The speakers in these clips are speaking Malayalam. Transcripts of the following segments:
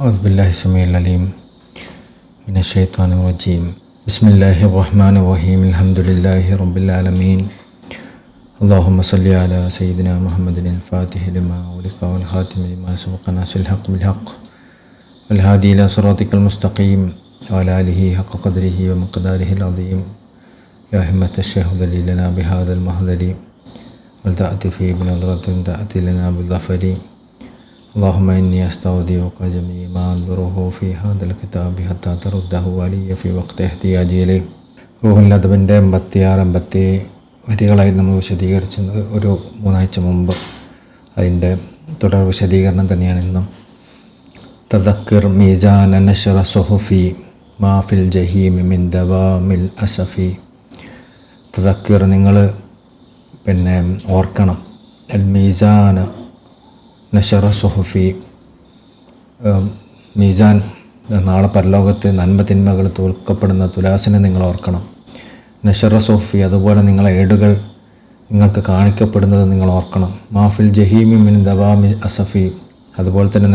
അഊദുബില്ലാഹി സമീഉൽ അലീം മിനശ് ശൈത്വാനിർ റജീം. ബിസ്മില്ലാഹിർ റഹ്മാനിർ റഹീം. അൽഹംദുലില്ലാഹി റബ്ബിൽ ആലമീൻ. അല്ലാഹുമ്മ സ്വല്ലി അലാ സയ്യിദിനാ മുഹമ്മദിനിൽ ഫാത്തിഹി ലിമാ ഉഗ്ലിഖ വൽ ഖാതിമി ലിമാ സബഖ നാസിൽ ഹഖ് ബിൽ ഹഖ് വൽ ഹാദി ഇലാ സിറാത്തിക്കൽ മുസ്തഖീം വഅലാ ആലിഹി ഹഖ ഖദ്രിഹി വ മിഖ്ദാരിഹിൽ അദീം. യാ ഹിമ്മത്തശ് ശൈഖ് ദലീ ലനാ ബിഹാദൽ മഹ്ദരി വൽ തഅതി ഫീ ബിനദ്റത്തിൻ തഅതി ലനാ ബിദ്ദഫരി. اللهم إني أستودعك جميع ما أنظره في هذا الكتاب حتى ترده علي في وقت احتياجي إليه. റൂഹുൽ അദബിൻ്റെ 86-87 വരികളായി നമ്മൾ വിശദീകരിച്ചത് ഒരു 3 ആഴ്ച മുമ്പ്. അതിൻ്റെ തുടർ വിശദീകരണം തന്നെയാണ് ഇന്നും. തദക്കിർ മീസാൻ നശ്റ സുഹുഫി മാ ഫിൽ ജഹീമി മിൻ ദവാമിൽ അസഫി. തദക്കിർ, നിങ്ങൾ ഓർക്കണം. അൽ മീസാൻ നശ്റ സുഹുഫി, മീസാൻ, നാളെ പരലോകത്ത് നന്മ തിന്മകൾ തൂക്കപ്പെടുന്ന തുലാസിനെ നിങ്ങൾ ഓർക്കണം. നശ്റ സുഹുഫി, അതുപോലെ നിങ്ങളെ ഏടുകൾ നിങ്ങൾക്ക് കാണിക്കപ്പെടുന്നത് നിങ്ങൾ ഓർക്കണം. മാഫിൽ ജഹീമി മിൻ ദവാമി അസഫി, അതുപോലെ തന്നെ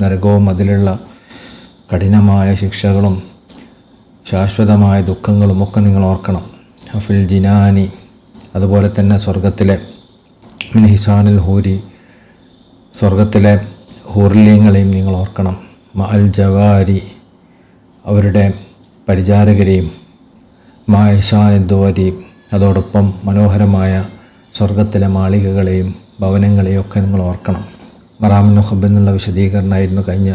നരകവും അതിലുള്ള കഠിനമായ ശിക്ഷകളും ശാശ്വതമായ ദുഃഖങ്ങളും ഒക്കെ നിങ്ങൾ ഓർക്കണം. അഫിൽ ജിനാനി, അതുപോലെ തന്നെ സ്വർഗത്തിലെ മിൻ ഹിസാനിൽ ഹൂരി, സ്വർഗത്തിലെ ഹൂർലിങ്ങളെയും നിങ്ങൾ ഓർക്കണം. മഅൽ ജവാരി, അവരുടെ പരിചാരകരെയും. മായിഷാനിദ്വരി, അതോടൊപ്പം മനോഹരമായ സ്വർഗത്തിലെ മാളികകളെയും ഭവനങ്ങളെയും ഒക്കെ നിങ്ങൾ ഓർക്കണം. മറാമുൻ നുഖബ് എന്നുള്ള വിശദീകരണമായിരുന്നു കഴിഞ്ഞ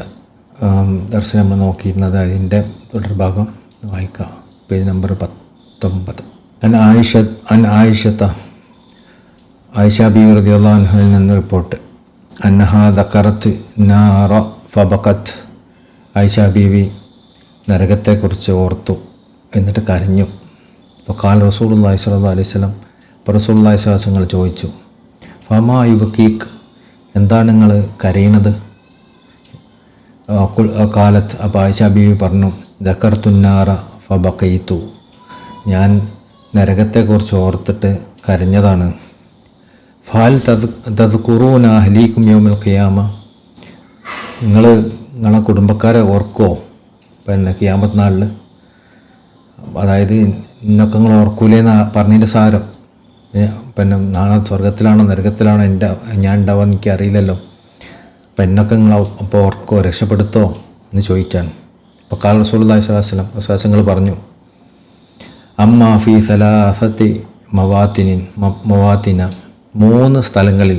ദർശനം നമ്മൾ നോക്കിയിരുന്നത്. അതിൻ്റെ തുടർഭാഗം വായിക്കാം. Page number 19. ആയിഷ ബീവി റളിയല്ലാഹു അൻഹയിൽ നിന്ന് റിപ്പോർട്ട്. അന്നഹ ദക്കറത്ത് നാറ ഫബഖത്ത്. ആയിഷ ബീവി നരകത്തെക്കുറിച്ച് ഓർത്തു, എന്നിട്ട് കരഞ്ഞു. അപ്പോൾ കാൽ റസൂലുള്ളാഹി സ്വല്ലല്ലാഹു അലൈഹി വസല്ലം, അപ്പോൾ റസൂലുള്ളാഹി സ്വല്ലല്ലാഹു അലൈഹി വസല്ലം ചോദിച്ചു, ഫമാ യുബ്കീക്, എന്താണ് നിങ്ങൾ കരയുന്നത്? കാലത്ത്, അപ്പോൾ ആയിഷ ബീവി പറഞ്ഞു, ദക്കർത്തുന്നാറ ഫബഖൈതു, ഞാൻ നരകത്തെക്കുറിച്ച് ഓർത്തിട്ട് കരഞ്ഞതാണ്. ഫാൽ തദ്കുറൂന അഹ്ലീക്കും യൗമൽ ഖിയാമ, നിങ്ങളെ കുടുംബക്കാരെ ഓർക്കുമോ ഖിയാമത്ത് നാളിൽ? അതായത് ഇന്നൊക്കെ നിങ്ങൾ ഓർക്കൂലേന്ന് പറഞ്ഞതിൻ്റെ സാരം. നാളെ സ്വർഗത്തിലാണോ നരകത്തിലാണോ ഞാൻ ഉണ്ടാവുക എനിക്ക് അറിയില്ലല്ലോ. അപ്പം എന്നൊക്കെ നിങ്ങൾ അപ്പോൾ ഓർക്കോ, രക്ഷപ്പെടുത്തോ എന്ന് ചോദിച്ചാണ്. അപ്പോൾ കാൽ റസൂലുള്ളാഹി സ്വല്ലല്ലാഹു അലൈഹി വസല്ലം റസൂലുള്ളാഹി പറഞ്ഞു, അമ്മാ ഫീ സലാസത്തി മവാത്തിന, 3 സ്ഥലങ്ങളിൽ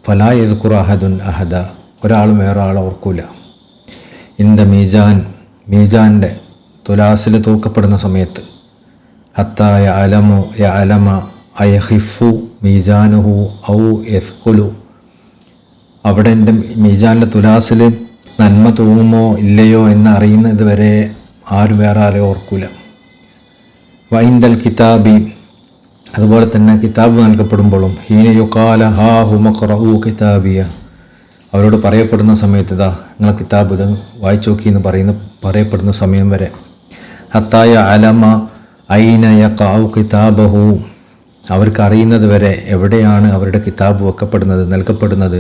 ഫലാ യദ്കുറു അഹദുൻ അഹദ, ഒരാളും വേറെ ആളെ ഓർക്കൂല. ഇന്ദ മീസാൻ്റെ തുലാസിൽ തൂക്കപ്പെടുന്ന സമയത്ത്, ഹത്താ യഅലമ അയഖിഫു മീസാനുഹു ഔ യസ്കുലു, അവിടെ എൻ്റെ മീസാൻ്റെ തുലാസിൽ നന്മ തൂങ്ങുമോ ഇല്ലയോ എന്ന് അറിയുന്നത് വരെ ആരും വേറെ ആരെയും ഓർക്കൂല. വൈന്ദൽ കിതാബി, അതുപോലെ തന്നെ കിതാബ് നൽകപ്പെടുമ്പോഴും, ഹീന യുഖാല ഹാ ഹുമഖറഉ കിതാബിയ, അവരോട് പറയപ്പെടുന്ന സമയത്ത് ഇതാ നിങ്ങളെ കിതാബ് ഇത് വായിച്ചു നോക്കി എന്ന് പറയപ്പെടുന്ന സമയം വരെ. ഹത്തായ അലമ ഐന യഖഉ കിതാബഹു, അവർക്ക് അറിയുന്നത് വരെ എവിടെയാണ് അവരുടെ കിതാബ് വെക്കപ്പെടുന്നത്, നൽകപ്പെടുന്നത്.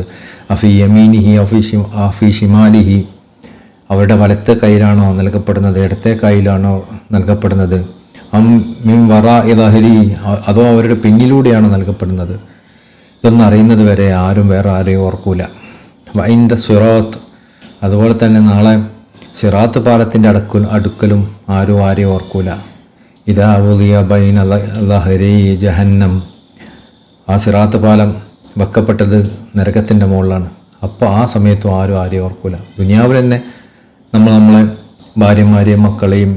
അഫി യമീനിഹി അഫി ഷിമാലിഹി, അവരുടെ വലത്തെ കയ്യിലാണോ നൽകപ്പെടുന്നത്, ഇടത്തെ കയ്യിലാണോ നൽകപ്പെടുന്നത്. മിൻ വറാഇ ദഹരി, അതോ അവരുടെ പിന്നിലൂടെയാണ് നൽകപ്പെടുന്നത്. ഇതൊന്നും അറിയുന്നത് വരെ ആരും വേറെ ആരെയും ഓർക്കൂല. വൈന്ദ സിറാത്ത്, അതുപോലെ തന്നെ നാളെ സിറാത്ത് പാലത്തിൻ്റെ അടുക്കലും ആരും ആരെയും ഓർക്കൂല. ഇദാ വുദിയ ബൈന ദഹരി ജഹന്നം, ആ സിറാത്ത് പാലം വെക്കപ്പെട്ടത് നരകത്തിൻ്റെ മുകളിലാണ്. അപ്പോൾ ആ സമയത്തും ആരും ആരെയും ഓർക്കൂല. ദുനിയാവിൽ തന്നെ നമ്മളെ ഭാര്യമാരെയും മക്കളെയും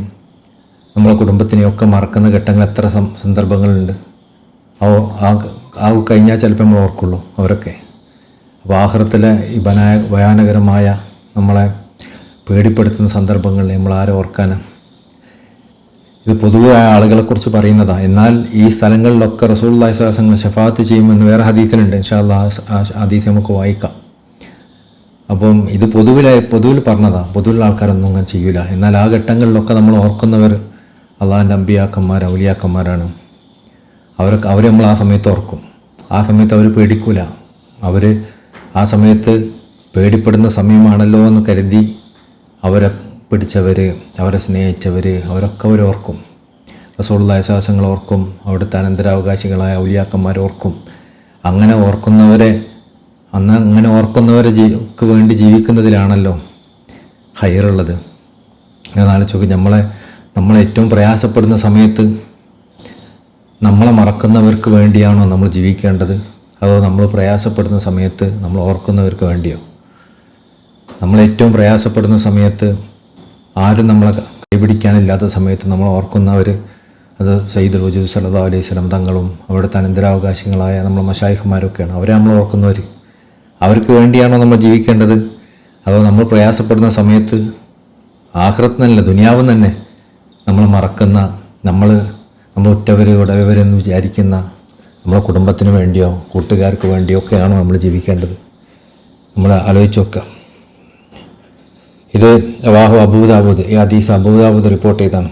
നമ്മളെ കുടുംബത്തിനെയൊക്കെ മറക്കുന്ന ഘട്ടങ്ങൾ എത്ര സന്ദർഭങ്ങളുണ്ട്. ആ കഴിഞ്ഞാൽ ചിലപ്പോൾ നമ്മൾ ഓർക്കുള്ളൂ അവരൊക്കെ. അപ്പോൾ ആഖിറത്തിലെ ഈ ഭയാനകരമായ നമ്മളെ പേടിപ്പെടുത്തുന്ന സന്ദർഭങ്ങളിൽ നമ്മൾ ആരെ ഓർക്കാനാണ്? ഇത് പൊതുവെ ആളുകളെക്കുറിച്ച് പറയുന്നതാണ്. എന്നാൽ ഈ സ്ഥലങ്ങളിലൊക്കെ റസൂലുള്ളാഹി സ്വല്ലല്ലാഹു അലൈഹി വസല്ലം ശഫാഅത്ത് ചെയ്യുമെന്ന് വേറെ ഹദീസിലുണ്ട്. ഇൻഷാ അല്ലാഹ് ആ ഹദീസ് നമുക്ക് വായിക്കാം. അപ്പം ഇത് പൊതുവിൽ പറഞ്ഞതാണ്. പൊതുവിലുള്ള ആൾക്കാരൊന്നും അങ്ങനെ ചെയ്യൂല. എന്നാൽ ആ ഘട്ടങ്ങളിലൊക്കെ നമ്മൾ ഓർക്കുന്നവർ അള്ളാഹിൻ്റെ അമ്പിയാക്കന്മാർ, ഔലിയാക്കന്മാരാണ്. അവരെ നമ്മൾ ആ സമയത്ത് ഓർക്കും. ആ സമയത്ത് അവർ പേടിക്കൂല. അവർ ആ സമയത്ത് പേടിപ്പെടുന്ന സമയമാണല്ലോ എന്ന് കരുതി അവരെ പിടിച്ചവർ, അവരെ സ്നേഹിച്ചവർ, അവരൊക്കെ അവർ ഓർക്കും. റസൂലുള്ളാഹി സ്വല്ലല്ലാഹു അലൈഹി വസല്ലം ഓർക്കും, അവിടുത്തെ അനന്തരാവകാശികളായ ഔലിയാക്കന്മാർ ഓർക്കും. അങ്ങനെ ഓർക്കുന്നവരെ വേണ്ടി ജീവിക്കുന്നതിലാണല്ലോ ഖൈറുള്ളത്. അങ്ങനെ ആലോചിച്ച് നമ്മളെ ഏറ്റവും പ്രയാസപ്പെടുന്ന സമയത്ത് നമ്മളെ മറക്കുന്നവർക്ക് വേണ്ടിയാണോ നമ്മൾ ജീവിക്കേണ്ടത്, അതോ നമ്മൾ പ്രയാസപ്പെടുന്ന സമയത്ത് നമ്മൾ ഓർക്കുന്നവർക്ക് വേണ്ടിയോ? നമ്മൾ ഏറ്റവും പ്രയാസപ്പെടുന്ന സമയത്ത്, ആരും നമ്മളെ കൈപിടിക്കാനില്ലാത്ത സമയത്ത് നമ്മൾ ഓർക്കുന്നവർ, അത് സയ്യിദുൽ വജൂദ് സല്ലല്ലാഹു അലൈഹി വസല്ലം തങ്ങളും അവിടുത്തെ അനന്തരാവകാശികളായ നമ്മൾ മശായിഖുമാരൊക്കെയാണ്. അവരെ നമ്മൾ ഓർക്കുന്നവർ. അവർക്ക് വേണ്ടിയാണോ നമ്മൾ ജീവിക്കേണ്ടത്, അതോ നമ്മൾ പ്രയാസപ്പെടുന്ന സമയത്ത് ആഖിറത്തിനല്ല ദുനിയാവ് തന്നെ നമ്മൾ മറക്കുന്ന, നമ്മൾ ഉറ്റവർ ഉടയവരെന്ന് വിചാരിക്കുന്ന നമ്മളെ കുടുംബത്തിന് വേണ്ടിയോ കൂട്ടുകാർക്ക് വേണ്ടിയോ ഒക്കെയാണോ നമ്മൾ ജീവിക്കേണ്ടത്? നമ്മൾ ആലോചിച്ച് നോക്കുക. ഇത് റവാഹു അബൂദാവൂദ്, ഈ ഹദീസ് അബൂദാവൂദ് റിപ്പോർട്ട് ചെയ്താണ്.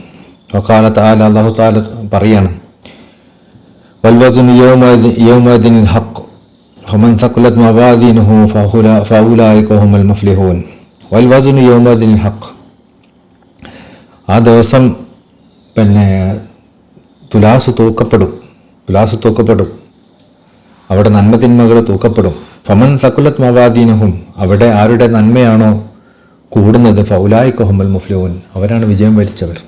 വഖാല തആല, അല്ലാഹു തആല പറയാണ്, വൽവസ്നു യൗമഇദിൻ ഹഖ് ഫമൻ സഖലത് മവാദീനുഹു ഫഉലൈക ഹുമുൽ മുഫ്ലിഹൂൻ. വൽവസ്നു യൗമഇദിൻ ഹഖ്, ആ ദിവസം തുലാസ് തൂക്കപ്പെടും. അവിടെ നന്മ തിന്മകൾ തൂക്കപ്പെടും. ഫമൻ സഖലത് മവാദീനുഹും, അവിടെ ആരുടെ നന്മയാണോ കൂടുന്നത്, ഫൗലായിക ഹുമുൽ മുഫ്ലിഹൂൻ, അവരാണ് വിജയം വരിച്ചവർ.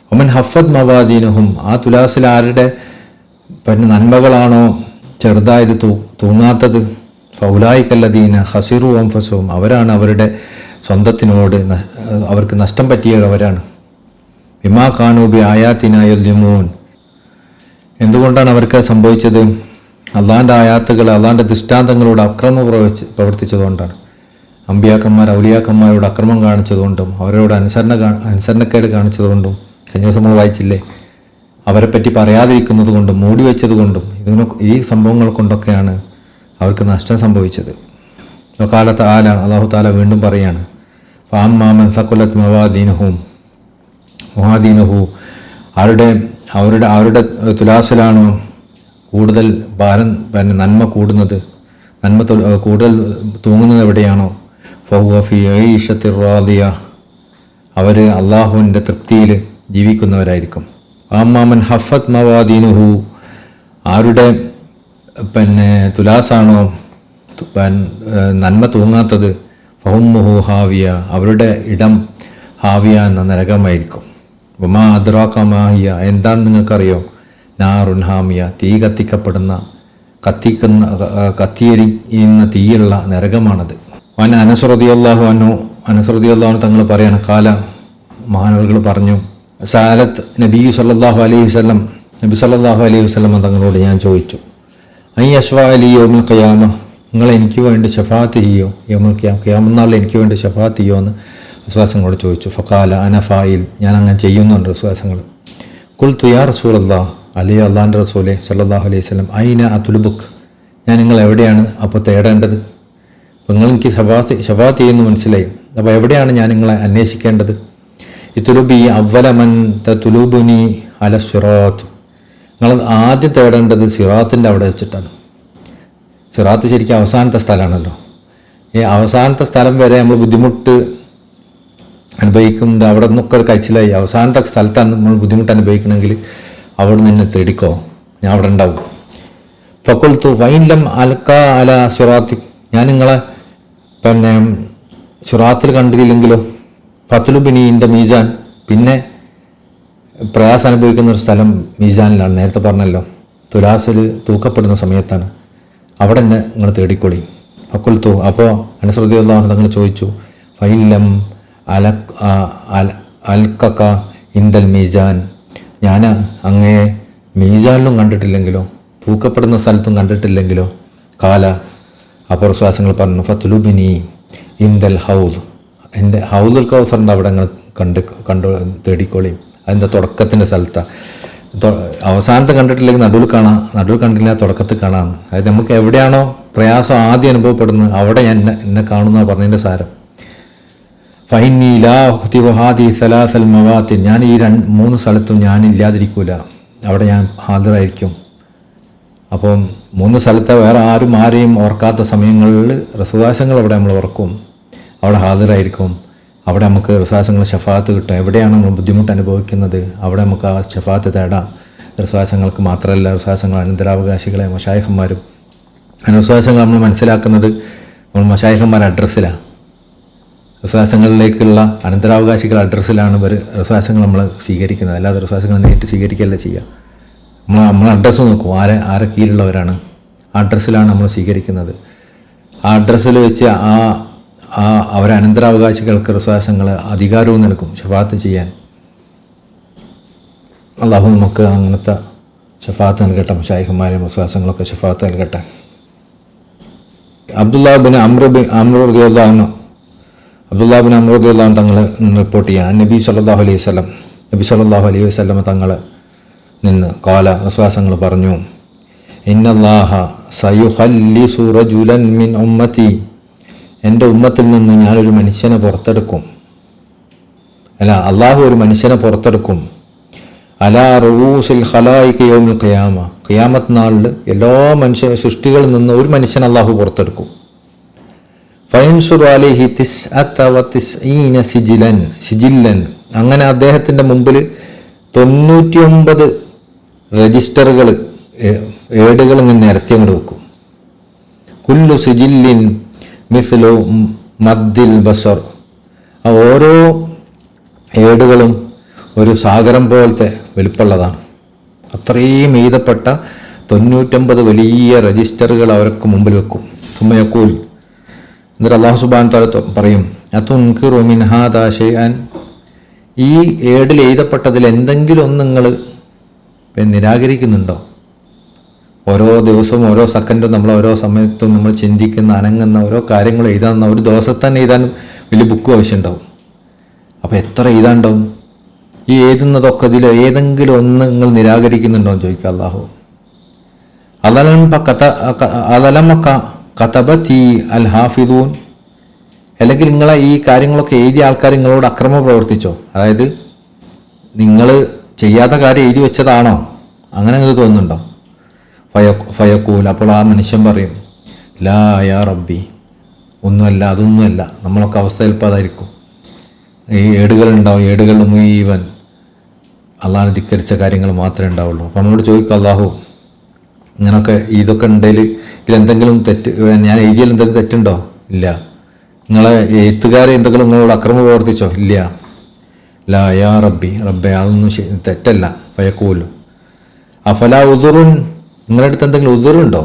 ഫമൻ ഹഫദ് മവാദീനുഹും, ആ തുലാസിൽ ആരുടെ നന്മകളാണോ ചെറുതായത് തൂങ്ങാത്തത്, ഫൗലായികല്ലദീന ഖസിറു അൻഫുസഹും, അവരാണ് അവരുടെ സ്വന്തത്തിനോട് അവർക്ക് നഷ്ടം പറ്റിയവരാണ്. ബിമാ കാനൂ ബി ആയാതിനാ യദ്ലിമൂൻ, എന്തുകൊണ്ടാണ് അവർക്ക് സംഭവിച്ചത്? അള്ളാഹിൻ്റെ ആയാത്തുകൾ, അള്ളാഹിൻ്റെ ദൃഷ്ടാന്തങ്ങളോട് അക്രമം പ്രവർത്തിച്ചതുകൊണ്ടാണ്. അമ്പിയാക്കന്മാർ ഔലിയാക്കന്മാരോട് അക്രമം കാണിച്ചതുകൊണ്ടും അവരോട് അനുസരണക്കേട് കാണിച്ചതുകൊണ്ടും, കഴിഞ്ഞ ദിവസം നമ്മൾ വായിച്ചില്ലേ, അവരെപ്പറ്റി പറയാതിരിക്കുന്നത് കൊണ്ടും മൂടി വെച്ചതുകൊണ്ടും, ഈ സംഭവങ്ങൾ കൊണ്ടൊക്കെയാണ് അവർക്ക് നഷ്ടം സംഭവിച്ചത്. കാലത്ത് അല്ലാഹു തആല വീണ്ടും പറയാണ്, ഫഅമ്മാമൻ സഖലത് മവാദീനുഹു, അവരുടെ തുലാസിലാണോ കൂടുതൽ ഭാരം, നന്മ കൂടുന്നത്, നന്മ കൂടുതൽ തൂങ്ങുന്നത് എവിടെയാണോ, ഫഹുവ ഫീ ഈശത്തിർ റാദിയ, അവർ അള്ളാഹുവിൻ്റെ തൃപ്തിയിൽ ജീവിക്കുന്നവരായിരിക്കും. അമ്മാമൻ ഹഫത്ത് മവാദീനുഹു, ആരുടെ തുലാസാണോ നന്മ തൂങ്ങാത്തത്, ഫഹുമ്മുഹു ഹാവിയ, അവരുടെ ഇടം ഹാവിയ എന്ന നരകമായിരിക്കും. വമാ അദ്റാക മാ ഹിയ, എന്താണെന്ന് നിങ്ങൾക്കറിയോ? നാറുൻ ഹാമിയ, തീ കത്തിയെരിയുന്ന തീയുള്ള നരകമാണത്. വൻ അനസ് റളിയല്ലാഹു അൻഹു തങ്ങൾ പറയാണ്, കാല, മഹാനവറുകൾ പറഞ്ഞു, സാലത്ത് നബി സല്ലല്ലാഹു അലൈഹി വസല്ലം തങ്ങളോട് ഞാൻ ചോദിച്ചു, ഐ അശ്വാ അലി യൗമുൽ ഖിയാമ, നിങ്ങൾ എനിക്ക് വേണ്ടി ശഫാഅത്ത് ചെയ്യോ, യൗമുൽ ഖിയാമത്ത് നാളിൽ എനിക്ക് വേണ്ടി ശഫാഅത്ത് ചെയ്യോ എന്ന് വിശ്വാസങ്ങളോട് ചോദിച്ചു. ഫഖാല അന ഫായിൽ, ഞാൻ അങ്ങനെ ചെയ്യുന്നുണ്ട് വിശ്വാസങ്ങൾ. ഖുൽതു യാ റസൂലല്ലാഹ്, അലി അള്ളാഹിൻ്റെ റസൂലെ സല്ലല്ലാഹു അലൈഹി വസല്ലം, ഐന അതുലുബുക്ക്, ഞാൻ നിങ്ങൾ എവിടെയാണ് അപ്പോൾ തേടേണ്ടത്? അപ്പോൾ നിങ്ങൾ എനിക്ക് ശഫാഅത്ത് ചെയ്യുന്നു മനസ്സിലായി, അപ്പോൾ എവിടെയാണ് ഞാൻ നിങ്ങളെ അന്വേഷിക്കേണ്ടത്? ഇതുലുബി അവലമൻ തുലുബുനി അല സിറാത്ത്, നിങ്ങൾ ആദ്യം തേടേണ്ടത് സിറാത്തിൻ്റെ അവിടെ വെച്ചിട്ടാണ്. സിറാത്ത് ശരിക്കും അവസാനത്തെ സ്ഥലമാണല്ലോ. ഈ അവസാനത്തെ സ്ഥലം വരെ നമ്മൾ ബുദ്ധിമുട്ട് അനുഭവിക്കുന്നുണ്ട്, അവിടെ നിന്നൊക്കെ ഒരു കഴിച്ചിലായി. അവസാനത്തെ സ്ഥലത്താണ് നമ്മൾ ബുദ്ധിമുട്ട് അനുഭവിക്കണമെങ്കിൽ അവിടെ നിന്ന് തേടിക്കോ, ഞാൻ അവിടെ ഉണ്ടാവും. ഫഖുൽതു വൈൻലം അൽക്ക അല സിറാത്തി, ഞാൻ നിങ്ങളെ സിറാത്തിൽ കണ്ടില്ലെങ്കിലോ? ഫത്ലുബിനി ഇൻ ദ മീസാൻ, പിന്നെ പ്രയാസം അനുഭവിക്കുന്ന ഒരു സ്ഥലം മീസാനിലാണ്. നേരത്തെ പറഞ്ഞല്ലോ, തുലാസിൽ തൂക്കപ്പെടുന്ന സമയത്താണ്. അവിടെ തന്നെ നിങ്ങൾ തേടിക്കൊള്ളി. ഫഖുൽതു, അപ്പോൾ അനസ് റളിയല്ലാഹു അൻഹു തങ്ങൾ ചോദിച്ചു, ഫൈലം അൽക്കക ഇൻദൽ മീസാൻ, ഞാൻ അങ്ങയെ മീസാനിലും കണ്ടിട്ടില്ലെങ്കിലോ, തൂക്കപ്പെടുന്ന സ്ഥലത്തും കണ്ടിട്ടില്ലെങ്കിലോ? കാല, അപ്പോൾ ശ്വാസങ്ങൾ പറഞ്ഞു, ഫത്ലുബിനി ഇൻദൽ ഹൗദ്, എൻ്റെ ഹൗദുൽ കൗസറിൻ്റെ അവിടെ നിങ്ങൾ കണ്ടു തേടിക്കോളിയും. അതിൻ്റെ തുടക്കത്തിൻ്റെ സ്ഥലത്താണ്. അവസാനത്തെ കണ്ടിട്ടില്ലെങ്കിൽ നടുവിൽ കണ്ടില്ല തുടക്കത്തിൽ കാണാമെന്ന്. അതായത് നമുക്ക് എവിടെയാണോ പ്രയാസം ആദ്യം അനുഭവപ്പെടുന്നത് അവിടെ എന്നെ കാണുന്ന പറഞ്ഞതിൻ്റെ സാരം. ഫൈനി ലാ ഹാദി സലാസൽ മവാത്തിൻ, ഞാൻ ഈ 3 സ്ഥലത്തും ഞാൻ ഇല്ലാതിരിക്കൂല, അവിടെ ഞാൻ ഹാജറായിരിക്കും. അപ്പം 3 സ്ഥലത്തെ വേറെ ആരെയും ഓർക്കാത്ത സമയങ്ങളിൽ റസൂലുള്ളാഹിങ്ങൾ അവിടെ നമ്മൾ ഓർക്കും, അവിടെ ഹാജറായിരിക്കും. അവിടെ നമുക്ക് റസൂലുള്ളാഹിങ്ങൾ ഷഫാത്ത് കിട്ടും. എവിടെയാണ് നമ്മൾ ബുദ്ധിമുട്ട് അനുഭവിക്കുന്നത് അവിടെ നമുക്ക് ആ ഷഫാത്ത് തേടാം. റസൂലുള്ളാഹിങ്ങൾക്ക് മാത്രമല്ല, റസൂലുള്ളാഹിങ്ങൾ അനന്തരാവകാശികളെ മശായിഖന്മാരും റസൂലുള്ളാഹിങ്ങൾ നമ്മൾ മനസ്സിലാക്കുന്നത് നമ്മൾ മശായിഖന്മാരുടെ അഡ്രസ്സിലാണ്. റസൂലുള്ളാഹികളിലേക്കുള്ള അനന്തരാവകാശികളുടെ അഡ്രസ്സിലാണ് ഇവർ റസൂലുള്ളാഹിങ്ങൾ നമ്മൾ സ്വീകരിക്കുന്നത്. അല്ലാതെ റസൂലുള്ളാഹിങ്ങൾ നേരിട്ട് സ്വീകരിക്കുകയല്ല ചെയ്യുക. നമ്മൾ അഡ്രസ്സ് നോക്കും, ആരെ കീഴിലുള്ളവരാണ്, ആ അഡ്രസ്സിലാണ് നമ്മൾ സ്വീകരിക്കുന്നത്. ആ അഡ്രസ്സിൽ വെച്ച് അവരെ അനന്തരാവകാശികൾക്ക് റസൂലുള്ളാഹിങ്ങൾ അധികാരവും നൽകും ഷഫാത്ത് ചെയ്യാൻ. അള്ളാഹു നമുക്ക് അങ്ങനത്തെ ഷഫാത്ത് നൽകട്ടെ. മശായിഖന്മാരും റസൂലുള്ളാഹികളൊക്കെ ഷഫാത്ത് നൽകട്ടെ. അബ്ദുല്ലാഹ് ബിൻ അംർ റളിയല്ലാഹു അൻഹു തങ്ങൾ റിപ്പോർട്ട് ചെയ്യാൻ നബി സല്ലല്ലാഹു അലൈഹി വസല്ലം തങ്ങൾ നിന്ന് ഖാല റസൂലുള്ളാഹികൾ പറഞ്ഞു, ഇന്നല്ലാഹ സയുഖല്ലിസു റജുലൻ മിൻ ഉമ്മത്തി, എൻ്റെ ഉമ്മത്തിൽ നിന്ന് ഞാനൊരു മനുഷ്യനെ പുറത്തെടുക്കും. അള്ളാഹു ഒരു മനുഷ്യനെ പുറത്തെടുക്കും. അലാ റഊസിൽ ഖലായിക യൗമുൽ ഖിയാമ, ഖിയാമത്ത് നാളിൽ എല്ലാ സൃഷ്ടികളിൽ നിന്ന് ഒരു മനുഷ്യൻ അള്ളാഹു പുറത്തെടുക്കും. ഫയൻസുർ അലൈഹി തിസ്അത വതിസ്ഈന സിജില്ലൻ, അങ്ങനെ അദ്ദേഹത്തിൻ്റെ മുമ്പിൽ 99 രജിസ്റ്ററുകൾ ഏടുകൾ ഇങ്ങനെ നിരത്തി അങ്ങോട്ട് വെക്കും. കുല്ലു സിജില്ലിൻ മിസ്ലു മദ്ദിൽ ബസർ, ആ ഓരോ ഏടുകളും ഒരു സാഗരം പോലത്തെ വലുപ്പമുള്ളതാണ്. അത്രയും എഴുതപ്പെട്ട 99 വലിയ രജിസ്റ്ററുകൾ അവർക്ക് മുമ്പിൽ വെക്കും. സുമയക്കൂൽ, എന്നിട്ട് അല്ലാഹു സുബ്ഹാനഹു വ തആല പറയും, അതുൻകിറു മിൻ ഹാദാ ഷൈഅൻ, ഈ ഏടിൽ എഴുതപ്പെട്ടതിൽ എന്തെങ്കിലും ഒന്ന് നിങ്ങൾ നിരാകരിക്കുന്നുണ്ടോ? ഓരോ ദിവസവും ഓരോ സെക്കൻഡും നമ്മൾ ഓരോ സമയത്തും നമ്മൾ ചിന്തിക്കുന്ന അനങ്ങുന്ന ഓരോ കാര്യങ്ങൾ എഴുതാൻ ഒരു ദിവസത്തെ തന്നെ എഴുതാനും വലിയ ബുക്കും ആവശ്യമുണ്ടാവും. അപ്പോൾ എത്ര എഴുതാണ്ടാവും? ഈ എഴുതുന്നതൊക്കെ ഇതിൽ ഏതെങ്കിലും ഒന്ന് നിങ്ങൾ നിരാകരിക്കുന്നുണ്ടോ എന്ന് ചോദിക്കുക അല്ലാഹു. അലമക കതബതി അൽ ഹാഫിദൂൻ, അല്ലെങ്കിൽ നിങ്ങളെ ഈ കാര്യങ്ങളൊക്കെ എഴുതിയ ആൾക്കാർ നിങ്ങളോട് അക്രമം പ്രവർത്തിച്ചോ? അതായത് നിങ്ങൾ ചെയ്യാത്ത കാര്യം എഴുതി വെച്ചതാണോ? അങ്ങനെ നിങ്ങൾക്ക് തോന്നുന്നുണ്ടോ? ഫയക്കൂൽ, അപ്പോൾ ആ മനുഷ്യൻ പറയും, ലാ യാ റബ്ബി, ഒന്നുമല്ല, അതൊന്നുമല്ല. നമ്മളൊക്കെ അവസ്ഥ ചിലപ്പോൾ അതായിരിക്കും. ഈ ഏടുകളുണ്ടാവും, ഏടുകളിൽ മുഴുവൻ അള്ളാഹുവിനെ ധിക്കരിച്ച കാര്യങ്ങൾ മാത്രമേ ഉണ്ടാവുള്ളൂ. അപ്പോൾ നമ്മളോട് ചോദിക്കും അല്ലാഹു, ഇങ്ങനൊക്കെ ഇതൊക്കെ ഉണ്ടെങ്കിൽ ഇതിലെന്തെങ്കിലും തെറ്റ്, ഞാൻ എഴുതിയാൽ എന്തെങ്കിലും തെറ്റുണ്ടോ? ഇല്ല. നിങ്ങളെ എഴുത്തുകാരെ എന്തെങ്കിലും നിങ്ങളോട് അക്രമം പ്രവർത്തിച്ചോ? ഇല്ല. ലാ യാ റബ്ബി, റബ്ബെ അതൊന്നും തെറ്റല്ല. ഫയക്കൂൽ അഫലാ ഉദുറുൻ, നിങ്ങളുടെ അടുത്ത് എന്തെങ്കിലും ഉദുറുണ്ടോ?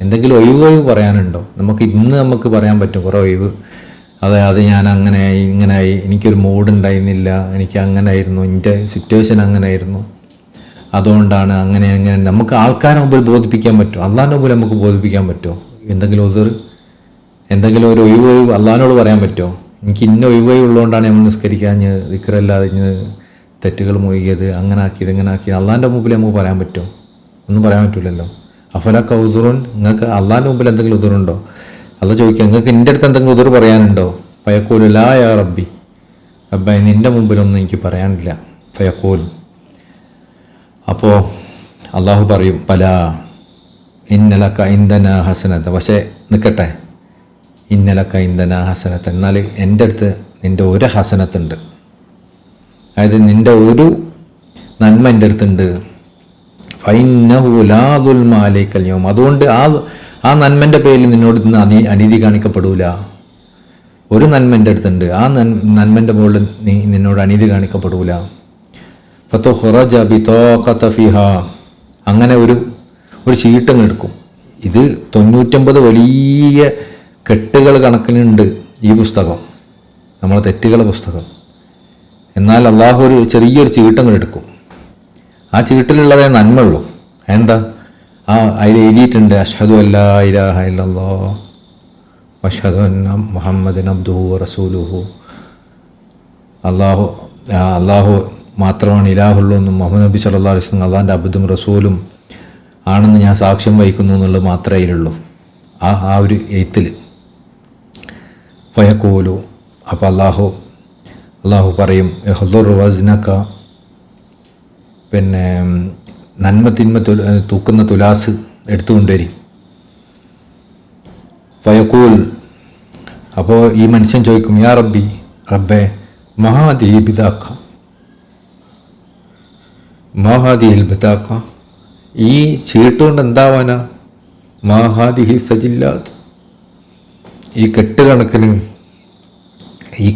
എന്തെങ്കിലും ഒഴിവ് പറയാനുണ്ടോ? നമുക്ക് പറയാൻ പറ്റും കുറേ ഒഴിവ്. അത് ഞാൻ അങ്ങനെയായി ഇങ്ങനെയായി, എനിക്കൊരു മൂഡ് ഉണ്ടായിരുന്നില്ല, എനിക്ക് അങ്ങനെയായിരുന്നു, എൻ്റെ സിറ്റുവേഷൻ അങ്ങനെയായിരുന്നു, അതുകൊണ്ടാണ് അങ്ങനെ നമുക്ക് ആൾക്കാരെ മുമ്പിൽ ബോധിപ്പിക്കാൻ പറ്റും. അള്ളാഹിൻ്റെ മുമ്പിൽ നമുക്ക് ബോധിപ്പിക്കാൻ പറ്റുമോ? എന്തെങ്കിലും എന്തെങ്കിലും ഒരു ഒഴിവ് അള്ളാഹിനോട് പറയാൻ പറ്റുമോ? എനിക്ക് ഇന്ന ഒഴിവ് ഉള്ളതുകൊണ്ടാണ് നമ്മൾ നിസ്കരിക്കാൻ ദിക്റല്ലാതെ തെറ്റുകൾ മൊഴിയത്, അങ്ങനെ ആക്കിയത് ഇങ്ങനെ ആക്കിയത്. അള്ളാഹിൻ്റെ മുമ്പിൽ നമുക്ക് പറയാൻ പറ്റുമോ? ഒന്നും പറയാൻ പറ്റില്ലല്ലോ. അഫലക ഉദുറുൻ, നിങ്ങൾക്ക് അള്ളാഹിൻ്റെ മുമ്പിൽ എന്തെങ്കിലും ഉദുറുണ്ടോ? അല്ല ചോദിക്കുക, നിങ്ങൾക്ക് എൻ്റെ അടുത്ത് എന്തെങ്കിലും ഉദുർ പറയാനുണ്ടോ? ഫയക്കൂൽ ലാ യാ റബ്ബി, റബ്ബേ നിൻ്റെ മുമ്പിലൊന്നും എനിക്ക് പറയാനില്ല. ഫയക്കൂൽ, അപ്പോൾ അള്ളാഹു പറയും, പല ഇന്നലക്ക ഇന്ധന ഹസനത്ത, പക്ഷേ നിൽക്കട്ടെ, ഇന്നലക്ക ഇന്ധന ഹസനത്ത, എന്നാൽ എൻ്റെ അടുത്ത് നിൻ്റെ ഒരു ഹസനത്തുണ്ട്, അതായത് നിൻ്റെ ഒരു നന്മ എൻ്റെ അടുത്തുണ്ട്. ഫൈന്നഹു ലാ ദുൽമ അലൈക്കൽ യൗം, അതുകൊണ്ട് ആ നന്മൻ്റെ പേരിൽ നിന്നോട് ഇന്ന് അനീതി കാണിക്കപ്പെടൂല. ഒരു നന്മ എൻ്റെ അടുത്തുണ്ട്, ആ നന്മൻ്റെ മുകളിൽ നിന്നോട് അനീതി കാണിക്കപ്പെടൂല. ഫതുഖ്റജ ബിതാഖത ഫിഹാ, അങ്ങനെ ഒരു ചീട്ടങ്ങ് എടുക്കും. ഇത് 99 വലിയ കെട്ടുകൾ കണക്കിനുണ്ട് ഈ പുസ്തകം, നമ്മളെ തെറ്റുകളുടെ പുസ്തകം. എന്നാൽ അള്ളാഹു ഒരു ചെറിയൊരു ചീട്ടങ്ങ് എടുക്കും. ആ ചീട്ടിലുള്ളതേ നന്മയുള്ളൂ. എന്താ? അതിൽ എഴുതിയിട്ടുണ്ട്, അഷ്ഹദു അല്ലാ ഇലാഹ ഇല്ലല്ലാഹ് വഅഷ്ഹദു അന്ന മുഹമ്മദൻ അബ്ദുഹു വറസൂലുഹു, അള്ളാഹു മാത്രമാണ് ഇലാഹുള്ളൂ എന്നും മുഹമ്മദ് നബി സല്ലല്ലാഹു അലൈഹി വസല്ലം അള്ളാഹിൻ്റെ അബ്ദും റസൂലും ആണെന്ന് ഞാൻ സാക്ഷ്യം വഹിക്കുന്നു എന്നുള്ളത് മാത്രമേ അതിലുള്ളൂ, ആ ഒരു എഴുത്തിൽ. ഫയക്കൂലു, അപ്പോൾ അള്ളാഹു പറയും, ഇഹ്ദുർ വസ്നക, പിന്നെ നന്മ തിന്മ തൂക്കുന്ന തുലാസ് എടുത്തുകൊണ്ടുവരും. ഫയക്കൂൽ, അപ്പോൾ ഈ മനുഷ്യൻ ചോദിക്കും, യാ റബ്ബി, റബ്ബേ മഹാദി ബിദാക്ക മഹാദിഹിൽ ബിദാക്ക, ഈ ചീട്ട് കൊണ്ട് എന്താവാനാ? മഹാദിഹി സജില്ലാത്ത്, ഈ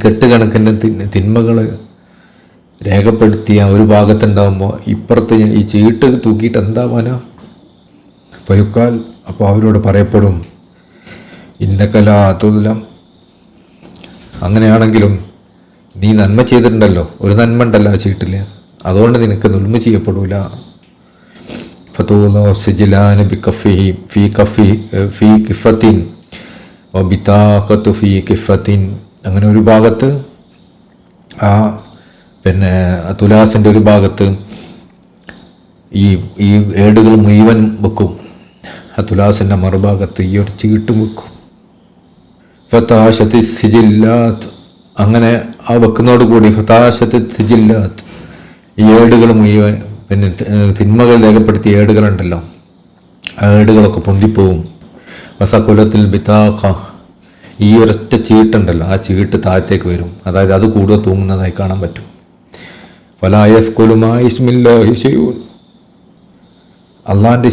കെട്ടുകണക്കിന് തിന്മകൾ രേഖപ്പെടുത്തിയ ഒരു ഭാഗത്തുണ്ടാകുമ്പോൾ ഇപ്പുറത്ത് ഈ ചീട്ട് തൂക്കിയിട്ട് എന്താവാനാ? പയുക്കാൽ, അപ്പോൾ അവരോട് പറയപ്പെടും ഇന്നകലാതുലം, അങ്ങനെയാണെങ്കിലും നീ നന്മ ചെയ്തിട്ടുണ്ടല്ലോ, ഒരു നന്മ ഉണ്ടല്ലോ ആ ചീട്ടിൽ, അതുകൊണ്ട് നിനക്ക് ദുൽമ ചെയ്യപ്പെടൂല. ഫതൂലോ സിജിലാൻ ബികഫിഹി ഫീ കഫി ഫീ കിഫത്തിൻ വബിതാഖത്തു ഫീ കിഫത്തിൻ, അങ്ങനെ ഒരു ഭാഗത്ത് ആ തുലാസിൻ്റെ ഒരു ഭാഗത്ത് ഈ ഏടുകൾ മുഴുവൻ വെക്കും, ആ തുലാസിൻ്റെ മറുഭാഗത്ത് ഈ ഒരു ചീട്ടും വെക്കും. ഫതാശത്തി സിജില്ലാത്ത്, അങ്ങനെ ആ വെക്കുന്നതോടുകൂടി ഫതാശത്തി സിജില്ലാത്ത്, ഈ ഏടുകൾ മുഴുവൻ തിന്മകൾ രേഖപ്പെടുത്തിയ ഏടുകളുണ്ടല്ലോ, ആ ഏടുകളൊക്കെ പൊന്തിപ്പോവും. വസകുലത്തിൽ ബിതാഖ, ഈ ഒരൊറ്റ ചീട്ടുണ്ടല്ലോ, ആ ചീട്ട് താഴത്തേക്ക് വരും, അതായത് അത് കൂടുതൽ തൂങ്ങുന്നതായി കാണാൻ പറ്റും. ഫലായസ്കുലുമാ ഇസ്മില്ലാഹി ശൈഉൻ, അള്ളാഹിൻ്റെ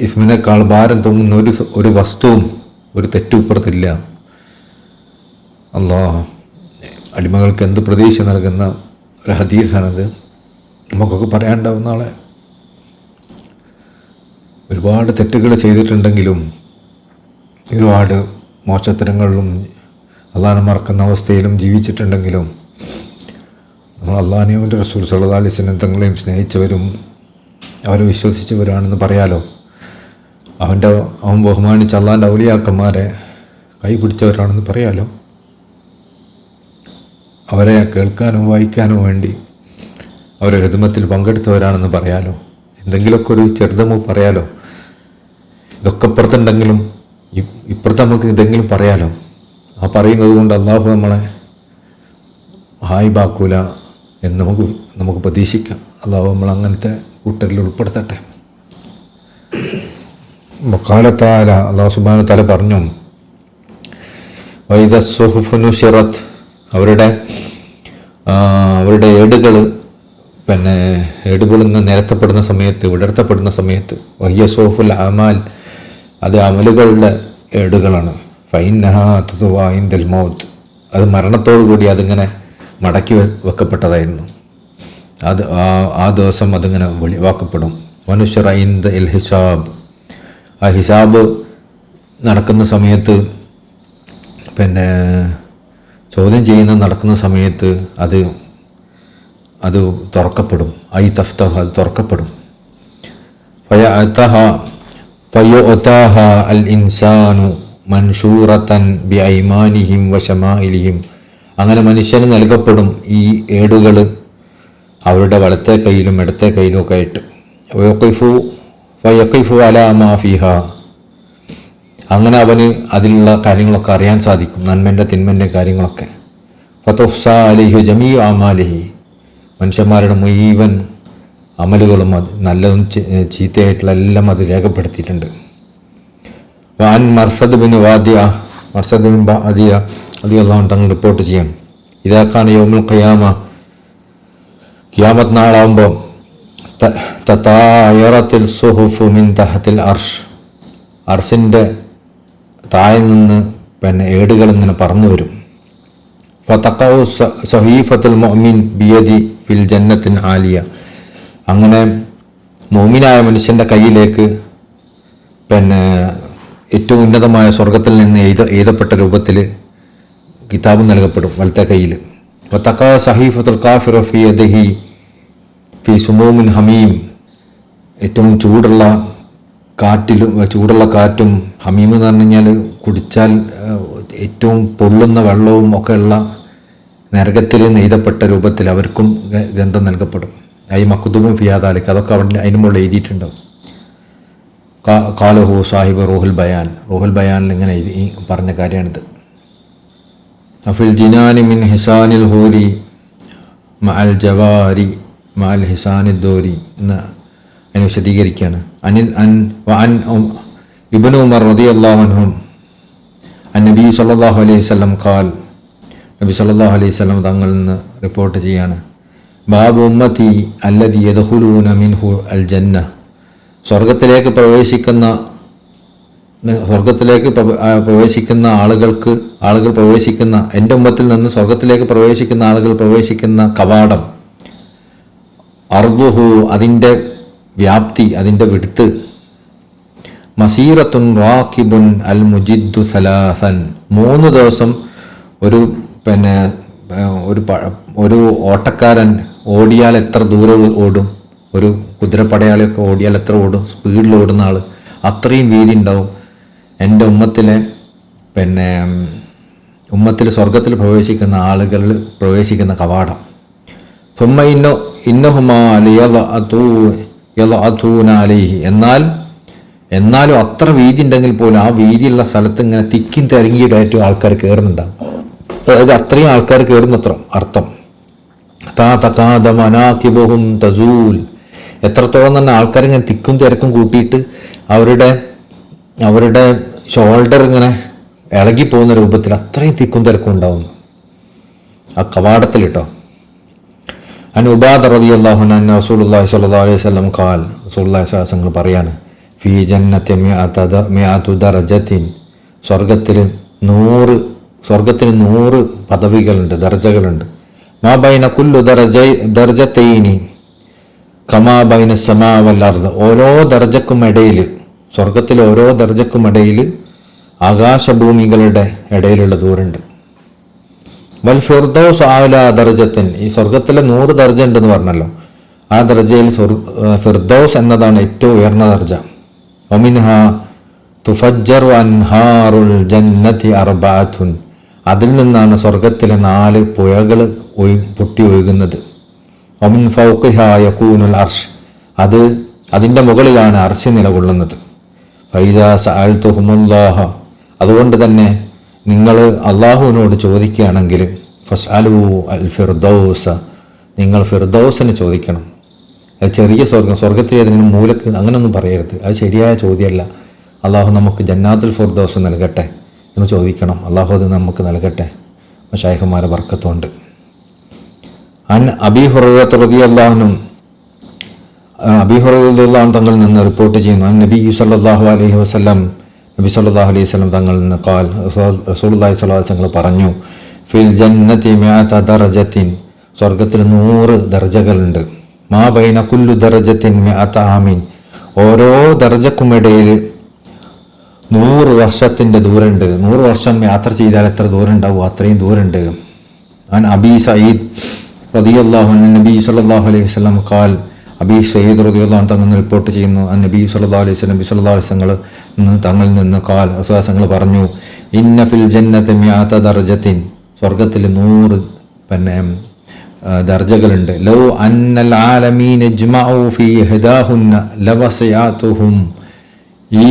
ഇസ്മിനേക്കാൾ ഭാരം തൂങ്ങുന്ന ഒരു വസ്തുവും ഒരു തെറ്റുപ്പുറത്തില്ല. അള്ളാഹ് അടിമകൾക്ക് എന്ത് പ്രതീക്ഷ നൽകുന്ന ഒരു ഹദീസാണത്. നമുക്കൊക്കെ പറയാനുണ്ടാവും നാളെ. ഒരുപാട് തെറ്റുകൾ ചെയ്തിട്ടുണ്ടെങ്കിലും ഒരുപാട് മോശത്തരങ്ങളിലും അള്ളാഹിനെ മറക്കുന്ന അവസ്ഥയിലും ജീവിച്ചിട്ടുണ്ടെങ്കിലും നമ്മൾ അള്ളാഹിനെയും അവൻ്റെ റസൂൽ സല്ലല്ലാഹു അലൈഹി വസല്ലം തങ്ങളെയും സ്നേഹിച്ചവരും അവരെ വിശ്വസിച്ചവരാണെന്ന് പറയാലോ. അവൻ ബഹുമാനിച്ച അള്ളാഹിൻ്റെ ഔലിയാക്കന്മാരെ കൈപിടിച്ചവരാണെന്ന് പറയാലോ. അവരെ കേൾക്കാനോ വായിക്കാനോ വേണ്ടി അവരെ ഹിദ്മത്തിൽ പങ്കെടുത്തവരാണെന്ന് പറയാലോ. എന്തെങ്കിലുമൊക്കെ ഒരു ചെറുതമോ പറയാലോ. ഇതൊക്കെ ഇപ്പുറത്തുണ്ടെങ്കിലും ഇപ്പുറത്ത് നമുക്ക് എന്തെങ്കിലും പറയാലോ. ആ പറയുന്നത് കൊണ്ട് അള്ളാഹു നമ്മളെ ഹായിബാക്കൂല എന്ന് നമുക്ക് പ്രതീക്ഷിക്കാം. അള്ളാഹു നമ്മൾ അങ്ങനത്തെ കൂട്ടരിൽ ഉൾപ്പെടുത്തട്ടെ. കാലത്താല അള്ളാഹു സുബ്ഹാനഹു വ തആല പറഞ്ഞു, വൈദ സുഹുഫു നുശിറത്ത്, അവരുടെ ഏടുകൾ ഏടുപൊളുന്ന നിരത്തപ്പെടുന്ന സമയത്ത്, വിടർത്തപ്പെടുന്ന സമയത്ത്, വഹിയ സോഫുൽ അമാൽ, അത് അമലുകളുടെ ഏടുകളാണ്. ഫൈനഹാ തുതുവാ ഇൻദൽ മൗത്ത്, അത് മരണത്തോടു കൂടി അതിങ്ങനെ മടക്കി വെക്കപ്പെട്ടതായിരുന്നു. അത് ആ ദിവസം അതിങ്ങനെ വെളിവാക്കപ്പെടും. മനുഷ്യർ ഇൻദ ഇൽ ഹിസാബ്, ആ ഹിസാബ് നടക്കുന്ന സമയത്ത്, ചോദ്യം നടക്കുന്ന സമയത്ത് അത് തുറക്കപ്പെടും. ഐ തഫ്തഹ, അത് തുറക്കപ്പെടും. ഫയുഅതാഹ അൽ ഇൻസാനു മൻഷൂറത്തൻ ബിഐമാനിഹിം വശമാഇലിഹിം, അങ്ങനെ മനുഷ്യന് നൽകപ്പെടും ഈ ഏടുകൾ അവരുടെ വലത്തെ കൈയിലും ഇടത്തെ കൈയിലും ഒക്കെ ആയിട്ട്. ഫയഖിഫു അലാ മാ ഫിഹ, അങ്ങനെ അവന് അതിലുള്ള കാര്യങ്ങളൊക്കെ അറിയാൻ സാധിക്കും, നന്മൻ്റെ തിന്മൻ്റെ കാര്യങ്ങളൊക്കെ. ഫതുഹ്സ അലൈഹി ജമീഉ അമാലിഹി, മനുഷ്യന്മാരുടെ മുഴുവൻ അമലുകളും അത് നല്ലതും ചീത്തയായിട്ടുള്ള എല്ലാം അത് രേഖപ്പെടുത്തിയിട്ടുണ്ട്. വാൻ മർസദ് ബിൻ വാദിയ റളിയല്ലാഹു തങ്ങൾ റിപ്പോർട്ട് ചെയ്യും, ഇതാക്കാണ് യൗമുൽ ഖിയാമ, ഖിയാമത്ത് നാളാകുമ്പോൾ തതായറത്തിൽ സുഹുഫു മിൻ തഹത്തിൽ അർഷ്, അർഷിൻ്റെ താഴെ നിന്ന് ഏടുകൾ ഇങ്ങനെ പറന്നു വരും. ഫതഖഉ സഹീഫത്തുൽ മുഅ്മിൻ ബിയദി ഫിൽ ജന്നത്തിൻ ആലിയ, അങ്ങനെ മുഅ്മിനായ മനുഷ്യൻ്റെ കയ്യിലേക്ക് ഏറ്റവും ഉന്നതമായ സ്വർഗത്തിൽ നിന്ന് എഴുതപ്പെട്ട രൂപത്തിൽ കിതാബ് നൽകപ്പെടും വലത്തെ കയ്യിൽ. വതഖഅ സഹീഫത്തുൽ കാഫിർ ഫി യദിഹി ഫി സുമൂമിൻ ഹമീം, ഏറ്റവും ചൂടുള്ള കാറ്റും, ഹമീം എന്ന് പറഞ്ഞു കഴിഞ്ഞാൽ കുടിച്ചാൽ ഏറ്റവും പൊള്ളുന്ന വെള്ളവും ഒക്കെയുള്ള നരകത്തിൽ നെയ്തപ്പെട്ട രൂപത്തിൽ അവർക്കും ഗ്രന്ഥം നൽകപ്പെടും. ഈ മഖ്ദൂമും ഫിയാദാലിക്ക്, അതൊക്കെ അതിന് മുകളിൽ എഴുതിയിട്ടുണ്ടാവും. കാലഹു സാഹിബ് റൂഹുൽ ബയാനിൽ ഇങ്ങനെ ഈ പറഞ്ഞ കാര്യമാണിത്. അഫിൽ ജിനാനി മിൻ ഹിസാനിൽ ഹൂരി മഅൽ ജവാരി മഅൽ ഹിസാനി ദോരി എന്ന് അതിനെ വിശദീകരിക്കുകയാണ്. ഇബ്നു ഉമർ റളിയല്ലാഹു അൻഹു അൻ നബി സല്ലല്ലാഹു അലൈഹി വസല്ലം ഖാൽ, നബി സല്ലല്ലാഹു അലൈഹി വസല്ലം തങ്ങളിൽ നിന്ന് റിപ്പോർട്ട് ചെയ്യാണ്, ബാബു ഉമ്മത്തി അല്ലദി യദ്ഖുലൂന മിൻഹു അൽ ജന്ന, സ്വർഗത്തിലേക്ക് പ്രവേശിക്കുന്ന ആളുകൾ പ്രവേശിക്കുന്ന, എൻ്റെ ഉമ്മത്തിൽ നിന്ന് സ്വർഗത്തിലേക്ക് പ്രവേശിക്കുന്ന ആളുകൾ പ്രവേശിക്കുന്ന കവാടം, അർദുഹു അതിൻ്റെ വ്യാപ്തി, അതിൻ്റെ വിടുത്ത്, മസീറത്തുൻ റാക്കിബുൻ അൽ മുജിദ്ദു സലാസൻ, 3 ദിവസം ഒരു ഓട്ടക്കാരൻ ഓടിയാൽ എത്ര ദൂരം ഓടും, ഒരു കുതിരപ്പടയാളിയൊക്കെ ഓടിയാൽ എത്ര ഓടും, സ്പീഡിൽ ഓടുന്ന ആൾ, അത്രയും വീതി ഉണ്ടാവും എൻ്റെ ഉമ്മത്തിൽ സ്വർഗത്തിൽ പ്രവേശിക്കുന്ന ആളുകൾ പ്രവേശിക്കുന്ന കവാടം. സുമ്മ ഇന്നഹുമാ യളഅതൂന അലൈഹി, എന്നാലും അത്ര വീതി ഉണ്ടെങ്കിൽ പോലും ആ വീതിയുള്ള സ്ഥലത്ത് ഇങ്ങനെ തിക്കും തിരങ്ങിയിട്ടായിട്ട് ആൾക്കാർ കയറുന്നുണ്ടാവും. അതായത് അത്രയും ആൾക്കാർ കയറുന്നത്ര അർത്ഥം. തകാദമനാകിബുഹും തസൂൽ, എത്രത്തോളം തന്നെ ആൾക്കാർ ഇങ്ങനെ തിക്കും തിരക്കും കൂട്ടിയിട്ട് അവരുടെ ഷോൾഡർ ഇങ്ങനെ ഇളകിപ്പോകുന്ന രൂപത്തിൽ അത്രയും തിക്കും തിരക്കും ഉണ്ടാവുന്നു ആ കവാടത്തിൽ കേട്ടോ. ഉബാദ റളിയല്ലാഹു അൻഹു റസൂലുള്ളാഹി സ്വല്ലല്ലാഹു അലൈഹി വസല്ലം ഖാൽ, റസൂലുള്ളാഹി സ്വല്ലല്ലാഹു അലൈഹി വസല്ലം പറയാണ്, ഫീ ജന്നത്തി മിഅതു ദറജത്തിൻ, സ്വർഗത്തിന് 100 പദവികളുണ്ട്, ദർജകളുണ്ട്. മാ ബൈന കുല്ലു ദർജതൈനി കമാ ബൈന സമാ വൽ അർദ്, ഓരോ ദർജക്കും ഇടയിൽ, സ്വർഗത്തിലെ ഓരോ ദർജക്കും ഇടയിൽ ആകാശഭൂമികളുടെ ഇടയിലുള്ള ദൂരമുണ്ട്. വൽ ഫിർദൗസ് ആലാ ദർജത്തിൻ, ഈ സ്വർഗത്തിലെ 100 ദർജ ഉണ്ടെന്ന് പറഞ്ഞല്ലോ, ആ ദർജയിൽ ഫിർദൗസ് എന്നതാണ് ഏറ്റവും ഉയർന്ന ദർജ. വമിൻഹാ തുഫജ്ജറു അൻഹാറുൽ ജന്നതി അർബഅത്തുൻ, അതിൽ നിന്നാണ് സ്വർഗത്തിലെ 4 പുഴകൾ പൊട്ടി ഒഴുകുന്നത്. വമിൻ ഫൗഖിഹാ യകൂനുൽ അർഷ്, അതിൻ്റെ മുകളിലാണ് അർശ് നിലകൊള്ളുന്നത്. ഫൈദാ സഅൽതുഹുമുല്ലാഹ, അതുകൊണ്ട് തന്നെ നിങ്ങൾ അള്ളാഹുവിനോട് ചോദിക്കുകയാണെങ്കിൽ ഫസ്അലു അൽ ഫിർദൗസ, നിങ്ങൾ ഫിർദൗസിന് ചോദിക്കണം. അത് ചെറിയ സ്വർഗത്തിൽ ഏതെങ്കിലും മൂലക്ക് അങ്ങനെയൊന്നും പറയരുത്, അത് ശരിയായ ചോദ്യമല്ല. അള്ളാഹു നമുക്ക് ജന്നാത്തുൽ ഫിർദൗസ് നൽകട്ടെ എന്ന് ചോദിക്കണം. അള്ളാഹു അത് നമുക്ക് നൽകട്ടെ, മശായിഖുമാരെ ബർക്കത്തുണ്ട്. അബീ ഹുറൈറ റളിയല്ലാഹു അൻഹു തങ്ങളിൽ നിന്ന് റിപ്പോർട്ട് ചെയ്യുന്നു, നബി സല്ലല്ലാഹു അലൈഹി വസല്ലം, നബി സല്ലല്ലാഹു അലൈഹി വസല്ലം തങ്ങളിൽ നിന്ന് ഖാൽ, റസൂലുള്ളാഹി സ്വല്ലല്ലാഹു അലൈഹി വസല്ലം പറഞ്ഞു, ഫിൽ ജന്നതി മിഅത ദറജത്തിൻ, സ്വർഗത്തിൽ 100 ദർജകളുണ്ട്. മാ ബൈന കുല്ലു ദർജത്തിൻ മിഅത ആമിൻ, ഓരോ ദർജക്കുമിടയിൽ 100 വർഷത്തിൻ്റെ ദൂരമുണ്ട്. 100 വർഷം യാത്ര ചെയ്താൽ എത്ര ദൂരം ഉണ്ടാവും, അത്രയും ദൂരമുണ്ട്. അബീ സഈദ് റളിയല്ലാഹു അൻഹു നബി സല്ലല്ലാഹു അലൈഹി വസല്ലം ഖാൽ, അബീ സഈദ് റളിയല്ലാഹു അൻഹു തങ്ങൾ റിപ്പോർട്ട് ചെയ്യുന്നു, നബി സല്ലല്ലാഹു അലൈഹി വസല്ലം തങ്ങളിൽ നിന്ന് ഖാൽ, റസൂൽ പറഞ്ഞു, ഇന്ന ഫിൽ ജന്നതി മിഅത ദർജത്തിൻ, സ്വർഗത്തിൽ 100 ദർജകളുണ്ട്. ലൗ അന്നൽ ആലമീന ഇജ്മഉ ഫീ ഇഹ്ദാഹുന്ന ലവസിഅതുഹും, ഈ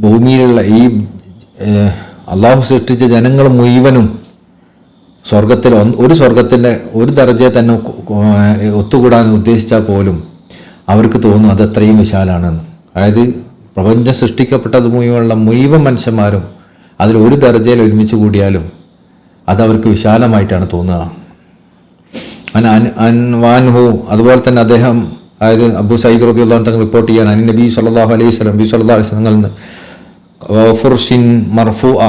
ഭൂമിയിലുള്ള ഈ അള്ളാഹു സൃഷ്ടിച്ച ജനങ്ങൾ മുഴുവനും സ്വർഗത്തിൻ്റെ ഒരു ദർജയെ തന്നെ ഒത്തുകൂടാൻ ഉദ്ദേശിച്ചാൽ പോലും അവർക്ക് തോന്നും അത് അത്രയും വിശാലാണെന്ന്. അതായത് പ്രപഞ്ചം സൃഷ്ടിക്കപ്പെട്ടത് മുഴുവൻ മനുഷ്യന്മാരും അതിൽ ഒരു ദർജയിൽ ഒരുമിച്ച് കൂടിയാലും അതവർക്ക് വിശാലമായിട്ടാണ് തോന്നുക. വാൻഹു, അതുപോലെ തന്നെ അദ്ദേഹം, അതായത് അബൂ സഈദ് റളിയല്ലാഹു അൻഹു തങ്ങൾ റിപ്പോർട്ട് ചെയ്യാൻ, നബി സല്ലല്ലാഹു അലൈഹി വസല്ലം, നബി സല്ലല്ലാഹു അലൈഹി വസല്ലം നിന്ന് ഫുർഷിൻ മർഫൂഅ,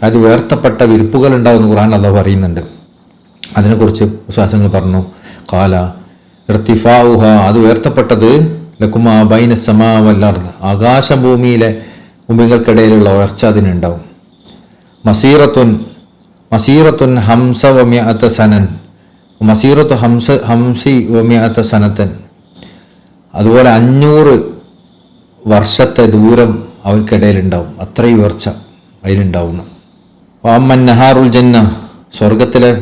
അത് ഉയർത്തപ്പെട്ട വിരിപ്പുകൾ ഉണ്ടാവുമെന്ന് ഖുർആൻ അല്ലാഹു പറയുന്നുണ്ട്. അതിനെക്കുറിച്ച് വിശ്വാസങ്ങൾ പറഞ്ഞു, ഖാല ഇർതിഫാഉഹ, അത് ഉയർത്തപ്പെട്ടത് ലകുമാ ബൈന സമാ വൽ അർദ്, ആകാശഭൂമിയിലെ ഭൂമികൾക്കിടയിലുള്ള ഉയർച്ച അതിനുണ്ടാവും. മസീറത്തുൻ ഹംസ വമിഅത സനൻ, മസീറത്തു ഹംസി വമിഅത സനത്തൻ, അതുപോലെ 500 വർഷത്തെ ദൂരം അവർക്കിടയിലുണ്ടാവും, അത്രയും ഉയർച്ച അതിലുണ്ടാവുന്നു. അമ്മൻ നഹാറുൽ ജന്ന, സ്വർഗത്തിലെ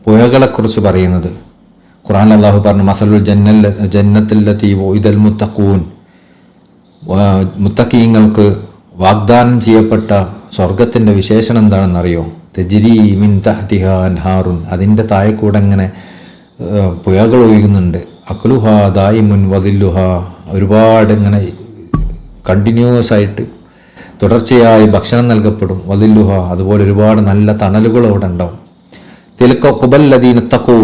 പുഴകളെക്കുറിച്ച് പറയുന്നത് ഖുർആൻ അല്ലാഹു പറഞ്ഞു, മസലുൽ ജന്നത്തില്ലത്തി വഉദൽ മുത്തഖൂൻ, മുത്തഖീങ്ങൾക്ക് വാഗ്ദാനം ചെയ്യപ്പെട്ട സ്വർഗത്തിൻ്റെ വിശേഷണം എന്താണെന്നറിയോ? തജ്രി മിൻ തഹ്തിഹാ അൻഹാറുൻ, അതിൻ്റെ താഴെ കൂടെ ഇങ്ങനെ പുഴകൾ ഒഴുകുന്നുണ്ട്. അക്ലുഹ ദായിമുൻ വദില്ലുഹ, ഒരുപാട് ഇങ്ങനെ കണ്ടിന്യൂസ് ആയിട്ട് തുടർച്ചയായി ഭക്ഷണം നൽകപ്പെടും. വദില്ലുഹ, അതുപോലെ ഒരുപാട് നല്ല തണലുകൾ അവിടെ ഉണ്ടാവും. തിൽക്ക കുബല്ലദീന തഖൂ,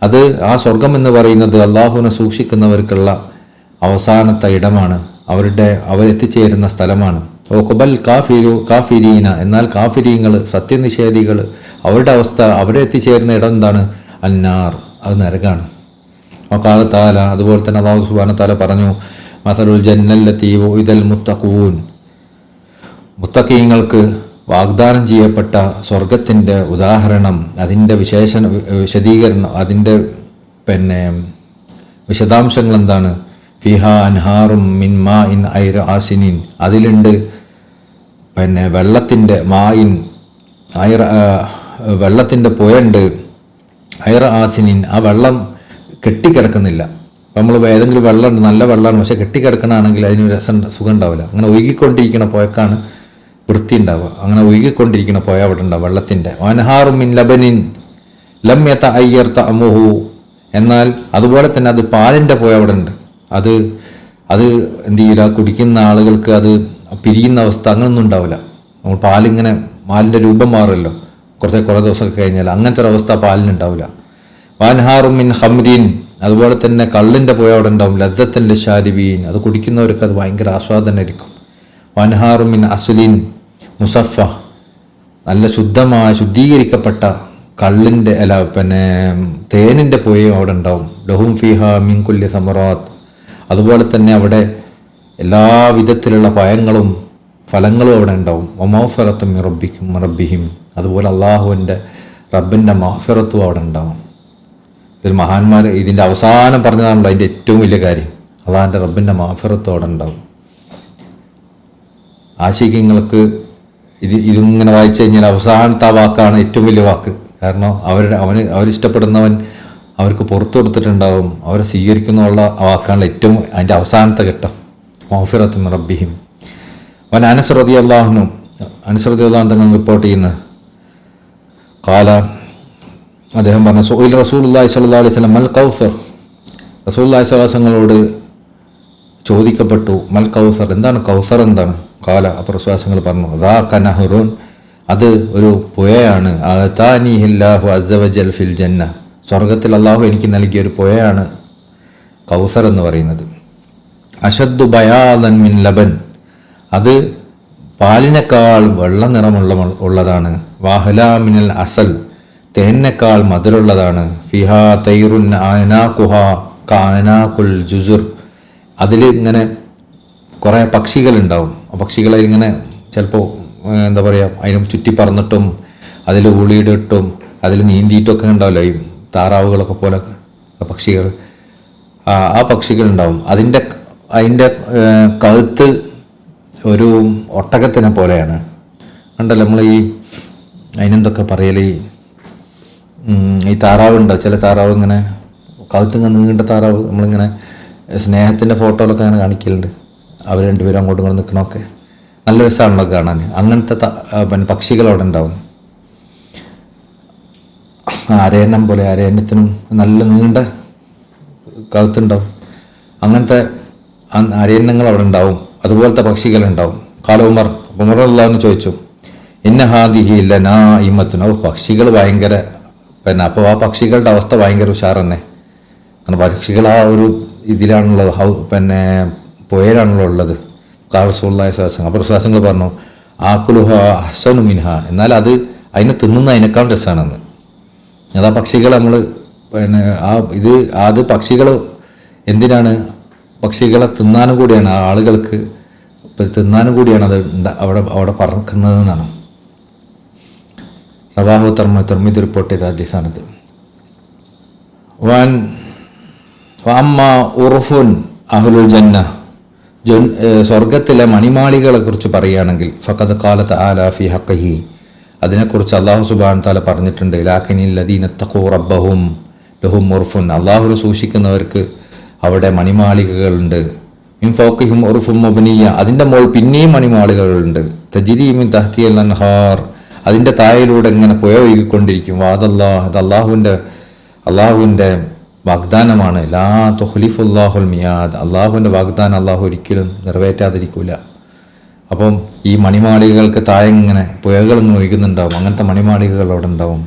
അത് ആ സ്വർഗം എന്ന് പറയുന്നത് അള്ളാഹുവിനെ സൂക്ഷിക്കുന്നവർക്കുള്ള അവസാനത്തെ ഇടമാണ്, അവരെത്തിച്ചേരുന്ന സ്ഥലമാണ്. ഓ കുബൽ കാഫിരീന, എന്നാൽ കാഫിരീങ്ങൾ, സത്യനിഷേധികൾ, അവരുടെ അവസ്ഥ, അവരെ എത്തിച്ചേരുന്ന ഇടം എന്താണ്? അന്നാർ, അത് നരകാണ്. വഖാല തആല, അതുപോലെ തന്നെ അല്ലാഹു സുബ്ഹാനഹു തആല പറഞ്ഞു, മസലുൽ ജന്നല്ലതി വഉദിൽ മുത്തഖൂൻ, മുത്തഖീങ്ങൾക്ക് വാഗ്ദാനം ചെയ്യപ്പെട്ട സ്വർഗത്തിൻ്റെ ഉദാഹരണം, അതിൻ്റെ വിശദീകരണം, അതിൻ്റെ വിശദാംശങ്ങൾ എന്താണ്? ഫിഹ അൻഹാറും മിൻ മാഇൻ ഐറ ആസിനിൻ, അതിലുണ്ട് വെള്ളത്തിൻ്റെ മായിൻ വെള്ളത്തിൻ്റെ പുഴയുണ്ട്. ഐറ ആസിനിൻ, ആ വെള്ളം കെട്ടിക്കിടക്കുന്നില്ല. നമ്മൾ ഏതെങ്കിലും വെള്ളമുണ്ട്, നല്ല വെള്ളമാണ്, പക്ഷെ കെട്ടിക്കിടക്കണമെങ്കിൽ അതിന് രസം സുഖം ഉണ്ടാവില്ല. അങ്ങനെ ഒഴുകിക്കൊണ്ടിരിക്കുന്ന പുഴക്കാണ് വൃത്തി ഉണ്ടാവുക. അങ്ങനെ ഒഴുകിക്കൊണ്ടിരിക്കുന്ന പുഴ അവിടെ ഉണ്ടാവും വെള്ളത്തിൻ്റെ. വൻഹാറും മിൻ ലബനിൻ ലം യതഅയ്യർ തഅമുഹു, എന്നാൽ അതുപോലെ തന്നെ അത് പാലിൻ്റെ പുഴ അവിടെ ഉണ്ട്. അത് എന്ത് ചെയ്യില്ല, കുടിക്കുന്ന ആളുകൾക്ക് അത് പിരിയുന്ന അവസ്ഥ അങ്ങനൊന്നും ഉണ്ടാവില്ല. നമ്മൾ പാലിങ്ങനെ പാലിൻ്റെ രൂപം മാറുമല്ലോ കുറേ ദിവസമൊക്കെ കഴിഞ്ഞാൽ, അങ്ങനത്തെ ഒരു അവസ്ഥ പാലിനുണ്ടാവില്ല. വാൻഹാറും മിൻ ഹംരീൻ, അതുപോലെ തന്നെ കള്ളിൻ്റെ പുഴ അവിടെ ഉണ്ടാവും. ലദ്ദത്തൻ ലിശാരിബീൻ, അത് കുടിക്കുന്നവർക്ക് അത് ഭയങ്കര ആസ്വാദനമായിരിക്കും. വാൻഹാറും മിൻ അസ്ലിൻ മുസഫ, നല്ല ശുദ്ധീകരിക്കപ്പെട്ട കള്ളിൻ്റെ തേനിൻ്റെ പുഴയും അവിടെ ഉണ്ടാവും. ലഹും ഫീഹ മിൻ കുല്ലി സമറാത്ത്, അതുപോലെ തന്നെ അവിടെ എല്ലാ വിധത്തിലുള്ള പഴങ്ങളും ഫലങ്ങളും അവിടെ ഉണ്ടാവും. വമൗഫറത്തും റബ്ബിഹിം, അതുപോലെ അള്ളാഹുവിൻ്റെ റബ്ബിൻ്റെ മഹ്ഫിറത്തും അവിടെ ഉണ്ടാവും. ഇതിൽ മഹാന്മാർ ഇതിൻ്റെ അവസാനം പറഞ്ഞതാണല്ലോ അതിൻ്റെ ഏറ്റവും വലിയ കാര്യം, അള്ളാഹിൻ്റെ റബ്ബിൻ്റെ മഹ്ഫിറത്തും അവിടെ ഉണ്ടാവും. ആശിക്യങ്ങൾക്ക് ഇതിങ്ങനെ വായിച്ചു കഴിഞ്ഞാൽ അവസാനത്തെ ആ വാക്കാണ് ഏറ്റവും വലിയ വാക്ക്. കാരണം അവരിഷ്ടപ്പെടുന്നവൻ അവർക്ക് പുറത്തു കൊടുത്തിട്ടുണ്ടാവും, അവരെ സ്വീകരിക്കുന്നുള്ള വാക്കാണ് ഏറ്റവും അതിൻ്റെ അവസാനത്തെ ഘട്ടം. മഗ്ഫിറത്തും മിൻ റബ്ബിഹിം. അനസ് റളിയല്ലാഹു അൻഹു തങ്ങൾ റിപ്പോർട്ട് ചെയ്യുന്ന ഖാല, അദ്ദേഹം പറഞ്ഞു, സുഇല റസൂലുള്ളാഹി സ്വല്ലല്ലാഹു അലൈഹി വസല്ലം മൽ കൗസർ, റസൂലുള്ളാഹി സ്വല്ലല്ലാഹു അലൈഹി വസല്ലമയോട് ചോദിക്കപ്പെട്ടു, മൽ കൗസർ, എന്താണ് കൗസർ, എന്താണ്? ഖാല, അപ്പോൾ റസൂലുള്ളാഹി പറഞ്ഞു, ദാക നഹറുൻ, അത് ഒരു പുഴയാണ്. അതാനിഹില്ലാഹു അസ്സ വജൽ ഫിൽ ജന്ന, സ്വർഗത്തിൽ അള്ളാഹു എനിക്ക് നൽകിയ ഒരു പുഴയാണ് കൗസർ എന്ന് പറയുന്നത്. അഷദ്ദു ബയാദൻ മിൻ ലബൻ, അത് പാലിനേക്കാൾ വെള്ള നിറമുള്ളതാണ്. വാഹലാ മിനൽ അസൽ, തേനേക്കാൾ മധുരമുള്ളതാണ്. ഫിഹാ തൈറുൻ അനാഖുഹ കഅനാഖുൽ ജുസുർ, അതിൽ ഇങ്ങനെ കുറേ പക്ഷികളുണ്ടാവും. ആ പക്ഷികളെ ഇങ്ങനെ ചിലപ്പോൾ എന്താ പറയുക, അതിന് ചുറ്റി പറന്നിട്ടും അതിൽ ഉളിയിടിട്ടും അതിൽ നീന്തിയിട്ടൊക്കെ ഉണ്ടാവില്ല, ഈ താറാവുകളൊക്കെ പോലെ പക്ഷികൾ, ആ പക്ഷികളുണ്ടാവും. അതിൻ്റെ കഴുത്ത് ഒരു ഒട്ടകത്തിനെ പോലെയാണ്. ഉണ്ടല്ലോ നമ്മൾ അതിനെന്തൊക്കെ പറയൽ, ഈ താറാവുണ്ടോ, ചില താറാവ് ഇങ്ങനെ കഴുത്തിങ്ങനെ നീണ്ട താറാവ്, നമ്മളിങ്ങനെ സ്നേഹത്തിൻ്റെ ഫോട്ടോയിലൊക്കെ അങ്ങനെ കാണിക്കലുണ്ട്. അവർ രണ്ടുപേരും അങ്ങോട്ടും ഇങ്ങോട്ട് നിൽക്കണമൊക്കെ നല്ല രസമാണല്ലോ കാണാൻ. അങ്ങനത്തെ പക്ഷികൾ അവിടെ ഉണ്ടാവും. അരയന്നം പോലെ, അരയന്നത്തിനും നല്ല നീണ്ട കഴുത്തുണ്ടാവും. അങ്ങനത്തെ അരയന്നങ്ങൾ അവിടെ ഉണ്ടാവും, അതുപോലത്തെ പക്ഷികളുണ്ടാവും. ഖാല ഉമർ റളിയല്ലാഹു ചോദിച്ചു, ഇന്ന ഹാദിഹി ലനാഇമത്തുൻ, പക്ഷികൾ ഭയങ്കര അപ്പോൾ ആ പക്ഷികളുടെ അവസ്ഥ ഭയങ്കര ഉഷാർ തന്നെ. അങ്ങനെ പക്ഷികൾ ആ ഒരു ഇതിലാണുള്ളത്, പുഴയിലാണല്ലോ ഉള്ളത്. റസൂലുള്ളാഹി സ്വല്ലല്ലാഹു അലൈഹി വസല്ലം, അപ്പോൾ റസൂലുള്ളാഹി പറഞ്ഞു, ആകുലുഹ അഹ്സനു മിൻഹ, എന്നാൽ അതിനെ തിന്നുന്ന അതിനേക്കാൾ രസമാണെന്ന്. അതാ പക്ഷികൾ നമ്മൾ അത് പക്ഷികൾ എന്തിനാണ്, പക്ഷികളെ തിന്നാനും കൂടിയാണ്, ആളുകൾക്ക് തിന്നാനും കൂടിയാണ് അത് അവിടെ പറക്കുന്നതെന്നാണ്. റവാഹു തിർമിദി റിപ്പോർട്ട് ചെയ്ത ഹദീസാണിത്. വഅമ്മ ഉർഫുൻ അഹ്ലുൽ ജന്ന, സ്വർഗത്തിലെ മണിമാളികളെ കുറിച്ച് പറയുകയാണെങ്കിൽ, ഫഖദ് ഖാല തആല ഫി ഹഖ്ഖിഹി, അതിനെക്കുറിച്ച് അല്ലാഹു സുബ്ഹാനഹു തആല പറഞ്ഞിട്ടുണ്ട്. ലാകിനിൽ ലദീന തഖൂ റബ്ബഹും ലഹും ഉർഫുൻ, അല്ലാഹുവിനെ സൂക്ഷിക്കുന്നവർക്ക് അവിടെ മണിമാളികകളുണ്ട്. മിൻ ഫൗഖിഹിം ഉർഫുൻ മുബ്നിയ, അതിൻ്റെ മുകളിൽ പിന്നെയും മണിമാളികകളുണ്ട്. തജ്രി മിൻ തഹ്തിൽ അൻഹാർ, അതിൻ്റെ താഴയിലൂടെ ഇങ്ങനെ പുഴ ഒഴുകിക്കൊണ്ടിരിക്കും. വാദല്ലാഹ്, അത് അള്ളാഹുവിൻ്റെ വാഗ്ദാനമാണ്. ലാ തുഖ്ലിഫുല്ലാഹുൽ മിയാദ്, അള്ളാഹുവിൻ്റെ വാഗ്ദാനം അള്ളാഹു ഒരിക്കലും നിറവേറ്റാതിരിക്കില്ല. അപ്പം ഈ മണിമാളികകൾക്ക് താഴെ ഇങ്ങനെ പുഴകളിങ്ങനെ ഒഴുകുന്നുണ്ടാവും. അങ്ങനത്തെ മണിമാളികകൾ അവിടെ ഉണ്ടാവും.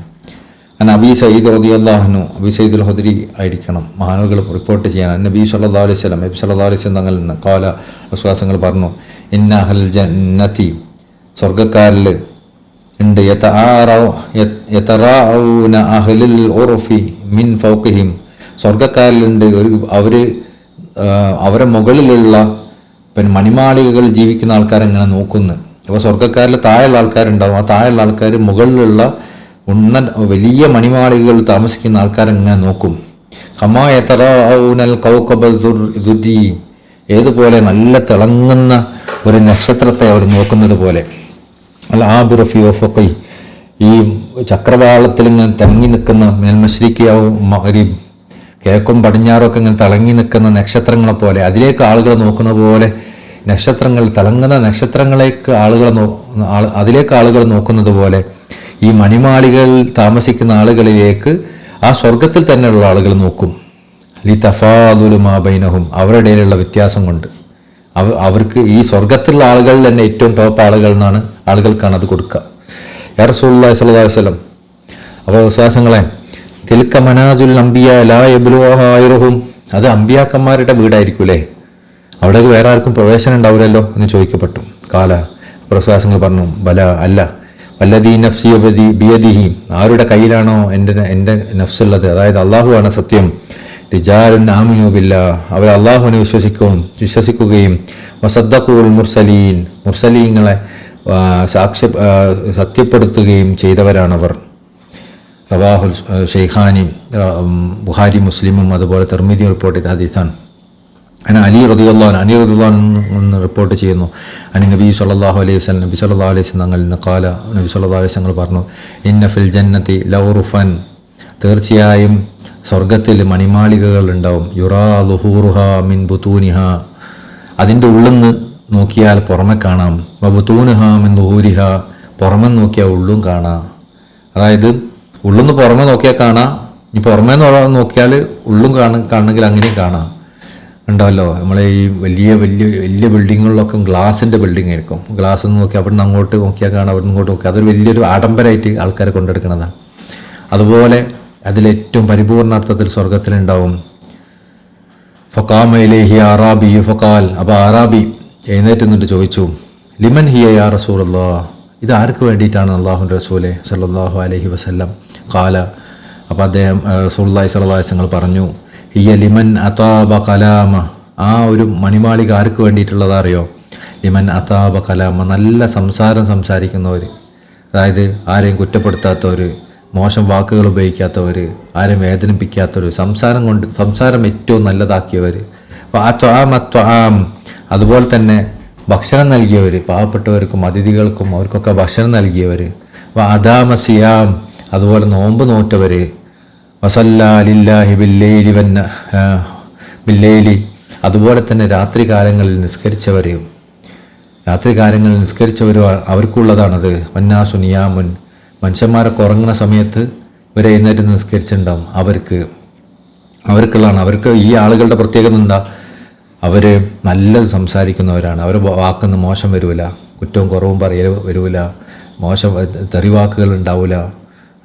അങ്ങനെ അബീ സയ്യിദ് റളിയല്ലാഹു അൻഹു, അബീ സയ്യിദ് അൽ ഖുദ്രി ആയിരിക്കണം മഹാനുകൾ റിപ്പോർട്ട് ചെയ്യാൻ. നബി സല്ലല്ലാഹു അലൈഹി വസല്ലം നബി സല്ലല്ലാഹു അലൈഹി വസല്ലം തങ്ങളിൽ നിന്ന് ഖാല വിശ്വാസങ്ങൾ പറഞ്ഞു, ഇന്ന അഹ്ലൽ ജന്നതി സ്വർഗ്ഗക്കാരിൽ ഉണ്ട് യതറാഊന അഹ്ലൽ ഉർഫി മിൻ ഫൗഖിഹിം, സ്വർഗ്ഗക്കാരിലുണ്ട് അവരെ മുകളിലുള്ള പിന്നെ മണിമാളികകൾ ജീവിക്കുന്ന ആൾക്കാരെങ്ങനെ നോക്കുന്നു. അപ്പോൾ സ്വർഗ്ഗക്കാരിൽ താഴെയുള്ള ആൾക്കാരുണ്ടാവും. ആ താഴെയുള്ള ആൾക്കാർ മുകളിലുള്ള വലിയ മണിമാളികകൾ താമസിക്കുന്ന ആൾക്കാരെങ്ങനെ നോക്കും. ഖമാ യതറാഊനൽ കൗകബ ദുരി, ഏതുപോലെ നല്ല തിളങ്ങുന്ന ഒരു നക്ഷത്രത്തെ അവർ നോക്കുന്നത് പോലെ. അൽ ആബിറു ഫി ഉഫഖി, ഈ ചക്രവാളത്തിൽ ഇങ്ങനെ തിളങ്ങി നിൽക്കുന്ന മിനൽ മശ്രിഖി ഔ മഗ്രിബ്, കിഴക്കും പടിഞ്ഞാറും ഒക്കെ ഇങ്ങനെ തിളങ്ങി നിൽക്കുന്ന നക്ഷത്രങ്ങളെ പോലെ, അതിലേക്ക് ആളുകൾ നോക്കുന്ന പോലെ നക്ഷത്രങ്ങൾ, തിളങ്ങുന്ന നക്ഷത്രങ്ങളേക്ക് അതിലേക്ക് ആളുകൾ നോക്കുന്നത് പോലെ ഈ മണിമാളികളിൽ താമസിക്കുന്ന ആളുകളിലേക്ക് ആ സ്വർഗത്തിൽ തന്നെയുള്ള ആളുകൾ നോക്കും. ലി തഫാദുലു മാ ബൈനഹും, അവരുടെ ഇടയിലുള്ള വ്യത്യാസം കൊണ്ട്. അവർക്ക് ഈ സ്വർഗത്തിലുള്ള ആളുകളിൽ തന്നെ ഏറ്റവും ടോപ്പ് ആളുകൾക്കാണ് അത് കൊടുക്കുക. യാ റസൂലുള്ളാഹി സ്വല്ലല്ലാഹു അലൈഹി വസല്ലം, അപ്പോൾ വിശ്വാസങ്ങളെ, തിൽക മനാജുൽ അംബിയ ലാ യബ്ലുഹു ഗൈറുഹും, അത് അമ്പിയാക്കന്മാരുടെ വീടായിരിക്കും അല്ലേ, അവിടെ വേറെ ആർക്കും പ്രവേശനം ഉണ്ടാവില്ലല്ലോ എന്ന് ചോദിക്കപ്പെട്ടു. കാല, വിശ്വാസങ്ങൾ പറഞ്ഞു, ബല, അല്ല. വല്ലദീ നഫ്സി ബിയദിഹി, ആരുടെ കയ്യിലാണോ എൻ്റെ നഫ്സുള്ളത്, അതായത് അള്ളാഹു ആണ് സത്യം. റിജാലുൻ ആമിനു ബില്ലാഹ്, അവർ അള്ളാഹുവിനെ വിശ്വസിക്കുകയും വസദ്ദഖുൽ മുർസലീൻ, മുർസലീങ്ങളെ സത്യപ്പെടുത്തുകയും ചെയ്തവരാണവർ. റവാഹുൽ ഷെയ്ഖാനി, ബുഖാരി മുസ്ലിമും അതുപോലെ തിർമിദി റിപ്പോർട്ട് ചെയ്ത ഹദീസാണ്. അങ്ങനെ അലി റളിയല്ലാഹു അൻഹു റിപ്പോർട്ട് ചെയ്യുന്നു, അനി നബി സല്ലല്ലാഹു അലൈഹി വസല്ലം, നബി സല്ലല്ലാഹു അലൈഹി വസല്ലം തങ്ങളിൽ നിന്ന് ഖാല, നബി സല്ലല്ലാഹു അലൈഹി വസല്ലം പറഞ്ഞു, ഇന്ന ഫിൽ ജന്നതി ലൗറുഫൻ, തീർച്ചയായും സ്വർഗത്തിൽ മണിമാളികകൾ ഉണ്ടാവും. യുറാ ളുഹൂറുഹ മിൻ ബുതൂനിഹ, അതിൻ്റെ ഉള്ളിൽ നിന്ന് നോക്കിയാൽ പുറമെ കാണാം. വബുതൂനുഹ മിൻ ദുഹൂരിഹ, പുറമെ നോക്കിയാൽ ഉള്ളും കാണാം. അതായത് ഉള്ളിൽ നിന്ന് പുറമെ നോക്കിയാൽ കാണാം, ഇനി പുറമെ നോക്കിയാൽ ഉള്ളും കാണണമെങ്കിൽ അങ്ങനെയും കാണാം. ഉണ്ടാവല്ലോ, നമ്മളെ ഈ വലിയ ബിൽഡിങ്ങുകളിലൊക്കെ ഗ്ലാസിൻ്റെ ബിൽഡിംഗ് ആയിരിക്കും. ഗ്ലാസ് നോക്കി അവിടെ നിന്ന് അങ്ങോട്ട് നോക്കിയാൽ കാണാം, അവിടെ നിന്ന് ഇങ്ങോട്ട് നോക്കിയാൽ അതൊരു വലിയൊരു ആഡംബരമായിട്ട് ആൾക്കാരെ കൊണ്ടെടുക്കുന്നതാണ്. അതുപോലെ അതിലേറ്റവും പരിപൂർണാർത്ഥത്തിൽ സ്വർഗത്തിലുണ്ടാവും. ഫഖാമ ഇലൈഹി അറാബി ഫഖാൽ, അപ്പോൾ അറാബി എഴുന്നേറ്റ് നിന്നിട്ട് ചോദിച്ചു, ലിമൻ ഹിയ യാ റസൂലല്ലാഹ്, ഇത് ആർക്ക് വേണ്ടിയിട്ടാണ് അല്ലാഹുവിൻ്റെ റസൂലേ സല്ലല്ലാഹു അലൈഹി വസല്ലം. ഖാല, അപ്പോൾ അദ്ദേഹം റസൂലുള്ളാഹി സ്വല്ലല്ലാഹു അലൈഹി വസല്ലം പറഞ്ഞു, ഹിയ ലിമൻ അതാബ കലാമ, ആ ഒരു മണിമാളിക ആർക്ക് വേണ്ടിയിട്ടുള്ളതാ അറിയോ? ലിമൻ അതാബ കലാമ, നല്ല സംസാരിക്കുന്നവർ, അതായത് ആരെയും കുറ്റപ്പെടുത്താത്തവർ, മോശം വാക്കുകൾ ഉപയോഗിക്കാത്തവർ, ആരെയും വേദനിപ്പിക്കാത്തവർ, സംസാരം ഏറ്റവും നല്ലതാക്കിയവർ. അതുപോലെ തന്നെ ഭക്ഷണം നൽകിയവർ, പാവപ്പെട്ടവർക്കും അതിഥികൾക്കും അവർക്കൊക്കെ ഭക്ഷണം നൽകിയവർ. അദാമ സിയാം, അതുപോലെ നോമ്പ് നോറ്റവർ. വസല്ലാ ലില്ലാഹി ബില്ലൈലി, അതുപോലെ തന്നെ രാത്രി കാലങ്ങളിൽ നിസ്കരിച്ചവരും അവർക്കുള്ളതാണത്. വന്നാസു നിയാമുൻ, മനുഷ്യന്മാരൊക്കെ ഉറങ്ങുന്ന സമയത്ത് ഇവരെ എഴുന്നേറ്റ് നിസ്കരിച്ചിട്ടുണ്ടാവും. അവർക്കുള്ളതാണ്. അവർക്ക് ഈ ആളുകളുടെ പ്രത്യേകത എന്താ? അവർ നല്ലത് സംസാരിക്കുന്നവരാണ്. അവർ വാക്കുന്ന മോശം വരില്ല, കുറ്റവും കുറവും വരില്ല, മോശം തെറിവാക്കുകൾ ഉണ്ടാവില്ല.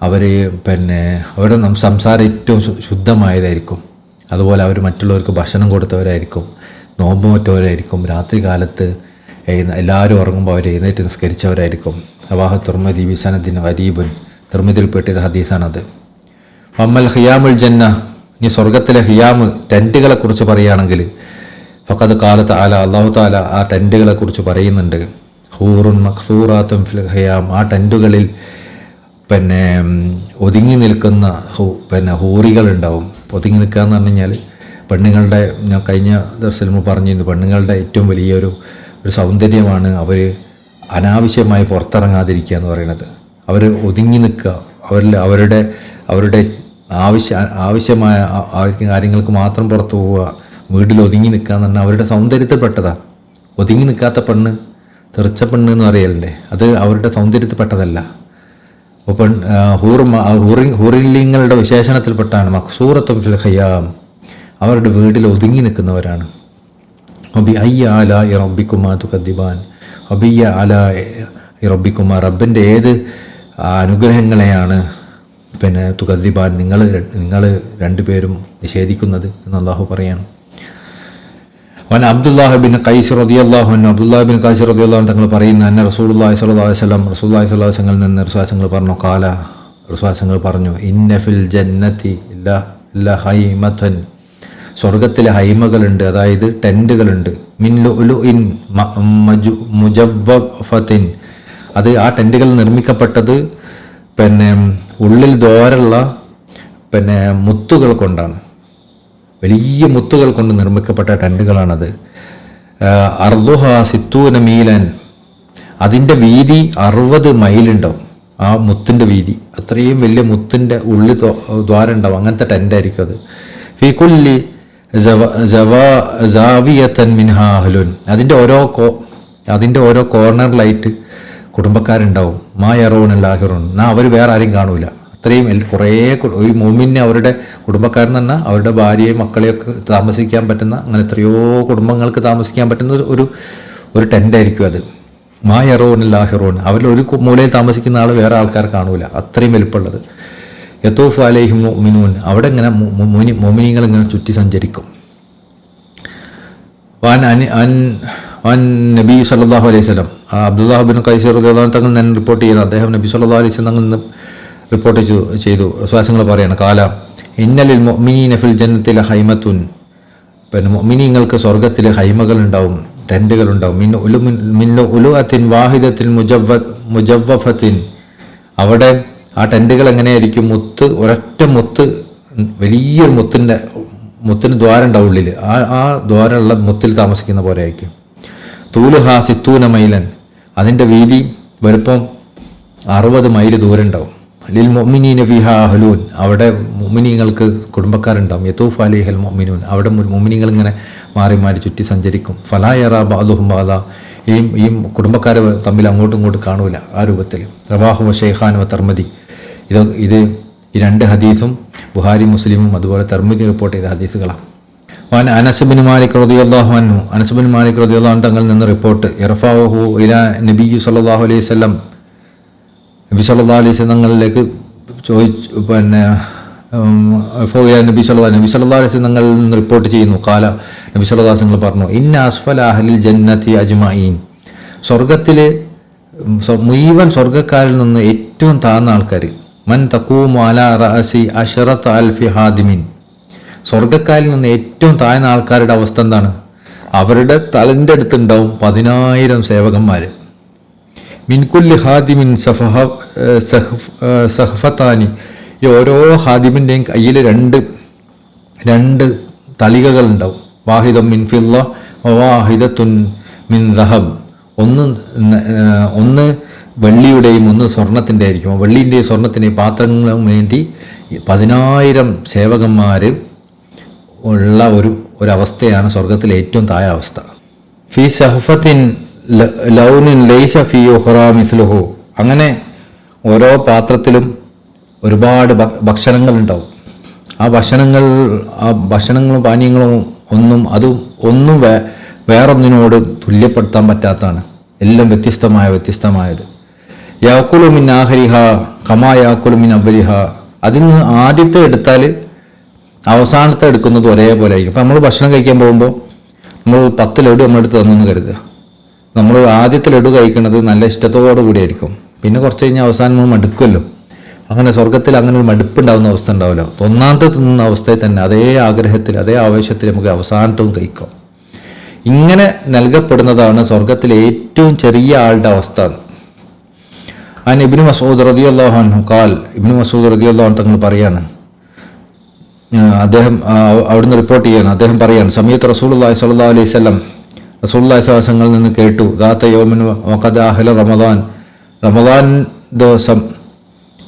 അവരുടെ സംസാരം ഏറ്റവും ശുദ്ധമായതായിരിക്കും. അതുപോലെ അവർ മറ്റുള്ളവർക്ക് ഭക്ഷണം കൊടുത്തവരായിരിക്കും, നോമ്പ് മറ്റവരായിരിക്കും, രാത്രി കാലത്ത് എല്ലാവരും ഉറങ്ങുമ്പോൾ അവർ എഴുന്നേറ്റ് നിസ്കരിച്ചവരായിരിക്കും. അവാഹു തുർമദി ബിസനദിൻ അരീബുൻ, തുർമദിൽപ്പെട്ടത് ഹദീസാണത്. അമ്മൽ ഹിയാമുൽ ജന്ന, ഇനി സ്വർഗത്തിലെ ഹിയാമ് ടെൻറ്റുകളെ കുറിച്ച് പറയുകയാണെങ്കിൽ ഫഖദ് കാലത്ത് ആല, അല്ലാഹു തആല ആ ടെൻറ്റുകളെ കുറിച്ച് പറയുന്നുണ്ട്. ഹൂറുൻ മഖ്സൂറാത്തുൻ ഫിൽ ഹിയാം, ആ ടെൻറ്റുകളിൽ ഒതുങ്ങി നിൽക്കുന്ന ഹൂറികളുണ്ടാവും. ഒതുങ്ങി നിൽക്കുക എന്ന് പറഞ്ഞു കഴിഞ്ഞാൽ പെണ്ണുങ്ങളുടെ, ഞാൻ കഴിഞ്ഞ ദിവസം പറഞ്ഞിരുന്നു, പെണ്ണുങ്ങളുടെ ഏറ്റവും വലിയൊരു സൗന്ദര്യമാണ് അവർ അനാവശ്യമായി പുറത്തിറങ്ങാതിരിക്കുക എന്ന് പറയുന്നത്. അവർ ഒതുങ്ങി നിൽക്കുക, അവരുടെ ആവശ്യമായ കാര്യങ്ങൾക്ക് മാത്രം പുറത്തു പോവുക, വീട്ടിൽ ഒതുങ്ങി നിൽക്കുക എന്ന് പറഞ്ഞാൽ അവരുടെ സൗന്ദര്യത്തിൽപ്പെട്ടതാണ്. ഒതുങ്ങി നിൽക്കാത്ത പെണ്ണ്, തെറിച്ച പെണ്ണ് എന്ന് പറയലുണ്ടേ, അത് അവരുടെ സൗന്ദര്യത്തിൽപ്പെട്ടതല്ല. അപ്പോൾ ഹൂറിലിങ്ങളുടെ വിശേഷണത്തിൽപ്പെട്ടാണ് മഖ്സൂറത്തുൻ ഫിൽ ഖിയാം, അവരുടെ വീട്ടിൽ ഒതുങ്ങി നിൽക്കുന്നവരാണ്. ഒബി അയ്യ ആലാഇ റബ്ബിക്കുമാ തുകദ്ദിബാൻ, അബിയ അല റബ്ബിക്കുമാർ, റബ്ബിൻ്റെ ഏത് അനുഗ്രഹങ്ങളെയാണ് തുകദ്ദിബാൻ നിങ്ങൾ രണ്ടുപേരും നിഷേധിക്കുന്നത് എന്ന് അള്ളാഹു പറയാണ്. വൻ അബ്ദുല്ലാഹ് ബിൻ ഖൈസ് റളിയല്ലാഹു അൻഹു, അബ്ദുല്ലാഹ് ബിൻ ഖൈസ് റളിയല്ലാഹു അൻഹു തങ്ങൾ പറയുന്ന അന്ന റസൂലുള്ളാഹി സ്വല്ലല്ലാഹു അലൈഹി വസല്ലം, റസൂലുള്ളാഹി സ്വല്ലല്ലാഹു അലൈഹി വസല്ലം നിന്ന് റസൂലുള്ളാഹി പറഞ്ഞു, കാല റസൂലുള്ളാഹി പറഞ്ഞു, ഇന്ന ഫിൽ ജന്നതി ലഹൈമതൻ, സ്വർഗത്തിലെ ഹൈമകളുണ്ട്, അതായത് ടെൻറ്റുകളുണ്ട്, മിൻ ലുഅ്ലുഇൻ മുജവ്വഫത്തിൻ, അത് ആ ടെൻറ്റുകൾ നിർമ്മിക്കപ്പെട്ടത് ഉള്ളിൽ ദ്വാരമുള്ള മുത്തുകൾ കൊണ്ടാണ്, വലിയ മുത്തുകൾ കൊണ്ട് നിർമ്മിക്കപ്പെട്ട ടെൻറ്റുകളാണത്. അർദുഹ സിത്തൂന മീലൻ, അതിൻ്റെ വീതി 60 മൈലുണ്ടാവും. ആ മുത്തിൻ്റെ വീതി അത്രയും വലിയ മുത്തിൻ്റെ ഉള്ളിൽ ദ്വാരം ഉണ്ടാവും. അങ്ങനത്തെ ടെൻ്റായിരിക്കും അത്. ഫീ കുല്ലി ജാവിയത്തൻ മിൻഹാ അഹ്ലുൻ, അതിൻ്റെ ഓരോ കോർണറിലായിട്ട് കുടുംബക്കാരുണ്ടാവും. മാ യറൂനൽ ആഖിറൂൻ, എന്നാൽ അവർ വേറെ ആരും കാണൂല. അത്രയും കുറേ ഒരു മോമിനെ അവരുടെ കുടുംബക്കാരെന്ന് പറഞ്ഞാൽ അവരുടെ ഭാര്യയും മക്കളെയൊക്കെ താമസിക്കാൻ പറ്റുന്ന, അങ്ങനെ എത്രയോ കുടുംബങ്ങൾക്ക് താമസിക്കാൻ പറ്റുന്ന ഒരു ടെൻ്റായിരിക്കും അത്. മാ യറൂനൽ ആഖിറൂൻ, അവരിൽ ഒരു മൂലയിൽ താമസിക്കുന്ന ആൾ വേറെ ആൾക്കാർ കാണൂല, അത്രയും വലിപ്പമുള്ളത്. യതൂഫു അലൈഹിം മുഅ്മിനൂൻ, അവിടെ ഇങ്ങനെ മുഅ്മിനീങ്ങൾ ഇങ്ങനെ ചുറ്റി സഞ്ചരിക്കും. വാൻ നബി സല്ലല്ലാഹു അലൈഹി വസല്ലം, അബ്ദുല്ലാഹ് ബിൻ ഖൈസ് റളിയല്ലാഹു അൻഹു തങ്ങൾ തന്നെ റിപ്പോർട്ട് ചെയ്യുന്നത്, അദ്ദേഹം നബി സല്ലല്ലാഹു അലൈഹി വസല്ലം തങ്ങളിൽ നിന്ന് റിപ്പോർട്ട് ചെയ്തു. വിശ്വാസങ്ങൾ പറയാണ്, കാല ഇന്നലിൽ മുഅ്മിനീന ഫിൽ ജന്നത്തി ലഹൈമത്തുൻ, മുഅ്മിനീങ്ങൾക്ക് സ്വർഗത്തിൽ ഹൈമകൾ ഉണ്ടാവും, ടെൻറ്റുകൾ ഉണ്ടാവും. മിൻ ഉലുഅത്തിൻ വാഹിദത്തിൻ മുജവ്വഫത്തിൻ, അവിടെ ആ ടെൻറ്റുകൾ എങ്ങനെയായിരിക്കും? ഒരൊറ്റ മുത്ത്, വലിയൊരു മുത്തിന് ദ്വാരം ഉണ്ടാവും ഉള്ളിൽ. ആ ദ്വാരമുള്ള മുത്തിൽ താമസിക്കുന്ന പോലെ ആയിരിക്കും. തൂലുഹ സിത്തൂന മൈലൻ, അതിൻ്റെ വീതി വലുപ്പം 60 മൈൽ ദൂരം ഉണ്ടാവും. ലിൽ മുഅ്മിനീന ഫിഹാ അഹ്ലൂൻ, അവിടെ മുഅ്മിനീങ്ങൾക്ക് കുടുംബക്കാരുണ്ടാവും. യതൂഫു അലൈഹിൽ മുഅ്മിനൂൻ, അവിടെ മുഅ്മിനീങ്ങൾ ഇങ്ങനെ മാറി മാറി ചുറ്റി സഞ്ചരിക്കും. ഫലാ യറാ ബഅദുഹും ബഅദാ, ഈ കുടുംബക്കാർ തമ്മിൽ അങ്ങോട്ടും ഇങ്ങോട്ടും കാണൂല ആ രൂപത്തിൽ. റവാഹു ശൈഖാൻ വ തർമദി, ഇത് ഈ 2 ഹദീസും ബുഹാരി മുസ്ലിമും അതുപോലെ തർമദി റിപ്പോർട്ട് ചെയ്ത ഹദീസുകളാണ്. അനസ് ബിൻ മാലിക് റളിയല്ലാഹു അൻഹു, അനസ് ബിൻ മാലിക് റളിയല്ലാഹു അൻഹു തങ്ങളിൽ നിന്ന് റിപ്പോർട്ട്, ഇർഫാഉഹു ഇലാ നബി സല്ലല്ലാഹു അലൈഹി വസല്ലം, നബി സല്ലല്ലാഹു അലൈഹി വസല്ലം തങ്ങളിലേക്ക് ചോദിച്ചു. നബി സല്ലല്ലാഹു അലൈഹി വസല്ലം തങ്ങളിൽ നിന്ന് റിപ്പോർട്ട് ചെയ്യുന്നു. കാല, നബി സല്ലല്ലാഹു അലൈഹി വസല്ലം പറഞ്ഞു, ഇന്ന അസ്ഫല അഹ്ലിൽ ജന്നതി അജ്മഈൻ, സ്വർഗത്തിലെ മുഴുവൻ സ്വർഗക്കാരിൽ നിന്ന് ഏറ്റവും താഴ്ന്ന ആൾക്കാർ, മൻ തഖൂമു അലാ റഅസി അശ്റത അൽഫി ഹാദിമിൻ, സ്വർഗക്കാരിൽ നിന്ന് ഏറ്റവും താഴ്ന്ന ആൾക്കാരുടെ അവസ്ഥ എന്താണ്? അവരുടെ തലൻ്റെ അടുത്തുണ്ടാവും 10,000 സേവകന്മാർ. മിൻകുല്ലി ഹാദിമിൻ സഹഫത്താനി, ഈ ഓരോ ഹാദിമിൻ്റെയും കയ്യിൽ രണ്ട് തളികകൾ ഉണ്ടാവും. വാഹിദം മിൻ ഫിദ്ദ വവാഹിദത്തുൻ മിൻ ദഹബ്, ഒന്ന് വെള്ളിയുടെയും ഒന്ന് സ്വർണത്തിൻ്റെ ആയിരിക്കും. വെള്ളിൻ്റെയും സ്വർണത്തിൻ്റെയും പാത്രങ്ങളും വേണ്ടി 10,000 സേവകന്മാർ ഉള്ള ഒരവസ്ഥയാണ് സ്വർഗത്തിലെ ഏറ്റവും താഴെ അവസ്ഥ. ഫി സഹഫത്തിൻ ലൗനിൻ ലൈസ ഫി ഉഖ്റാ മിസ്ലുഹു, അങ്ങനെ ഓരോ പാത്രത്തിലും ഒരുപാട് ഭക്ഷണങ്ങളുണ്ടാവും. ആ ഭക്ഷണങ്ങളും പാനീയങ്ങളും ഒന്നും വേറൊന്നിനോട് തുല്യപ്പെടുത്താൻ പറ്റാത്തതാണ്. എല്ലാം വ്യത്യസ്തമായത്. യാക്കുലു മിൻ ആഖിരിഹ കമാ യാക്കുലു മിൻ അവലിഹ, അതിൽ നിന്ന് ആദ്യത്തെ എടുത്താൽ അവസാനത്തെ എടുക്കുന്നത് ഒരേപോലെ ആയിരിക്കും. അപ്പം നമ്മൾ ഭക്ഷണം കഴിക്കാൻ പോകുമ്പോൾ നമ്മൾ 10 ലഡു നമ്മളെടുത്ത് തന്നെന്ന് കരുതുക. നമ്മൾ ആദ്യത്തെ ലഡു കഴിക്കുന്നത് നല്ല ഇഷ്ടത്തോടു കൂടിയായിരിക്കും. പിന്നെ കുറച്ച് കഴിഞ്ഞാൽ അവസാനം നമ്മൾ മടുക്കുമല്ലോ. അങ്ങനെ സ്വർഗത്തിൽ അങ്ങനെ ഒരു മടുപ്പുണ്ടാകുന്ന അവസ്ഥ ഉണ്ടാവില്ല. ഒന്നാമത്തെ തിന്നുന്ന അവസ്ഥയിൽ തന്നെ അതേ ആഗ്രഹത്തിൽ അതേ ആവേശത്തിൽ നമുക്ക് അവസാനത്തും കഴിക്കാം. ഇങ്ങനെ നൽകപ്പെടുന്നതാണ് സ്വർഗത്തിലെ ഏറ്റവും ചെറിയ ആളുടെ അവസ്ഥ. ഇബ്നു മസ്ഊദ് റളിയല്ലാഹു അൻഹു ഖാൽ, ഇബ്നു മസ്ഊദ് റളിയല്ലാഹു അൻഹു തങ്ങൾ പറയാണ്, അദ്ദേഹം അവിടുന്ന് റിപ്പോർട്ട് ചെയ്യാണ്, അദ്ദേഹം പറയാണ്, സമയത്ത് റസൂലുള്ളാഹി സ്വല്ലല്ലാഹു അലൈഹി വസല്ലം, റസൂലുള്ളാഹി സ്വല്ലല്ലാഹു അലൈഹി വസല്ലം നിന്ന് കേട്ടു, ദാത്ത യൗമിൻ വഖദ അഹ്ല റമദാൻ ദിവസം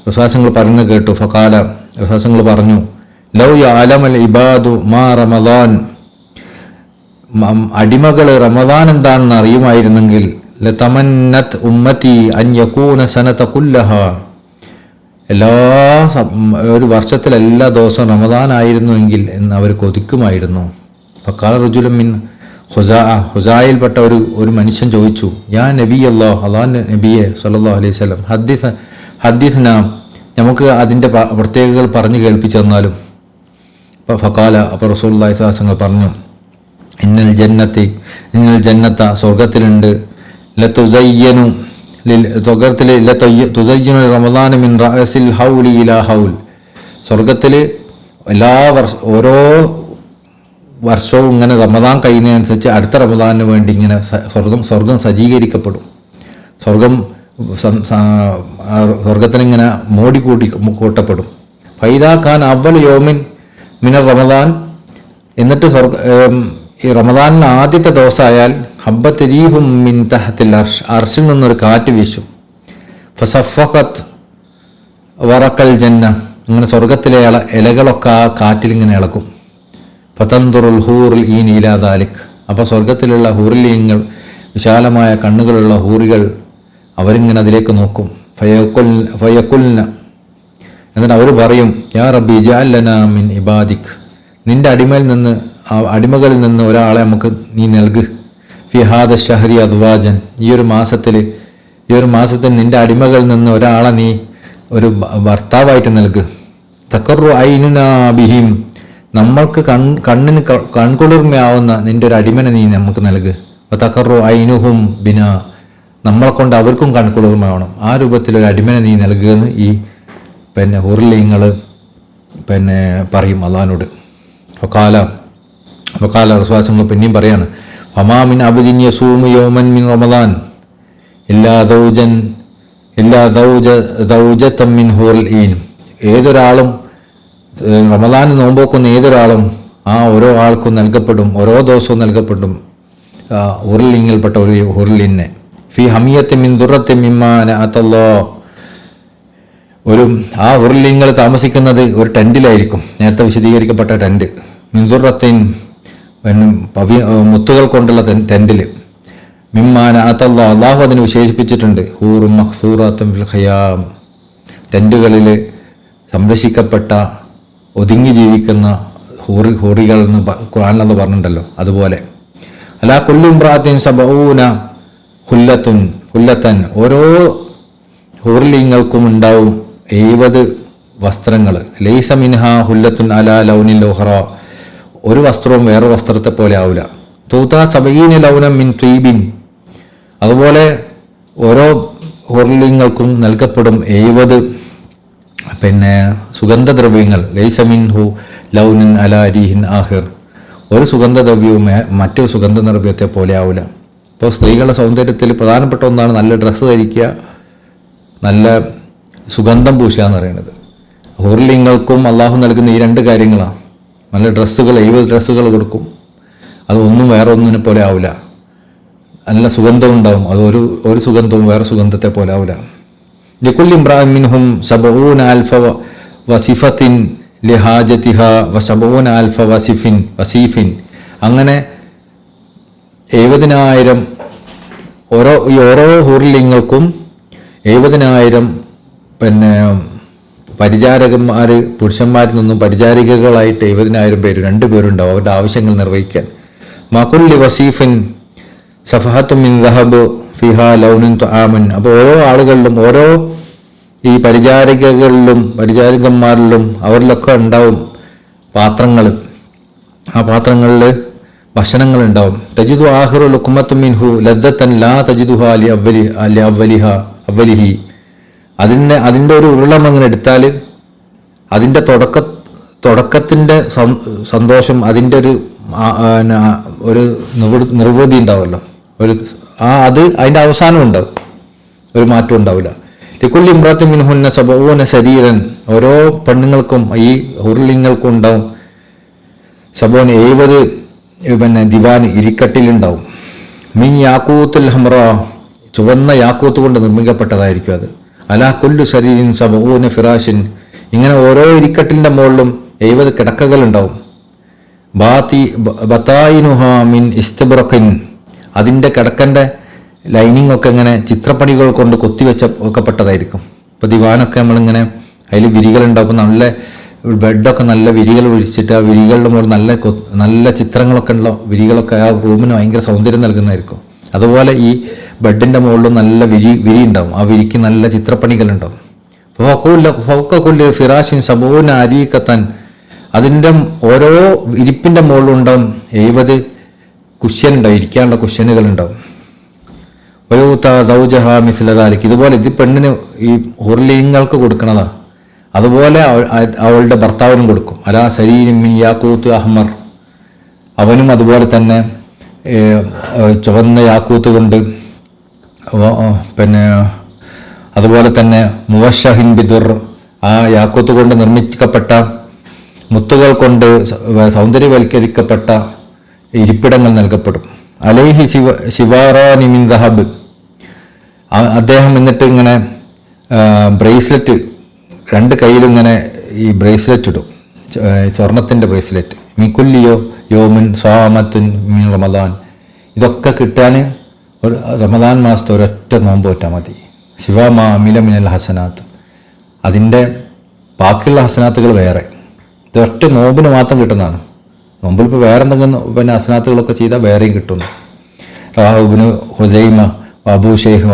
റസൂലുള്ളാഹി പറയുന്നത് കേട്ടു. ഫഖാല, റസൂലുള്ളാഹി പറഞ്ഞു, ലൗ യഅലമൽ ഇബാദു മാ റമദാൻ, അടിമകൾ റമദാൻ എന്താണെന്ന് അറിയുമായിരുന്നെങ്കിൽ ലതമന്നത് ഉമ്മത്തി അൻ യകൂന സനത കുല്ലഹ, ഒരു വർഷത്തിൽ എല്ലാ ദിവസവും റമദാൻ ആയിരുന്നുവെങ്കിൽ എന്ന് അവർ കൊതിക്കുമായിരുന്നു. ഫഖാല റജുലുൻ മിൻ ഹുസായിൽപ്പെട്ട ഒരു മനുഷ്യൻ ചോദിച്ചു, യാ നബി അള്ളാഹ് നബിയെ സല്ലല്ലാഹു അലൈഹി വസല്ലം ഹദ്ദിസ്ന, നമുക്ക് അതിൻ്റെ പ്രത്യേകതകൾ പറഞ്ഞു കേൾപ്പിച്ചു തന്നാലും. ഫഖാല, അപ്പോൾ റസൂലുള്ളാഹി സ്വല്ലല്ലാഹു അലൈഹി വസല്ലം പറഞ്ഞു, ഇന്നൽ ജന്നത്ത സ്വർഗത്തിലുണ്ട്, തുസയ്യനു റമദാന മിൻ റഅസിൽ ഹൗലി ഇലാ ഹൗൽ, സ്വർഗത്തിൽ ഓരോ വർഷവും ഇങ്ങനെ റമദാൻ കഴിയുന്നതനുസരിച്ച് അടുത്ത റമദാനിന് വേണ്ടി ഇങ്ങനെ സ്വർഗം സജ്ജീകരിക്കപ്പെടും. സ്വർഗത്തിനിങ്ങനെ കൂട്ടപ്പെടും. ഫൈദാ ഖാൻ അവൽ യോമിൻ മിന റമദാൻ, എന്നിട്ട് ഈ റമദാനിന് ആദ്യത്തെ ദിവസമായാൽ ഹബ്ബത്രീഹും മിൻ തഹത്തിൽ അർഷിൽ നിന്നൊരു കാറ്റ് വീശും. ഫസഫഖത് വറക്കൽ ജന്ന, ഇങ്ങനെ സ്വർഗത്തിലെ ഇലകളൊക്കെ ആ കാറ്റിലിങ്ങനെ ഇളക്കും. ഫതൻദുറുൽ ഹൂറുൽ ഈൻ ഇലാ ദാലിക്, അപ്പോൾ സ്വർഗത്തിലുള്ള ഹൂറിലീങ്ങൾ, വിശാലമായ കണ്ണുകളുള്ള ഹൂറികൾ, അവരിങ്ങനെ അതിലേക്ക് നോക്കും. ഫയക്കുൽന, എന്നിട്ട് അവർ പറയും, യാ റബ്ബി ജഅൽ ലനാ മിൻ ഇബാദിക്, നിന്റെ അടിമകളിൽ നിന്ന് ഒരാളെ നമുക്ക് നീ നൽകു. ഫി ഹാദ ഷഹരി അദ്വാജൻ, ഈ ഒരു മാസത്തിൽ നിന്റെ അടിമകളിൽ നിന്ന് ഒരാളെ നീ ഒരു ഭർത്താവായിട്ട് നൽകു. തഖറു ഐനുനാ ബിഹിം, നമ്മൾക്ക് കണ്ണിന് കൺകുളിർമയാവുന്ന നിന്റെ ഒരു അടിമനെ നീ നമുക്ക് നൽകു. തഖറു ഐനുഹും ബിന, നമ്മളെ കൊണ്ട് അവർക്കും കൺകുളിർമയാവണം, ആ രൂപത്തിലൊരു അടിമനെ നീ നൽകുമെന്ന് ഈ ഹുർലിങ്ങൾ പറയും അള്ളാഹിനോട്. ഫഖാല റസൂലുള്ളാഹി പിന്നെയും പറയാണ്, ഫമാ മിൻ അബ്ദിൻ യസൂമു യൗമൻ മിൻ റമദാൻ ഇല്ലാ ദൗജതൻ മിൻ ഹൂറിൽ ഈൻ, ഏതൊരാളും റമദാൻ നോമ്പോക്കുന്ന ഏതൊരാളും ആ ഓരോ ആൾക്കും നൽകപ്പെടും, ഓരോ ദിവസവും നൽകപ്പെടും ഹുർലിങ്ങൽപ്പെട്ട ഒരു ഹുർലിനെ. ഫി ഹമിയത്തി മിൻ ദുറത്തി മിമ്മാന അതല്ലാഹ്, ആ ഹുർലിങ്ങൾ താമസിക്കുന്നത് ഒരു ടെൻറ്റിലായിരിക്കും, നേരത്തെ വിശദീകരിക്കപ്പെട്ട ടെൻറ്റ്. മിന്ദുറത്തിൻ, മുത്തുകൾ കൊണ്ടുള്ള ടെൻറ്റിൽ. മിമ്മാന അതല്ലാഹ്, അള്ളാഹു അതിന് വിശേഷിപ്പിച്ചിട്ടുണ്ട്. ഹൂറും മഖ്സൂറത്തും ഫിൽ ഖിയാം, ടെൻറ്റുകളിൽ സംരക്ഷിക്കപ്പെട്ട ഒതുങ്ങി ജീവിക്കുന്ന ഹൂറികൾ എന്ന് ഖുർആനിൽ പറഞ്ഞിട്ടുണ്ടല്ലോ, അതുപോലെ. അലാ കുല്ലു ഇംറാത്തിൻ സബഊന ഹുല്ലത്തൻ, ഓരോ ഹൂർലിങ്ങൾക്കും ഉണ്ടാവും 70 വസ്ത്രങ്ങൾ. ലൈസ മിൻഹാ ഹുല്ലത്തുൻ അലാ ലൗനിൽ ഉഖറ, ഒരു വസ്ത്രവും വേറെ വസ്ത്രത്തെ പോലെ ആവില്ല. തൂതാ 70 ലൗനം മിൻ ത്വീബിൻ, അതുപോലെ ഓരോ ഹുർലിങ്ങൾക്കും നൽകപ്പെടും 70 സുഗന്ധദ്രവ്യങ്ങൾ. ലൈസ മിൻഹു ലൗനിൻ അലാരീഹിൻ ആഹിർ, ഒരു സുഗന്ധദ്രവ്യവും മറ്റൊരു സുഗന്ധദ്രവ്യത്തെ പോലെ ആവില്ല. ഇപ്പോൾ സ്ത്രീകളുടെ സൗന്ദര്യത്തിൽ പ്രധാനപ്പെട്ട ഒന്നാണ് നല്ല ഡ്രസ്സ് ധരിക്കുക, നല്ല സുഗന്ധം പൂശുക എന്ന് പറയുന്നത്. ഹൂർലിങ്ങൾക്കും അള്ളാഹു നൽകുന്ന ഈ 2 കാര്യങ്ങളാണ്. നല്ല ഡ്രസ്സുകൾ, 70 ഡ്രസ്സുകൾ കൊടുക്കും, അതൊന്നും വേറെ ഒന്നിനെ പോലെ ആവില്ല. നല്ല സുഗന്ധം ഉണ്ടാവും, അത് ഒരു സുഗന്ധവും വേറെ സുഗന്ധത്തെ പോലെ ആവില്ല. ലികുല്ലി ഇംറാഇൻ മിൻഹും 70 അൽഫ വസിഫത്തിൻ ലിഹാജതിഹ വ70 അൽഫ വസീഫിൻ, അങ്ങനെ 70,000 ഓരോ ഹൂർലിങ്ങൾക്കും 70,000 പരിചാരകന്മാർ, പുരുഷന്മാരിൽ നിന്നും പരിചാരികകളായിട്ട് 70,000 പേര്, 2 പേരുണ്ടാവും അവരുടെ ആവശ്യങ്ങൾ നിർവഹിക്കാൻ. മകുല്ലി വസീഫിൻ സഫഹത്തും മിൻ ദഹബ് ഫിഹാ ലൗനുൻ തുആമൻ, അപ്പോൾ ഓരോ ആളുകളിലും, ഓരോ ഈ പരിചാരകന്മാരിലും അവരിലൊക്കെ ഉണ്ടാവും പാത്രങ്ങൾ, ആ പാത്രങ്ങളിൽ ഭക്ഷണങ്ങൾ ഉണ്ടാവും. തജിദു ആഖിറു ലുഖ്മത്തു മിൻഹു ലദ്ദത്തൻ ലാ തജിദുഹാ ലി അവ്വലിഹി, അതിൻ്റെ ഒരു ഉരുളം അങ്ങനെ എടുത്താൽ അതിൻ്റെ തുടക്കത്തിൻ്റെ സന്തോഷം, അതിൻ്റെ ഒരു നിർവൃതി ഉണ്ടാവുമല്ലോ, അത് അതിൻ്റെ അവസാനം ഉണ്ടാവും, ഒരു മാറ്റം ഉണ്ടാവില്ല. ലിക്കുല്ലി ഇംറാത്തിൻ മിൻഹുന്ന 70 ശരീരൻ, ഓരോ പെണ്ണുങ്ങൾക്കും ഈ ഹുർലിങ്ങൾക്കും ഉണ്ടാവും 70 ദിവാൻ, ഇരിക്കട്ടിലുണ്ടാവും. മിൻ യാക്കൂത്തുൽ ഹംറ, ചുവന്ന യാക്കൂത്ത് കൊണ്ട് നിർമ്മിക്കപ്പെട്ടതായിരിക്കും അത്. അലാ കുല്ലു ശരീരിൻ 70 ഫിറാഷിൻ, ഇങ്ങനെ ഓരോ ഇരിക്കട്ടിലിൻ്റെ മുകളിലും 70 കിടക്കകൾ ഉണ്ടാവും. ബതായിനുഹ മിൻ ഇസ്തബ്റഖിൻ, അതിൻ്റെ കിടക്കൻ്റെ ലൈനിങ് ഒക്കെ ഇങ്ങനെ ചിത്രപ്പണികൾ കൊണ്ട് കൊത്തിവെച്ച ഒക്കെപ്പെട്ടതായിരിക്കും. ഇപ്പോൾ ദിവാനൊക്കെ നമ്മളിങ്ങനെ അതിൽ വിരികളുണ്ടാവും, നല്ല ബെഡൊക്കെ നല്ല വിരികൾ വിരിച്ചിട്ട് ആ വിരികളുടെ മുകളിൽ നല്ല ചിത്രങ്ങളൊക്കെ ഉള്ള വിരികളൊക്കെ ആ റൂമിന് ഭയങ്കര സൗന്ദര്യം നൽകുന്നതായിരിക്കും. അതുപോലെ ഈ ബെഡിൻ്റെ മുകളിൽ നല്ല വിരി ഉണ്ടാവും. ആ വിരിക്ക് നല്ല ചിത്രപ്പണികളുണ്ടാവും. ഫൗക്കക്കുല്ല് ഫിറാഷിൻ സബൂന അരീക്കത്താൻ, അതിൻ്റെ ഓരോ ഇരിപ്പിൻ്റെ മുകളിലുണ്ടാവും 70 കുഷ്യൻ ഉണ്ടാവും, ഇരിക്കാനുള്ള കുഷ്യനുകളുണ്ടാവും. വയൂത്ത ദൗജഹ മിസ്ലദാലിക്, ഇതുപോലെ ഇത് പെണ്ണിന് ഈ ഹുർലിങ്ങൾക്ക് കൊടുക്കണതാ, അതുപോലെ അവളുടെ ഭർത്താവിനും കൊടുക്കും. അലാ ശരീരം മിൻ യാക്കൂത്ത് അഹ്മർ, അവനും അതുപോലെ തന്നെ ചുവന്ന യാക്കൂത്ത് കൊണ്ട്, പിന്നെ അതുപോലെ തന്നെ മുവഷഹിൻ ബിദുർ, ആ യാക്കൂത്ത് കൊണ്ട് നിർമ്മിക്കപ്പെട്ട മുത്തുകൾ കൊണ്ട് സൗന്ദര്യവൽക്കരിക്കപ്പെട്ട ഇരിപ്പിടങ്ങൾ നൽകപ്പെടും. അലൈഹി ശിവാറാനി മിൻ ദഹബ്, അദ്ദേഹം എന്നിട്ട് ഇങ്ങനെ ബ്രേസ്ലെറ്റ് 2 കയ്യിലും ഇങ്ങനെ ഈ ബ്രേസ്ലെറ്റ് ഇടും, സ്വർണത്തിൻ്റെ ബ്രേസ്ലെറ്റ്. മിക്കുല്ലിയോ യോമിൻ സ്വാമത്തുൻ മിൻ റമദാൻ, ഇതൊക്കെ കിട്ടാൻ ഒരു റമദാൻ മാസത്തെ ഒരൊറ്റ നോമ്പ് വെച്ചാൽ മതി. ശിവാമാ അമില മിനൽ ഹസനാത്ത്, അതിൻ്റെ ബാക്കിയുള്ള ഹസനാത്തുകൾ വേറെ, ഇത് ഒറ്റ നോമ്പിന് മാത്രം കിട്ടുന്നതാണ്. നോമ്പിൽ ഇപ്പോൾ വേറെ എന്തെങ്കിലും പിന്നെ ഹസനാത്തുകളൊക്കെ ചെയ്താൽ വേറെയും കിട്ടുന്നു. റാഹുബിന് ഹുസൈമ അബൂ ഷെയ്ഖ്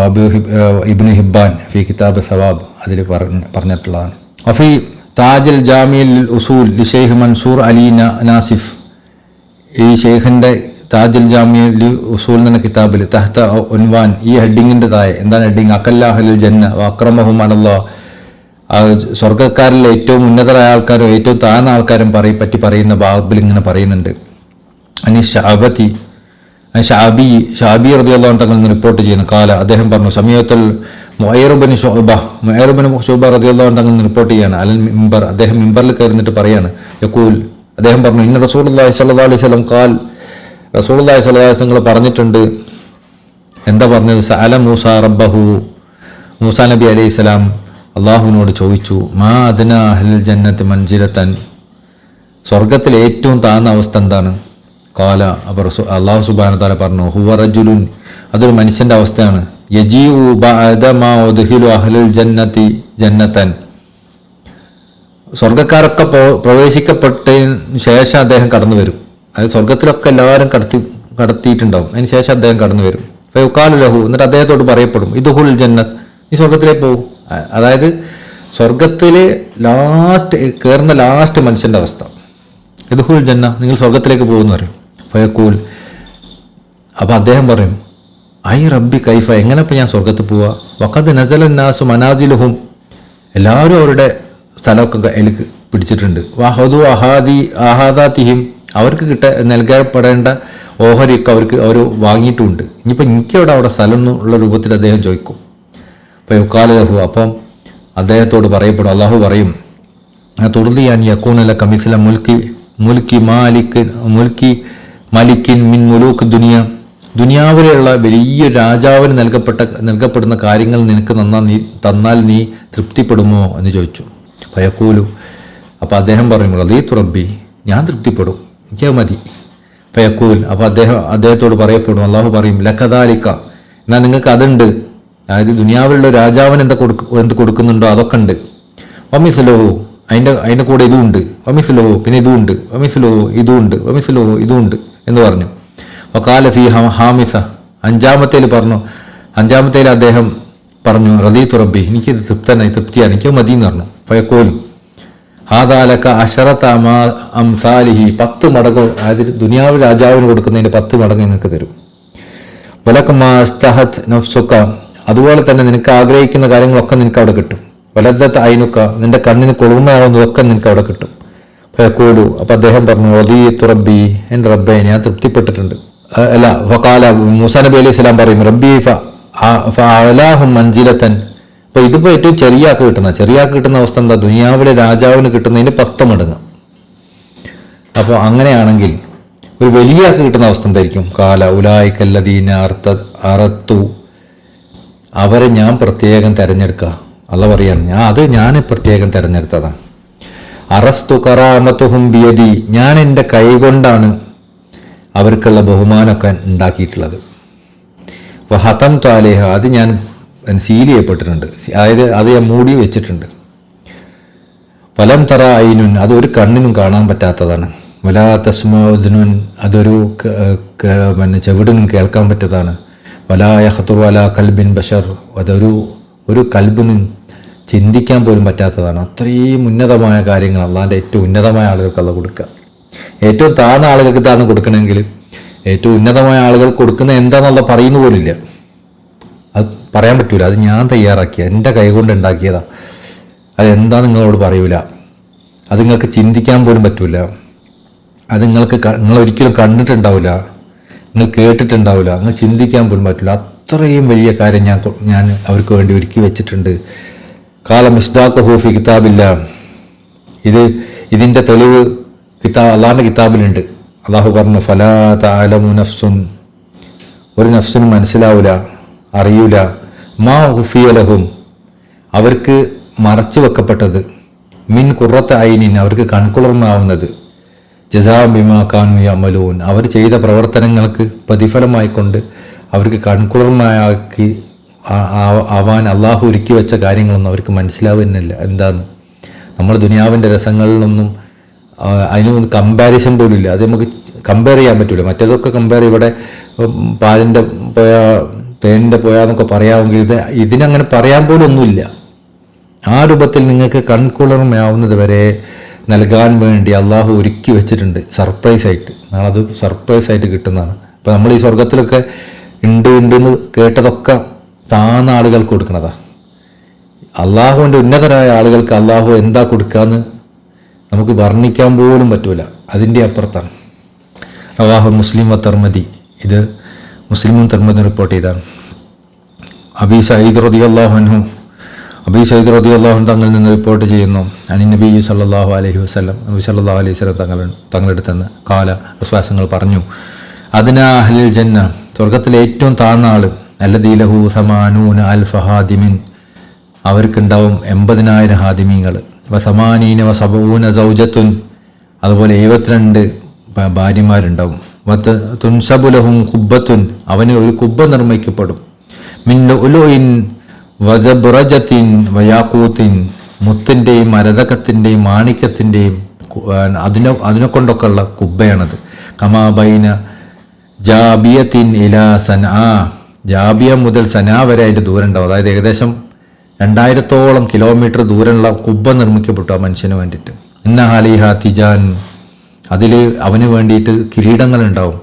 ഇബ്നു ഹിബ്ബാൻ ഫി കിതാബ് സവാബ്, അതിൽ പറഞ്ഞിട്ടുള്ളതാണ്. അഫി താജുൽ ജാമിൽ ഉസൂൽ ലി ഷെയ്ഖ് മൻസൂർ അലി നാസിഫ്, ഈ ഷെയ്ഖിൻ്റെ താജുൽ ജാമിൽ ഉസൂൽ എന്ന കിതാബിൽ തഹ്ത ഉൻവാൻ, ഈ ഹെഡിങ്ങിൻ്റെ താഴെ എന്താണ് ഹെഡിങ്? അക്കല്ലാഹുൽ ജന്ന വഅക്രമഹും അലല്ലാഹ്, സ്വർഗ്ഗക്കാരിലെ ഏറ്റവും ഉന്നതരായ ആൾക്കാരും ഏറ്റവും താഴ്ന്ന ആൾക്കാരും പറ്റി പറയുന്ന ബാബിൽ ഇങ്ങനെ പറയുന്നുണ്ട്. അനി ഷാബി റളിയല്ലാഹു അൻഹു തങ്ങൾ റിപ്പോർട്ട് ചെയ്യുന്നു. കാല, അദ്ദേഹം പറഞ്ഞു, സമീഅത്തുൽ മുഅയ്യിറുബ്നു ശുഅബ റളിയല്ലാഹു അൻഹു തങ്ങൾ റിപ്പോർട്ട് ചെയ്യാണ്. അൽ മിമ്പർ, അദ്ദേഹം മിമ്പറിൽ കയറിയിട്ട് പറയാണ്. യഖൂൽ, അദ്ദേഹം പറഞ്ഞു, ഇന്ന റസൂലുള്ളാഹി സ്വല്ലല്ലാഹു അലൈഹി വസല്ലം ഖാൽ, റസൂലുള്ളാഹി സ്വല്ലല്ലാഹു അലൈഹി വസല്ലം പറഞ്ഞിട്ടുണ്ട്. എന്താ പറഞ്ഞത്? സഅല മൂസ റബ്ബഹു, മൂസാ നബി അലൈഹിസ്സലാം അള്ളാഹുവിനോട് ചോദിച്ചു, മാ അദ്നാ അഹ്ലിൽ ജന്നത്തി മൻസിലതൻ, സ്വർഗത്തിലെ ഏറ്റവും താഴ്ന്ന അവസ്ഥ എന്താണ്? കാല, അപ്പോൾ അള്ളാഹു സുബ്ഹാനഹു വ തആല പറഞ്ഞു, ഹുവ റജുലുൻ, അതൊരു മനുഷ്യൻ്റെ അവസ്ഥയാണ്. യജീഉ ബഅദ മാ ഉദ്ഖിലു അഹ്ലുൽ ജന്നത്തി ജന്നതൻ, സ്വർഗ്ഗക്കാരൊക്കെ പ്രവേശിക്കപ്പെട്ടതിന് ശേഷം അദ്ദേഹം കടന്നു വരും. അതായത് സ്വർഗത്തിലൊക്കെ എല്ലാവരും കടത്തിയിട്ടുണ്ടാവും, അതിന് ശേഷം അദ്ദേഹം കടന്നു വരും. ഫയുഖാലു ലഹു, എന്നിട്ട് അദ്ദേഹത്തോട് പറയപ്പെടും, ഇദ്ഖുൽ ജന്നത്ത്, ഈ സ്വർഗത്തിലേക്ക് പോകും. അതായത് സ്വർഗത്തിൽ കയറുന്ന ലാസ്റ്റ് മനുഷ്യൻ്റെ അവസ്ഥ, ഇദ്ഖുൽ ജന്ന, നിങ്ങൾ സ്വർഗത്തിലേക്ക് പോകുമെന്ന് പറയും. ഫയഖൂൽ, അപ്പോൾ അദ്ദേഹം പറയും, ഐ റബ്ബി കൈഫ, എങ്ങനെ ഇപ്പം ഞാൻ സ്വർഗത്തിൽ പോവുക? വഖദ് നസലൻ നാസു മനാസിലുഹും, എല്ലാവരും അവരുടെ സ്ഥലമൊക്കെ അതിൽ പിടിച്ചിട്ടുണ്ട്. വഹദു ആഹാദാത്തിഹിം, അവർക്ക് നൽകപ്പെടേണ്ട ഓഹരിയൊക്കെ അവർ വാങ്ങിയിട്ടുമുണ്ട്. ഇനിയിപ്പോൾ എനിക്കവിടെ സ്ഥലം എന്നുള്ള രൂപത്തിൽ അദ്ദേഹം ചോദിക്കും. അപ്പോൾ യുക്കാലഹു, അപ്പം അദ്ദേഹത്തോട് പറയപ്പെടും, അള്ളാഹു പറയും, തുർദിയാൻ യക്കൂനല കമിസ്ല മുൽക്കി മാലിക്കിൻ മിൻ മുലൂക്ക് ദുനിയ, ദുനിയാവിലുള്ള വലിയ രാജാവിന് നൽകപ്പെടുന്ന കാര്യങ്ങൾ നിനക്ക് തന്നാൽ നീ തൃപ്തിപ്പെടുമോ എന്ന് ചോദിച്ചു. ഫയക്കൂലു, അപ്പോൾ അദ്ദേഹം പറയും, റളീതു റബ്ബി, ഞാൻ തൃപ്തിപ്പെടും, എനിക്കത് മതി. ഫയക്കൂൽ, അപ്പോൾ അദ്ദേഹത്തോട് പറയപ്പെടും, അള്ളാഹു പറയും, ലഖദാലിക്ക, എന്നാൽ നിങ്ങൾക്ക് അതുണ്ട്, അതായത് ദുനിയാവിലുള്ള രാജാവിന് എന്ത് കൊടുക്കുന്നുണ്ടോ അതൊക്കെ ഉണ്ട്. വമിസ്ലുഹു, അതിൻ്റെ കൂടെ ഇതുമുണ്ട്. വമിസ്ലുഹു, പിന്നെ ഇതുമുണ്ട്. വമിസ്ലുഹു, ഇതുമുണ്ട്. വമിസ്ലുഹു, ഇതുമുണ്ട് എന്ന് പറഞ്ഞു. വഖാല ഫി ഹാമിസ, അഞ്ചാമത്തേൽ അദ്ദേഹം പറഞ്ഞു, റളീതു റബ്ബി, എനിക്കിത് തൃപ്തിയാണ്, എനിക്കത് മതി എന്ന് പറഞ്ഞു. ഫയക്കൂൽ ഹാദാലക അശറത അംസാലിഹി, 10 മടങ്ങ്, അതായത് ദുനിയാവ് രാജാവിന് കൊടുക്കുന്നതിൻ്റെ 10 മടങ്ങ് നിനക്ക് തരും. വലകമാ സ്തഹത് നഫ്സുക, അതുപോലെ തന്നെ നിനക്ക് ആഗ്രഹിക്കുന്ന കാര്യങ്ങളൊക്കെ നിനക്ക് അവിടെ കിട്ടും. വലദത്ത് ഐനുക്ക, നിന്റെ കണ്ണിന് കുളിർമയാവുന്നതൊക്കെ നിനക്ക് അവിടെ കിട്ടും. ഫയഖൂലു, അപ്പോൾ അദ്ദേഹം പറഞ്ഞു, റളീതു റബ്ബി, എൻ്റെ റബ്ബേ, ഞാൻ തൃപ്തിപ്പെട്ടിട്ടുണ്ട്. അല്ല, ഫഖാല, മൂസാ നബി അലൈഹി സ്വലാം പറയും, റബ്ബി ഫഅലാഹും മൻസിലതൻ, അപ്പോൾ ഇതിപ്പോൾ ഏറ്റവും ചെറിയ ആൾക്ക് കിട്ടുന്ന അവസ്ഥ എന്താ? ദുനിയാവിലെ രാജാവിന് കിട്ടുന്നതിന് 10 മടങ്ങ്. അപ്പോൾ അങ്ങനെയാണെങ്കിൽ ഒരു വലിയ ആൾക്ക് കിട്ടുന്ന അവസ്ഥ എന്തായിരിക്കും? കാല ഉലായിക്കല്ലദീന അറത്തു, അവരെ ഞാൻ പ്രത്യേകം തിരഞ്ഞെടുക്കുക. അല്ല പറയാണ്, ഞാൻ പ്രത്യേകം തിരഞ്ഞെടുത്തതാണ്. അറസ്തു കറാമത്തുഹും ബിയദി, ഞാൻ എൻ്റെ കൈകൊണ്ടാണ് അവർക്കുള്ള ബഹുമാനമൊക്കെ ഉണ്ടാക്കിയിട്ടുള്ളത്. വഹതം താലേഹ, അത് ഞാൻ സീൽ ചെയ്യപ്പെട്ടിട്ടുണ്ട്, അതായത് അത് ഞാൻ മൂടി വെച്ചിട്ടുണ്ട്. ഫലം തറ ഐനുൻ, അതൊരു കണ്ണിനും കാണാൻ പറ്റാത്തതാണ്. വലാ തസ്മഉദ്നുൻ, അതൊരു പിന്നെ ചെവിടിനും കേൾക്കാൻ പറ്റതാണ്. വലാ യഖ്തുറു അലാ കൽബിൻ ബഷർ, ഒരു കൽബിനും ചിന്തിക്കാൻ പോലും പറ്റാത്തതാണ്. അത്രയും ഉന്നതമായ കാര്യങ്ങൾ അള്ളാഹിൻ്റെ ഏറ്റവും ഉന്നതമായ ആളുകൾക്ക് അല്ല കൊടുക്കുക. ഏറ്റവും താഴ്ന്ന ആളുകൾക്ക് ഇതാണ് കൊടുക്കണമെങ്കിൽ ഏറ്റവും ഉന്നതമായ ആളുകൾ കൊടുക്കുന്ന എന്താണെന്നുള്ള പറയുന്ന പോലില്ല. അത് പറയാൻ പറ്റൂല. അത് ഞാൻ തയ്യാറാക്കിയ, എൻ്റെ കൈകൊണ്ട് ഉണ്ടാക്കിയതാണ്. അതെന്താ നിങ്ങളോട് പറയൂല. അത് നിങ്ങൾക്ക് ചിന്തിക്കാൻ പോലും പറ്റൂല. അത് നിങ്ങൾ ഒരിക്കലും കണ്ടിട്ടുണ്ടാവില്ല, നിങ്ങൾ കേട്ടിട്ടുണ്ടാവില്ല, നിങ്ങൾ ചിന്തിക്കാൻ പോലും പറ്റില്ല. അത്രയും വലിയ കാര്യം ഞാൻ അവർക്ക് വേണ്ടി ഒരുക്കി വെച്ചിട്ടുണ്ട്. കാല മിസ്ദാഖുഹു ഫി കിതാബില്ല, ഇതിൻ്റെ തെളിവ് അള്ളാഹിൻ്റെ കിതാബിലുണ്ട്. അള്ളാഹു പറഞ്ഞു, ഫലാ തഅലമു നഫ്സുൻ, ഒരു നഫ്സിനും മനസ്സിലാവില്ല, അറിയൂല, മാ ഉഫിയ ലഹും, അവർക്ക് മറച്ചു വെക്കപ്പെട്ടത്, മിൻ ഖുറത്ത ഐനിൻ, അവർക്ക് കൺകുളിർമാവുന്നത്, ജസാ ബിമാ കാനു യഅമലൂൻ, അവർ ചെയ്ത പ്രവർത്തനങ്ങൾക്ക് പ്രതിഫലമായിക്കൊണ്ട് അവർക്ക് കൺകുളിർമയാക്കി ആവാൻ അള്ളാഹു ഒരുക്കി വെച്ച കാര്യങ്ങളൊന്നും അവർക്ക് മനസ്സിലാവുന്നില്ല. എന്താന്ന് നമ്മൾ ദുനിയാവിൻ്റെ രസങ്ങളിലൊന്നും അതിനൊന്നും കമ്പാരിസൺ പോലും ഇല്ല. അത് നമുക്ക് കമ്പയർ ചെയ്യാൻ പറ്റില്ല. മറ്റേതൊക്കെ കമ്പയർ, ഇവിടെ പാലിൻ്റെ പോയാ തേനിൻ്റെ പോയാന്നൊക്കെ പറയാമെങ്കിൽ ഇതിനങ്ങനെ പറയാൻ പോലും ഒന്നുമില്ല. ആ രൂപത്തിൽ നിങ്ങൾക്ക് കൺകുളിർമയാവുന്നത് വരെ നൽകാൻ വേണ്ടി അള്ളാഹു ഒരുക്കി വെച്ചിട്ടുണ്ട് സർപ്രൈസായിട്ട്. നാളത് സർപ്രൈസായിട്ട് കിട്ടുന്നതാണ്. ഇപ്പോൾ നമ്മൾ ഈ സ്വർഗത്തിലൊക്കെ ഉണ്ടെന്ന് കേട്ടതൊക്കെ താന്ന ആളുകൾക്ക് കൊടുക്കണതാണ്. അള്ളാഹുവിൻ്റെ ഉന്നതരായ ആളുകൾക്ക് അള്ളാഹു എന്താ കൊടുക്കാന്ന് നമുക്ക് വർണ്ണിക്കാൻ പോലും പറ്റൂല. അതിൻ്റെ അപ്പുറത്താണ്. റവാഹു മുസ്ലിം വ തിർമിദി, ഇത് മുസ്ലിമും തിർമിദിയും റിപ്പോർട്ട് ചെയ്താണ്. അബീ സഈദ് റളിയല്ലാഹു അൻഹു തങ്ങളിൽ നിന്ന് റിപ്പോർട്ട് ചെയ്യുന്നു. അനി നബി സല്ലല്ലാഹു അലൈഹി വസല്ലം, നബി സല്ലല്ലാഹു അലൈഹി വസല്ലം തങ്ങളെടുത്തെന്ന് കാല വിശ്വാസങ്ങൾ പറഞ്ഞു, അതിനാ അഹ്ലിൽ ജന്ന, സ്വർഗത്തിലെ ഏറ്റവും താഴ്ന്ന ആള്, അല്ലദീ ലഹു സമാനൂന അൽഫ ഹാദിമിൻ, അവർക്കുണ്ടാവും 80,000 ഹാദിമീങ്ങൾ, വസമാനീന വസബൂന സൗജത്തുൻ, അതുപോലെ 72 ഭാര്യമാരുണ്ടാവും, തുൻസബുലഹും കുബ്ബത്തുൻ, അവന് ഒരു കുബ്ബ നിർമ്മിക്കപ്പെടും, മിൻ ലുഅ്ലുഇൻ വദബ്റജത്തിൻ വയാഖൂത്തിൻ, മുത്തിൻ്റെയും അരതകത്തിൻ്റെയും മാണിക്യത്തിൻ്റെയും അതിനെ കൊണ്ടൊക്കെ ഉള്ള കുബ്ബയാണത്. കമാ ബൈന ജാബിയത്തിൻ ഇലാ സനാ, ജാബിയ മുതൽ സനാ വരെ അതിൻ്റെ ദൂരം ഉണ്ടാവും. അതായത് ഏകദേശം 2000 കിലോമീറ്റർ ദൂരമുള്ള കുബ്ബ നിർമ്മിക്കപ്പെട്ടു ആ മനുഷ്യന് വേണ്ടിയിട്ട്. ഇന്ന ഹാലിഹ തിജാൻ, അതിൽ അവന് വേണ്ടിയിട്ട് കിരീടങ്ങളുണ്ടാവും.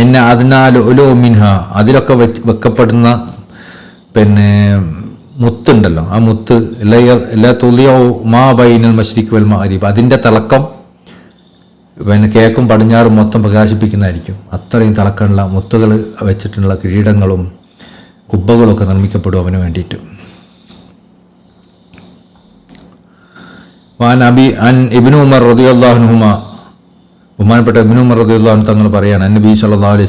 എന്ന അതിനാൽ ഒലോ മിൻഹ, അതിലൊക്കെ വെക്കപ്പെടുന്ന പിന്നെ മുത്തുണ്ടല്ലോ, ആ മുത്ത് എല്ലാ തുലിയോ മാ ബൈനൽ മശ്രിഖ് വൽ മഗ്രിബ്, അതിൻ്റെ തിളക്കം പിന്നെ കിഴക്കും പടിഞ്ഞാറും മൊത്തം പ്രകാശിപ്പിക്കുന്നതായിരിക്കും. അത്രയും തിളക്കമുള്ള മുത്തുകൾ വെച്ചിട്ടുള്ള കിരീടങ്ങളും കുബ്ബകളൊക്കെ നിർമ്മിക്കപ്പെടും അവന് വേണ്ടിയിട്ട്. ഇബ്നു ഉമർ റളിയല്ലാഹു അൻഹുമാ, ബഹുമാനപ്പെട്ട ഇബ്നു ഉമർ റളിയല്ലാഹു അൻഹു തങ്ങൾ പറയാണ്, നബി സല്ലല്ലാഹു അലൈഹി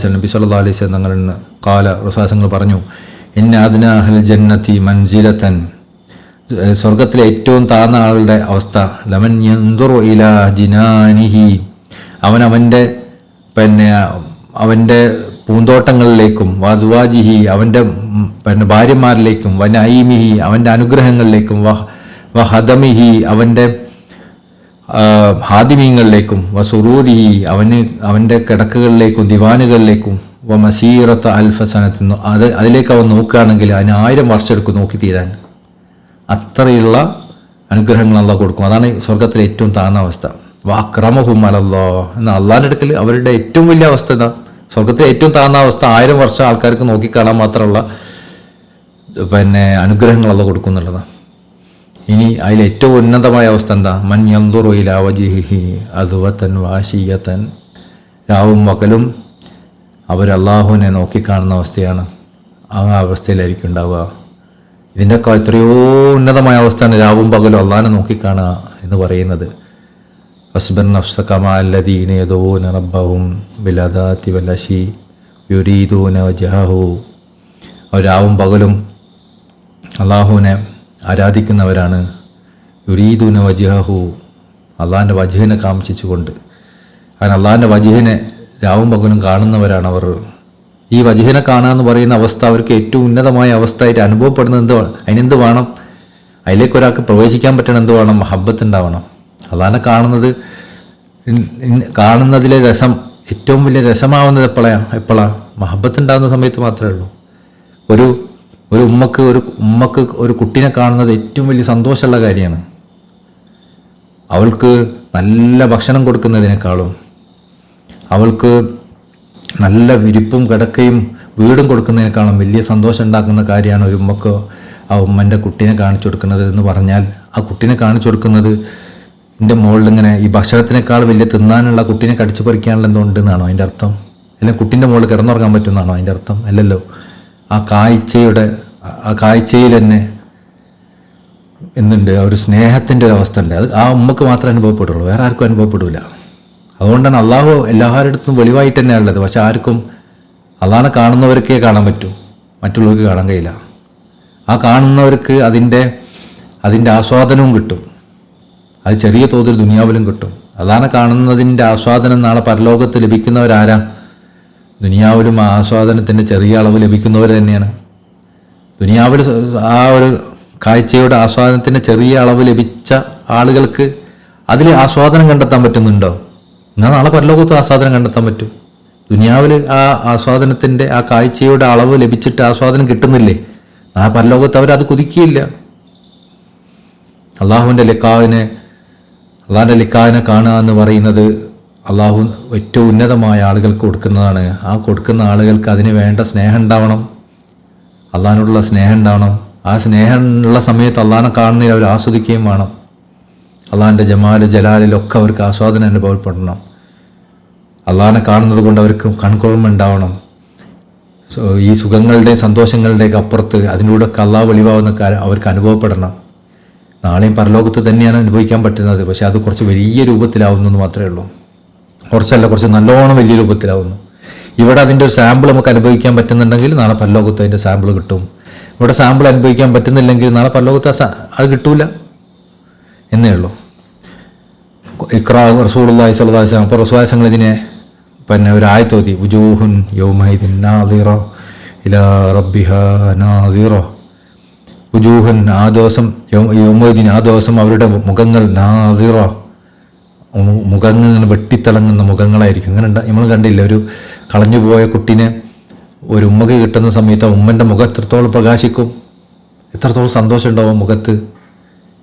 വസല്ലം തങ്ങളിൽ നിന്ന് കാല റസൂലുള്ളാഹി പറഞ്ഞു, ഇന്ന അദ്നാ അഹ്ലിൽ ജന്നതി മൻസിലതൻ, സ്വർഗത്തിലെ ഏറ്റവും താഴ്ന്ന ആളുടെ അവസ്ഥ, ലമൻ യൻദുറു ഇലാ ജിനാനിഹി, അവൻ്റെ പൂന്തോട്ടങ്ങളിലേക്കും, വദ്വാജിഹി, അവൻ്റെ ഭാര്യമാരിലേക്കും, വനഈമിഹി, അവൻ്റെ അനുഗ്രഹങ്ങളിലേക്കും, വഹദമിഹി, അവൻ്റെ ഹാദിമീങ്ങളിലേക്കും, വസുറൂരിഹി, അവൻ്റെ കിടക്കുകളിലേക്കും ദിവാനുകളിലേക്കും, വമസീറത്ത അൽഫസനത്തിൽ, അതിലേക്ക് അവൻ നോക്കുകയാണെങ്കിൽ അതിന് 1000 വർഷം എടുക്കും നോക്കി തീരാൻ. അത്രയുള്ള അനുഗ്രഹങ്ങൾ അള്ളാഹ് കൊടുക്കും. അതാണ് സ്വർഗത്തിലെ ഏറ്റവും താഴ്ന്ന അവസ്ഥ. വഅക്രമഹും അലല്ലാഹ്, എന്നാൽ അള്ളാഹിൻ്റെ അടുക്കൽ അവരുടെ ഏറ്റവും വലിയ അവസ്ഥ എന്താ? സ്വർഗത്തിലെ ഏറ്റവും താഴ്ന്ന അവസ്ഥ 1000 വർഷം ആൾക്കാർക്ക് നോക്കിക്കാണാൻ മാത്രമുള്ള അനുഗ്രഹങ്ങൾ അള്ളാഹ് കൊടുക്കും എന്നുള്ളതാണ്. ഇനി അതിൽ ഏറ്റവും ഉന്നതമായ അവസ്ഥ എന്താ? മൻ യൻദുറു ഇലാ വജ്ഹിഹി അദ്വതൻ വാശിയതൻ, രാവും പകലും അവർ അള്ളാഹുവിനെ നോക്കിക്കാണുന്ന അവസ്ഥയാണ്. ആ അവസ്ഥയിലായിരിക്കും ഉണ്ടാവുക. ഇതിൻ്റെയൊക്കെ എത്രയോ ഉന്നതമായ അവസ്ഥയാണ് രാവും പകലും അള്ളാഹിനെ നോക്കിക്കാണുക എന്ന് പറയുന്നത്. വസ്ബിർ നഫ്സക മഅല്ലദീന യദഊന റബ്ബഹും ബിൽഗദാതി വല്ലശി യുരീദൂന വജ്ഹഹു, അവർ രാവും പകലും അള്ളാഹുവിനെ ആരാധിക്കുന്നവരാണ്. യുരീദൂന വജ്ഹഹു, അള്ളാഹിൻ്റെ വജ്ഹിനെ കാംക്ഷിച്ചുകൊണ്ട്, അങ്ങനെ അള്ളാഹിൻ്റെ വജ്ഹിനെ രാവും പകലും കാണുന്നവരാണ് അവർ. ഈ വജ്ഹിനെ കാണുക എന്ന് പറയുന്ന അവസ്ഥ അവർക്ക് ഏറ്റവും ഉന്നതമായ അവസ്ഥയായിട്ട് അനുഭവപ്പെടുന്നത് അതിനെന്ത് വേണം? അതിലേക്ക് ഒരാൾക്ക് പ്രവേശിക്കാൻ പറ്റണം, എന്ത് വേണം? മഹബ്ബത്ത് ഉണ്ടാവണം. അള്ളാഹിനെ കാണുന്നതിലെ രസം, ഏറ്റവും വലിയ രസമാവുന്നത് എപ്പോഴാണ് മഹബത്ത് ഉണ്ടാകുന്ന സമയത്ത് മാത്രമേ ഉള്ളൂ. ഒരു ഉമ്മക്ക് ഒരു കുട്ടീനെ കാണുന്നത് ഏറ്റവും വലിയ സന്തോഷമുള്ള കാര്യമാണ്. അവൾക്ക് നല്ല ഭക്ഷണം കൊടുക്കുന്നതിനേക്കാളും, അവൾക്ക് നല്ല വിരിപ്പും കിടക്കയും വീടും കൊടുക്കുന്നതിനേക്കാളും വലിയ സന്തോഷം ഉണ്ടാക്കുന്ന കാര്യമാണ് ഒരു ഉമ്മക്ക് ആ ഉമ്മൻ്റെ കുട്ടീനെ കാണിച്ചു കൊടുക്കുന്നത് എന്ന് പറഞ്ഞാൽ, ആ കുട്ടീനെ കാണിച്ചു കൊടുക്കുന്നത് എൻ്റെ മുകളിൽ ഇങ്ങനെ ഈ ഭക്ഷണത്തിനേക്കാൾ വലിയ തിന്നാനുള്ള കുട്ടീനെ കടിച്ചു പറിക്കാനുള്ള എന്തോ ഉണ്ടെന്നാണോ അതിൻ്റെ അർത്ഥം? അല്ലെങ്കിൽ കുട്ടീൻ്റെ മുകളിൽ കിടന്നുറങ്ങാൻ പറ്റുമെന്നാണോ അതിൻ്റെ അർത്ഥം? അല്ലല്ലോ. ആ കാഴ്ചയിൽ തന്നെ എന്തുണ്ട്, ഒരു സ്നേഹത്തിൻ്റെ ഒരു അവസ്ഥ ഉണ്ട്. അത് ആ ഉമ്മക്ക് മാത്രമേ അനുഭവപ്പെടുള്ളൂ, വേറെ ആർക്കും അനുഭവപ്പെടില്ല. അതുകൊണ്ടാണ് അള്ളാഹു എല്ലാവരുടെ അടുത്തും വെളിവായിട്ട് തന്നെയാണ് ഉള്ളത്. പക്ഷെ ആർക്കും അള്ളാഹിനെ കാണുന്നവർക്കേ കാണാൻ പറ്റൂ, മറ്റുള്ളവർക്ക് കാണാൻ കഴിയില്ല. ആ കാണുന്നവർക്ക് അതിൻ്റെ ആസ്വാദനവും കിട്ടും. അത് ചെറിയ തോതിൽ ദുനിയാവിലും കിട്ടും. അള്ളാഹിനെ കാണുന്നതിൻ്റെ ആസ്വാദനം നാളെ പരലോകത്ത് ലഭിക്കുന്നവരാരാ? ദുനിയാവിലും ആ ആസ്വാദനത്തിൻ്റെ ചെറിയ അളവ് ലഭിക്കുന്നവർ തന്നെയാണ്. ദുനിയാവിൽ ആ ഒരു കാഴ്ചയുടെ ആസ്വാദനത്തിൻ്റെ ചെറിയ അളവ് ലഭിച്ച ആളുകൾക്ക് അതിൽ ആസ്വാദനം കണ്ടെത്താൻ പറ്റുന്നുണ്ടോ? എന്നാൽ നാളെ പരലോകത്ത് ആസ്വാദനം കണ്ടെത്താൻ പറ്റും. ദുനിയാവിൽ ആ ആസ്വാദനത്തിൻ്റെ ആ കാഴ്ചയുടെ അളവ് ലഭിച്ചിട്ട് ആസ്വാദനം കിട്ടുന്നില്ലേ? ആ പരലോകത്ത് അവരത് കുതിക്കിയില്ല. അള്ളാഹുവിൻ്റെ ലിക്കാവിനെ കാണുക എന്ന് പറയുന്നത് അള്ളാഹു ഏറ്റവും ഉന്നതമായ ആളുകൾക്ക് കൊടുക്കുന്നതാണ്. ആ കൊടുക്കുന്ന ആളുകൾക്ക് അതിന് വേണ്ട സ്നേഹം ഉണ്ടാവണം, അള്ളാഹിനോടുള്ള സ്നേഹം ഉണ്ടാവണം. ആ സ്നേഹമുള്ള സമയത്ത് അള്ളാഹിനെ കാണുന്നതിൽ അവർ ആസ്വദിക്കുകയും വേണം. അള്ളാഹിൻ്റെ ജലാലിലൊക്കെ അവർക്ക് ആസ്വാദനം അനുഭവപ്പെടണം. അള്ളാഹിനെ കാണുന്നത് കൊണ്ട് അവർക്ക് കൺകുളിർമ ഉണ്ടാവണം. ഈ സുഖങ്ങളുടെയും സന്തോഷങ്ങളുടെയൊക്കെ അപ്പുറത്ത് അതിലൂടെയൊക്കെ അള്ളാഹ് വെളിവാകുന്ന അവർക്ക് അനുഭവപ്പെടണം. നാളെയും പരലോകത്ത് തന്നെയാണ് അനുഭവിക്കാൻ പറ്റുന്നത്. പക്ഷെ അത് കുറച്ച് വലിയ രൂപത്തിലാവുന്നു എന്ന് മാത്രമേ ഉള്ളൂ. കുറച്ച് നല്ലോണം വലിയ രൂപത്തിലാവുന്നു. ഇവിടെ അതിൻ്റെ ഒരു സാമ്പിൾ നമുക്ക് അനുഭവിക്കാൻ പറ്റുന്നുണ്ടെങ്കിൽ നാളെ പരലോകത്ത് അതിൻ്റെ സാമ്പിൾ കിട്ടും. ഇവിടെ സാമ്പിൾ അനുഭവിക്കാൻ പറ്റുന്നില്ലെങ്കിൽ നാളെ പരലോകത്ത് അത് കിട്ടൂല എന്നേ ഉള്ളൂ. ഇഖ്റാ റസൂലുള്ളാഹി സ്വല്ലല്ലാഹു അലൈഹി വസല്ലം. അപ്പോൾ റസൂലുള്ളാഹി ഇതിനെ ഒരു ആയത്തോതി, വുജൂഹുൻ യൗമൈദിൻ നാദിറ ഇലാ റബ്ബിഹാ നാദിറ. വുജൂഹുൻ, ആ ദിവസം, യൗമൈദിൻ, ആ ദിവസം അവരുടെ മുഖങ്ങൾ, നാദിറ, മുഖങ്ങൾ വെട്ടിത്തിളങ്ങുന്ന മുഖങ്ങളായിരിക്കും. ഇങ്ങനെ നമ്മൾ കണ്ടില്ല, ഒരു കളഞ്ഞുപോയ കുട്ടീനെ ഒരു ഉമ്മക്ക് കിട്ടുന്ന സമയത്ത് ആ ഉമ്മൻ്റെ മുഖം എത്രത്തോളം പ്രകാശിക്കും, എത്രത്തോളം സന്തോഷം ഉണ്ടാവും മുഖത്ത്,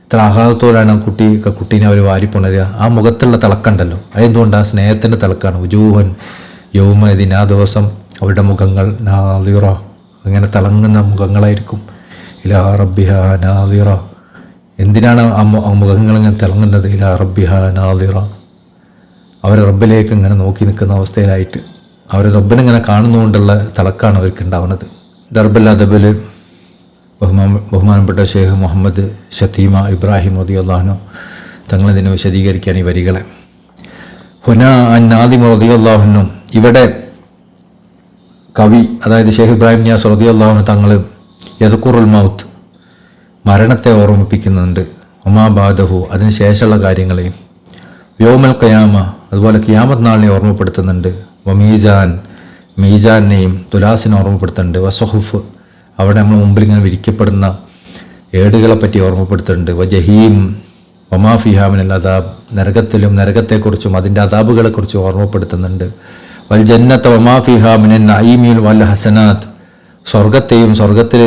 എത്ര ആഹ്ലാദത്തോടാണ് കുട്ടീനെ അവർ വാരിപ്പുണരുക. ആ മുഖത്തുള്ള തിളക്കണ്ടല്ലോ, അതെന്തുകൊണ്ട്? ആ സ്നേഹത്തിൻ്റെ തിളക്കാണ്. ഉജൂഹൻ യൗമദിൻ, ആ ദിവസം അവരുടെ മുഖങ്ങൾ നാദിറ, അങ്ങനെ തിളങ്ങുന്ന മുഖങ്ങളായിരിക്കും. ഇലാ റബ്ബിഹ നാദിറ. എന്തിനാണ് ആ മുഖങ്ങൾ ഇങ്ങനെ തിളങ്ങുന്നത്? ഇലാ റബ്ബിഹ നാദിറ, അവർ റബ്ബിലേക്ക് ഇങ്ങനെ നോക്കി നിൽക്കുന്ന അവസ്ഥയിലായിട്ട് അവർ റബ്ബിനിങ്ങനെ കാണുന്നുകൊണ്ടുള്ള തിളക്കാണ് അവർക്ക് ഉണ്ടാവുന്നത്. ദർബൽ അദബിൽ ബഹുമാനപ്പെട്ട ഷെയ്ഖ് മുഹമ്മദ് ഷത്തീമ ഇബ്രാഹിം റളിയല്ലാഹു അൻഹു തങ്ങളിതിനെ വിശദീകരിക്കാൻ ഈ വരികളെ, ഹുന അൻ നാദിം റളിയല്ലാഹു അൻഹു, ഇവിടെ കവി അതായത് ഷെയ്ഖ് ഇബ്രാഹിം നിയാസ് റളിയല്ലാഹു അൻഹു തങ്ങൾ യദ്കുറുൽ മൗത്ത്, മരണത്തെ ഓർമ്മിപ്പിക്കുന്നുണ്ട്, ഒമാ ബാദഹു, അതിന് ശേഷമുള്ള കാര്യങ്ങളെയും, യൗമൽ ഖിയാമ, അതുപോലെ ഖിയാമത്ത് നാളിനെ ഓർമ്മപ്പെടുത്തുന്നുണ്ട്, വമീജാൻ, മീജാനെയും തുലാസിനെ ഓർമ്മപ്പെടുത്തുന്നുണ്ട്, വസുഹുഫ്, അവിടെ നമ്മൾ മുമ്പിൽ ഇങ്ങനെ വിരിക്കപ്പെടുന്ന ഏടുകളെ പറ്റി ഓർമ്മപ്പെടുത്തുന്നുണ്ട്, വജഹീം വമാ ഫിഹാ മിനൽ അദാബ്, നരകത്തിലും നരകത്തെക്കുറിച്ചും അതിൻ്റെ അദാബുകളെക്കുറിച്ചും ഓർമ്മപ്പെടുത്തുന്നുണ്ട്, വൽ ജന്നത്ത വമാ ഫിഹാ മിനൻ നഈമിൽ വൽ ഹസനാത്ത്, സ്വർഗത്തെയും സ്വർഗത്തിൽ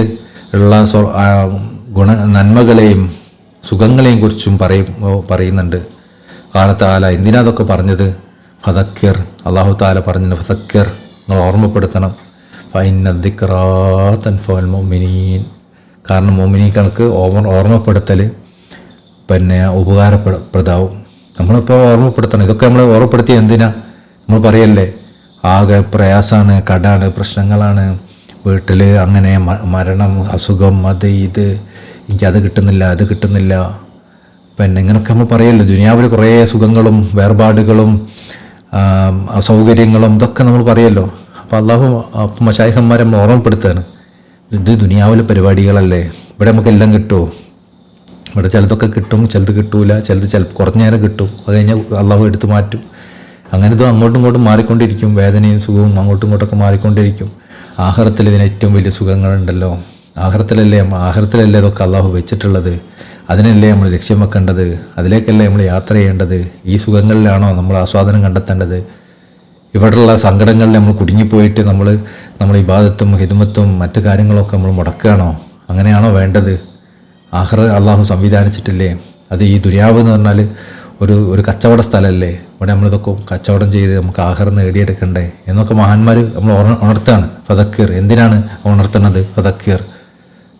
ഉള്ള നന്മകളെയും സുഖങ്ങളെയും കുറിച്ചും പറയുന്നുണ്ട്. കാലത്താല, എന്തിനാ അതൊക്കെ പറഞ്ഞത്? ഫദക്കിർ, അല്ലാഹു തആല പറഞ്ഞിട്ടുണ്ട്, ഫദക്കിർ, നിങ്ങൾ ഓർമ്മപ്പെടുത്തണം, ഫഇന്ന ദിക്റാ തൻഫഉൽ മുഅ്മിനീൻ, കാരണം മുഅ്മിനീങ്ങൾക്ക് ഓർമ്മപ്പെടുത്തൽ ഉപകാരപ്രദമാവും. നമ്മളിപ്പോൾ ഓർമ്മപ്പെടുത്തണം. ഇതൊക്കെ നമ്മൾ ഓർമ്മപ്പെടുത്തിയ എന്തിനാ? നമ്മൾ പറയല്ലേ, ആകെ പ്രയാസമാണ്, കടാണ്, പ്രശ്നങ്ങളാണ് വീട്ടിൽ, അങ്ങനെ മരണം, അസുഖം, അത് ഇത്, എനിക്കത് കിട്ടുന്നില്ല, അത് കിട്ടുന്നില്ല, ഇങ്ങനെയൊക്കെ നമ്മൾ പറയല്ലോ. ദുനിയാവിൽ കുറേ സുഖങ്ങളും വേർപാടുകളും അസൗകര്യങ്ങളും ഇതൊക്കെ നമ്മൾ പറയല്ലോ. അപ്പോൾ അള്ളാഹു മശായിഖന്മാരെ നമ്മൾ ഓർമ്മപ്പെടുത്തുകയാണ്, ഇത് ദുനിയാവിലെ പരിപാടികളല്ലേ, ഇവിടെ നമുക്ക് എല്ലാം കിട്ടുമോ? ഇവിടെ ചിലതൊക്കെ കിട്ടും, ചിലത് കിട്ടൂല, ചിലത് കുറഞ്ഞ നേരം കിട്ടും, അത് കഴിഞ്ഞാൽ അള്ളാഹു എടുത്തു മാറ്റും. അങ്ങനെ ഇത് അങ്ങോട്ടും ഇങ്ങോട്ടും മാറിക്കൊണ്ടിരിക്കും, വേദനയും സുഖവും അങ്ങോട്ടും ഇങ്ങോട്ടൊക്കെ മാറിക്കൊണ്ടിരിക്കും. ആഖിറത്തിൽ ഇതിന് ഏറ്റവും വലിയ സുഖങ്ങളുണ്ടല്ലോ, ആഖിറത്തിലല്ലേ ഇതൊക്കെ അള്ളാഹു വെച്ചിട്ടുള്ളത്. അതിനല്ലേ നമ്മൾ ലക്ഷ്യം വെക്കേണ്ടത്? അതിലേക്കല്ലേ നമ്മൾ യാത്ര ചെയ്യേണ്ടത്? ഈ സുഖങ്ങളിലാണോ നമ്മൾ ആസ്വാദനം കണ്ടെത്തേണ്ടത്? ഇവിടെയുള്ള സങ്കടങ്ങളിൽ നമ്മൾ കുടുങ്ങിപ്പോയിട്ട് നമ്മൾ ഇബാദത്തും ഹിദ്മത്തും മറ്റു കാര്യങ്ങളൊക്കെ നമ്മൾ മുടക്കുകയാണോ? അങ്ങനെയാണോ വേണ്ടത്? അള്ളാഹു സംവിധാനിച്ചിട്ടില്ലേ? അത് ഈ ദുനിയാവ് എന്ന് പറഞ്ഞാൽ ഒരു കച്ചവട സ്ഥലമല്ലേ? ഇവിടെ നമ്മളിതൊക്കെ കച്ചവടം ചെയ്ത് നമുക്ക് ആഖിറ നേടിയെടുക്കണ്ടേ എന്നൊക്കെ മഹാന്മാർ നമ്മൾ ഉണർത്താണ്. ഫദക്കിർ, എന്തിനാണ് ഉണർത്തുന്നത്? ഫദക്കിർ,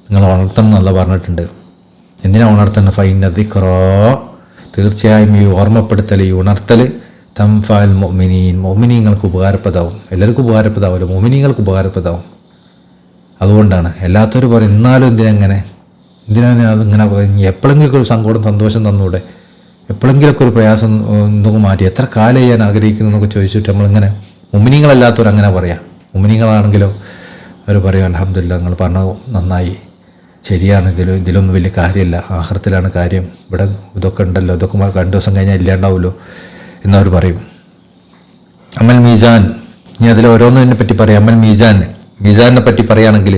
നിങ്ങൾ ഉണർത്തണം എന്നല്ല പറഞ്ഞിട്ടുണ്ട്. എന്തിനാണ് ഉണർത്തുന്നത്? ഫൈന ദിക്റാ, തീർച്ചയായും ഈ ഓർമ്മപ്പെടുത്തൽ, ഈ ഉണർത്തൽ തംഫഅൽ മുഅ്മിനീൻ, മുഅ്മിനീങ്ങൾക്ക് ഉപകാരപ്രദമാവും. എല്ലാവർക്കും ഉപകാരപ്രദമാവില്ല, മുഅ്മിനീങ്ങൾക്ക് ഉപകാരപ്രദമാവും. അതുകൊണ്ടാണ് എല്ലാത്തവരും പറയും എന്നാലും എന്തിനാ അതിങ്ങനെ എപ്പോഴെങ്കിലും ഒരു സങ്കടം സന്തോഷം തന്നൂടെ, എപ്പോഴെങ്കിലൊക്കെ ഒരു പ്രയാസം എന്തൊക്കെ മാറ്റി, എത്ര കാലം ചെയ്യാൻ ആഗ്രഹിക്കുന്നു എന്നൊക്കെ ചോദിച്ചിട്ട് നമ്മളിങ്ങനെ, മുഅ്മിനീങ്ങളല്ലാത്തവർ അങ്ങനെ പറയാം. മുഅ്മിനീങ്ങളാണെങ്കിലോ അവർ പറയും അൽഹംദുലില്ലാഹ്, നിങ്ങൾ പറഞ്ഞത് നന്നായി, ശരിയാണ്, ഇതിലൊന്നും വലിയ കാര്യമില്ല, ആഖിറത്തിലാണ് കാര്യം, ഇവിടെ ഇതൊക്കെ ഉണ്ടല്ലോ, ഇതൊക്കെ 2 ദിവസം കഴിഞ്ഞാൽ ഇല്ലാണ്ടാവുമല്ലോ എന്നവർ പറയും. അമൽ മീസാൻ, ഇനി അതിൽ ഓരോന്നിനെ പറ്റി പറയാം. അമൽ മീസാനെ പറ്റി പറയുകയാണെങ്കിൽ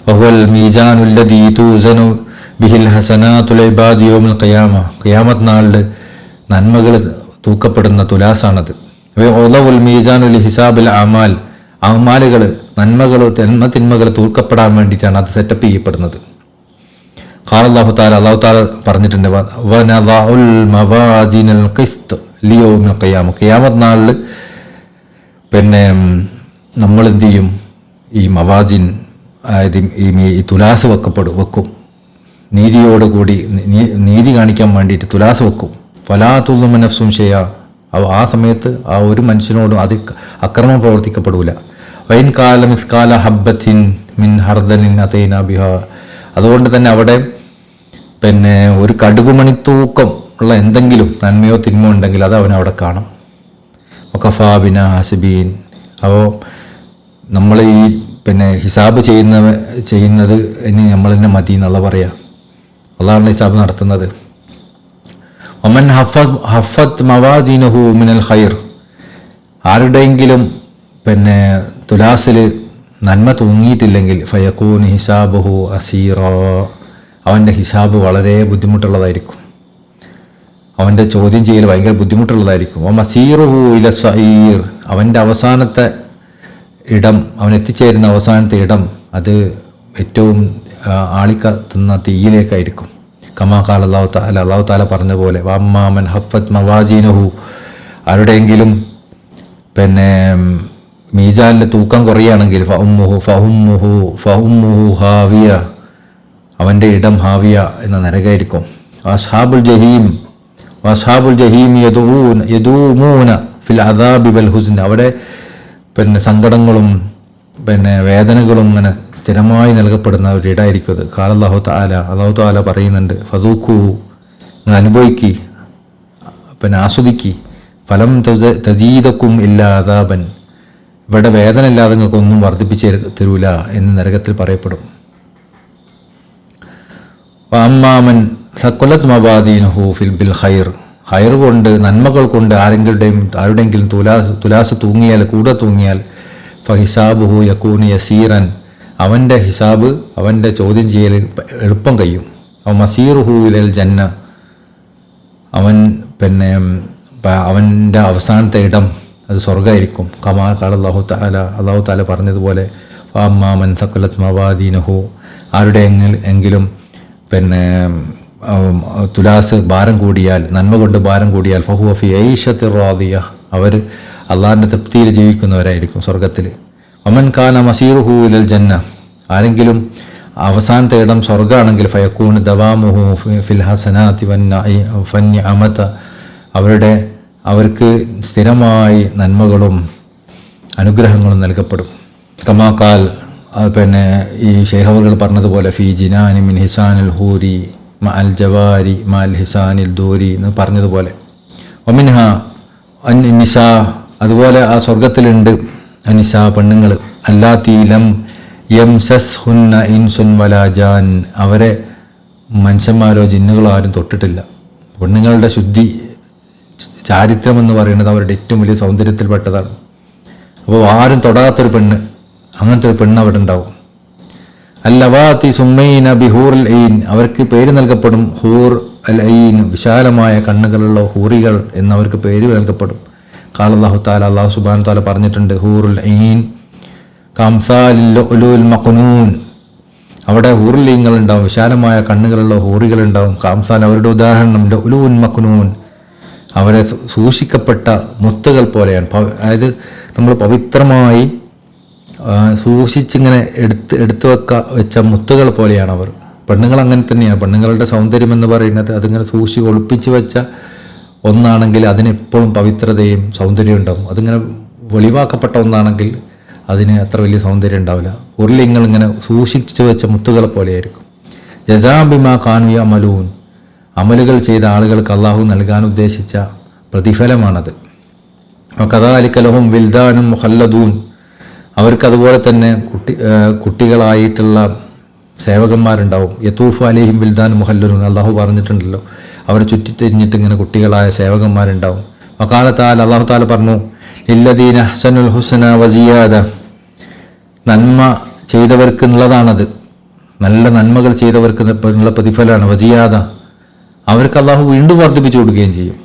വഹുവൽ മീസാനുല്ലദീ തൂസനു ബിഹിൽ ഹസനാത്തുൽ ഇബാദി യൗമുൽ ഖിയാമ, ഖിയാമത്ത് നാളിൽ നന്മകൾ തൂക്കപ്പെടുന്ന തുലാസാണത്. വഉളവുൽ മീസാനുൽ ഹിസാബിൽ അമാൽ, അമാലുകൾ നന്മകൾ തിന്മകൾ തൂക്കപ്പെടാൻ വേണ്ടിയിട്ടാണ് അത് സെറ്റപ്പ് ചെയ്യപ്പെടുന്നത്. ഖാല അല്ലാഹു തആല പറഞ്ഞിട്ടുണ്ട്, വനദഉൽ മവാസിനൽ ഖിസ്ത് ലിയൗമിൽ ഖിയാമ, ഖിയാമത്ത് നാളിൽ നമ്മൾ എന്ത് ചെയ്യും? ഈ മവാസിൻ, അതായത് ഈ തുലാസ് വെക്കും, നീതിയോടുകൂടി നീതി കാണിക്കാൻ വേണ്ടിയിട്ട് തുലാസ് വെക്കും. ഫലാ തുദ്ലിമു നഫ്സുൻ ഷൈഅ, ആ സമയത്ത് ആ ഒരു മനുഷ്യനോടും അക്രമം പ്രവർത്തിക്കപ്പെടൂല. വൈൻ കാല മിസ്കാല ഹബ്ബത്തിൻ മിൻ ഹർദലിൻ അതൈനാ ബിഹാ, അതുകൊണ്ട് തന്നെ അവിടെ ഒരു കടുകുമണിത്തൂക്കം ഉള്ള എന്തെങ്കിലും നന്മയോ തിന്മയോ ഉണ്ടെങ്കിൽ അത് അവനവിടെ കാണും. വഖഫാ ബിനാ ഹസിബീൻ, അപ്പോൾ നമ്മൾ ഈ ഹിസാബ് ചെയ്യുന്നത് ഇനി നമ്മൾ തന്നെ മതി എന്നുള്ള പറയാം. അള്ളാഹുവിൻ്റെ ഹിസാബ് നടത്തുന്നത്. ഒമൻ ഹഫത്ത് മവാസീനഹു മിനൽ ഖൈർ, ആരുടെയെങ്കിലും തുലാസിൽ നന്മ തൂങ്ങിയിട്ടില്ലെങ്കിൽ ഫയകൂൻ ഹിസാബുഹു അസീറ, അവൻ്റെ ഹിസാബ് വളരെ ബുദ്ധിമുട്ടുള്ളതായിരിക്കും, അവൻ്റെ ചോദ്യം ചെയ്യൽ ഭയങ്കര ബുദ്ധിമുട്ടുള്ളതായിരിക്കും. മസീറുഹു ഇല സഈർ, അവൻ്റെ അവസാനത്തെ ഇടം, അവൻ എത്തിച്ചേരുന്ന അവസാനത്തെ ഇടം അത് ഏറ്റവും ആളിക്കത്തുന്ന തീയിലേക്കായിരിക്കും. കമാ ഖാല അല്ലാഹു തആല പറഞ്ഞ പോലെ, വഅമ്മാ മൻ ഹഫത്ത് മവാസീനഹു, ആരുടെയെങ്കിലും മീസാനിൽ തൂക്കം കുറയുകയാണെങ്കിൽ ഫഉമ്മുഹു ഹാവിയ, അവൻ്റെ ഇടം ഹാവിയ എന്ന നരകമായിരിക്കും. അസ്ഹാബുൽ ജഹീം യദൂമൂന ഫിൽ അദാബി വൽ ഹുസ്ൻ, അവിടെ സങ്കടങ്ങളും വേദനകളും ഇങ്ങനെ സ്ഥിരമായി നൽകപ്പെടുന്ന ഒരിടമായിരിക്കും അത്. ഖാല അല്ലാഹു തആല പറയുന്നുണ്ട്, ഫദൂഖു, നിങ്ങൾ അനുഭവിക്കി, ആസ്വദിക്കി, ഫലം തസീദക്കും ഇല്ലാ അദാബൻ, ഇവിടെ വേദന ഇല്ലാതെ നിങ്ങൾക്ക് ഒന്നും വർദ്ധിപ്പിച്ച് തരൂല എന്ന് നരകത്തിൽ പറയപ്പെടും. വഅമ്മാമൻ സഖലത് മവാദീനുഹു ബിൽ ഖൈർ, ഖൈർ കൊണ്ട് നന്മകൾ കൊണ്ട് ആരുടെയെങ്കിലും തുലാസ് തൂങ്ങിയാൽ, കൂടെ തൂങ്ങിയാൽ, ഫഹിസാബുഹു യകൂനു യസീറൻ, അവൻ്റെ ഹിസാബ്, അവൻ്റെ ചോദ്യം ചെയ്യൽ എളുപ്പം കഴിയും. മസീറുഹു ഇലൽ ജന്ന, അവൻ്റെ അവസാനത്തെ ഇടം അത് സ്വർഗ്ഗമായിരിക്കും. കമാ ഖാല അല്ലാഹു തആല പറഞ്ഞതുപോലെ, വഅമ്മാമൻ സഖലത് മവാദീനുഹു, ആരുടെ എങ്കിലും തുലാസ് ഭാരം കൂടിയാൽ, നന്മ കൊണ്ട് ഭാരം കൂടിയാൽ, ഫഹുവ ഫി ഐശത്തിർ റാദിയ, അവർ അള്ളാഹിൻ്റെ തൃപ്തിയിൽ ജീവിക്കുന്നവരായിരിക്കും സ്വർഗത്തിൽ. വമൻ കാന മസീറുഹു ഇലൽ ജന്ന, ആരെങ്കിലും അവസാനത്തെ ഇടം സ്വർഗ്ഗമാണെങ്കിൽ ഫയക്കൂൻ ദവാമുഹു ഫിൽ ഹസനാതി വന്നിഅമത, അവർക്ക് സ്ഥിരമായി നന്മകളും അനുഗ്രഹങ്ങളും നൽകപ്പെടും. കമാക്കാൽ ഈ ശൈഖവകൾ പറഞ്ഞതുപോലെ, ഫി ജിനാനി മിൻ ഹിസാനിൽ ഹൂരി മഅൽ ജവാരി മഅൽ ഹിസാനിൽ ദൂരി എന്ന് പറഞ്ഞതുപോലെ, ഒമിൻഹ നിസാ, അതുപോലെ ആ സ്വർഗത്തിലുണ്ട് അനിസാ, പെണ്ണുങ്ങൾ, അല്ലാത്തി ലം യംസസ്ഹുന്ന ഇൻസുൻ വലാ ജാൻ, അവരെ മനുഷ്യന്മാരോ ജിന്നുകളോ ആരും തൊട്ടിട്ടില്ല. പെണ്ണുങ്ങളുടെ ശുദ്ധി, ചാരിത്രം എന്ന് പറയുന്നത് അവരുടെ ഏറ്റവും വലിയ സൗന്ദര്യത്തിൽപ്പെട്ടതാണ്. അപ്പോൾ ആരും തൊടാത്തൊരു പെണ്ണ്, അങ്ങനത്തെ ഒരു പെണ്ണ് അവിടെ ഉണ്ടാവും. അല്ലവാത്തി സുമ്മൈന ബിഹൂറുൽ ഐൻ, അവർക്ക് പേര് നൽകപ്പെടും ഹൂർ അൽ ഐൻ, വിശാലമായ കണ്ണുകളുള്ള ഹൂറികൾ എന്നവർക്ക് പേര് നൽകപ്പെടും. ഖാല അല്ലാഹു തആല, അല്ലാഹു സുബ്ഹാനഹു തആല പറഞ്ഞിട്ടുണ്ട്, ഹൂറുൽ ഐൻ കംസാലിൽ ലുഅ്ലുൽ മഖ്നൂൻ, അവിടെ ഹൂറുൽ ഐനുകൾ ഉണ്ടാവും, വിശാലമായ കണ്ണുകളുള്ള ഹൂറികൾ ഉണ്ടാവും. കാംസാൽ അവരുടെ ഉദാഹരണം ലുഅ്ലുൻ മഖ്നൂൻ, അവരെ സൂക്ഷിക്കപ്പെട്ട മുത്തുകൾ പോലെയാണ്. അതായത് നമ്മൾ പവിത്രമായി സൂക്ഷിച്ചിങ്ങനെ എടുത്തു വെച്ച മുത്തുകൾ പോലെയാണ് അവർ. പെണ്ണുങ്ങൾ അങ്ങനെ തന്നെയാണ്. പെണ്ണുങ്ങളുടെ സൗന്ദര്യം എന്ന് പറയുന്നത് അതിങ്ങനെ സൂക്ഷിച്ച് ഒളിപ്പിച്ച് വെച്ച ഒന്നാണെങ്കിൽ അതിനെപ്പോഴും പവിത്രതയും സൗന്ദര്യവും ഉണ്ടാവും. അതിങ്ങനെ വെളിവാക്കപ്പെട്ട ഒന്നാണെങ്കിൽ അതിന് അത്ര വലിയ സൗന്ദര്യം ഉണ്ടാവില്ല. ഉരുളിങ്ങൾ ഇങ്ങനെ സൂക്ഷിച്ചു വെച്ച മുത്തുകളെ പോലെയായിരിക്കും. ജസാം ബിമാ കാനു യഅമലൂൻ, അമലുകൾ ചെയ്ത ആളുകൾക്ക് അള്ളാഹു നൽകാൻ ഉദ്ദേശിച്ച പ്രതിഫലമാണത്. കദാലിക ലഹും വിൽദാനും മുഖല്ലദൂൻ, അവർക്ക് അതുപോലെ തന്നെ കുട്ടികളായിട്ടുള്ള സേവകന്മാരുണ്ടാവും. യതൂഫു അലൈഹിം വിൽദാൻ മുഖല്ലദൂൻ, അള്ളാഹു പറഞ്ഞിട്ടുണ്ടല്ലോ, അവരെ ചുറ്റിത്തിരിഞ്ഞിട്ട് ഇങ്ങനെ കുട്ടികളായ സേവകന്മാരുണ്ടാവും. വഖാല തആല, അള്ളാഹു തആല പറഞ്ഞു, ലില്ലദീന അഹ്സനുൽ ഹുസ്ന വസിയാദ, നന്മ ചെയ്തവർക്ക് ഉള്ളതാണത്, നല്ല നന്മകൾ ചെയ്തവർക്ക് ഉള്ള പ്രതിഫലമാണ്. വസിയാദ, അവർക്ക് അള്ളാഹു വീണ്ടും വർദ്ധിപ്പിച്ചു കൊടുക്കുകയും ചെയ്യും.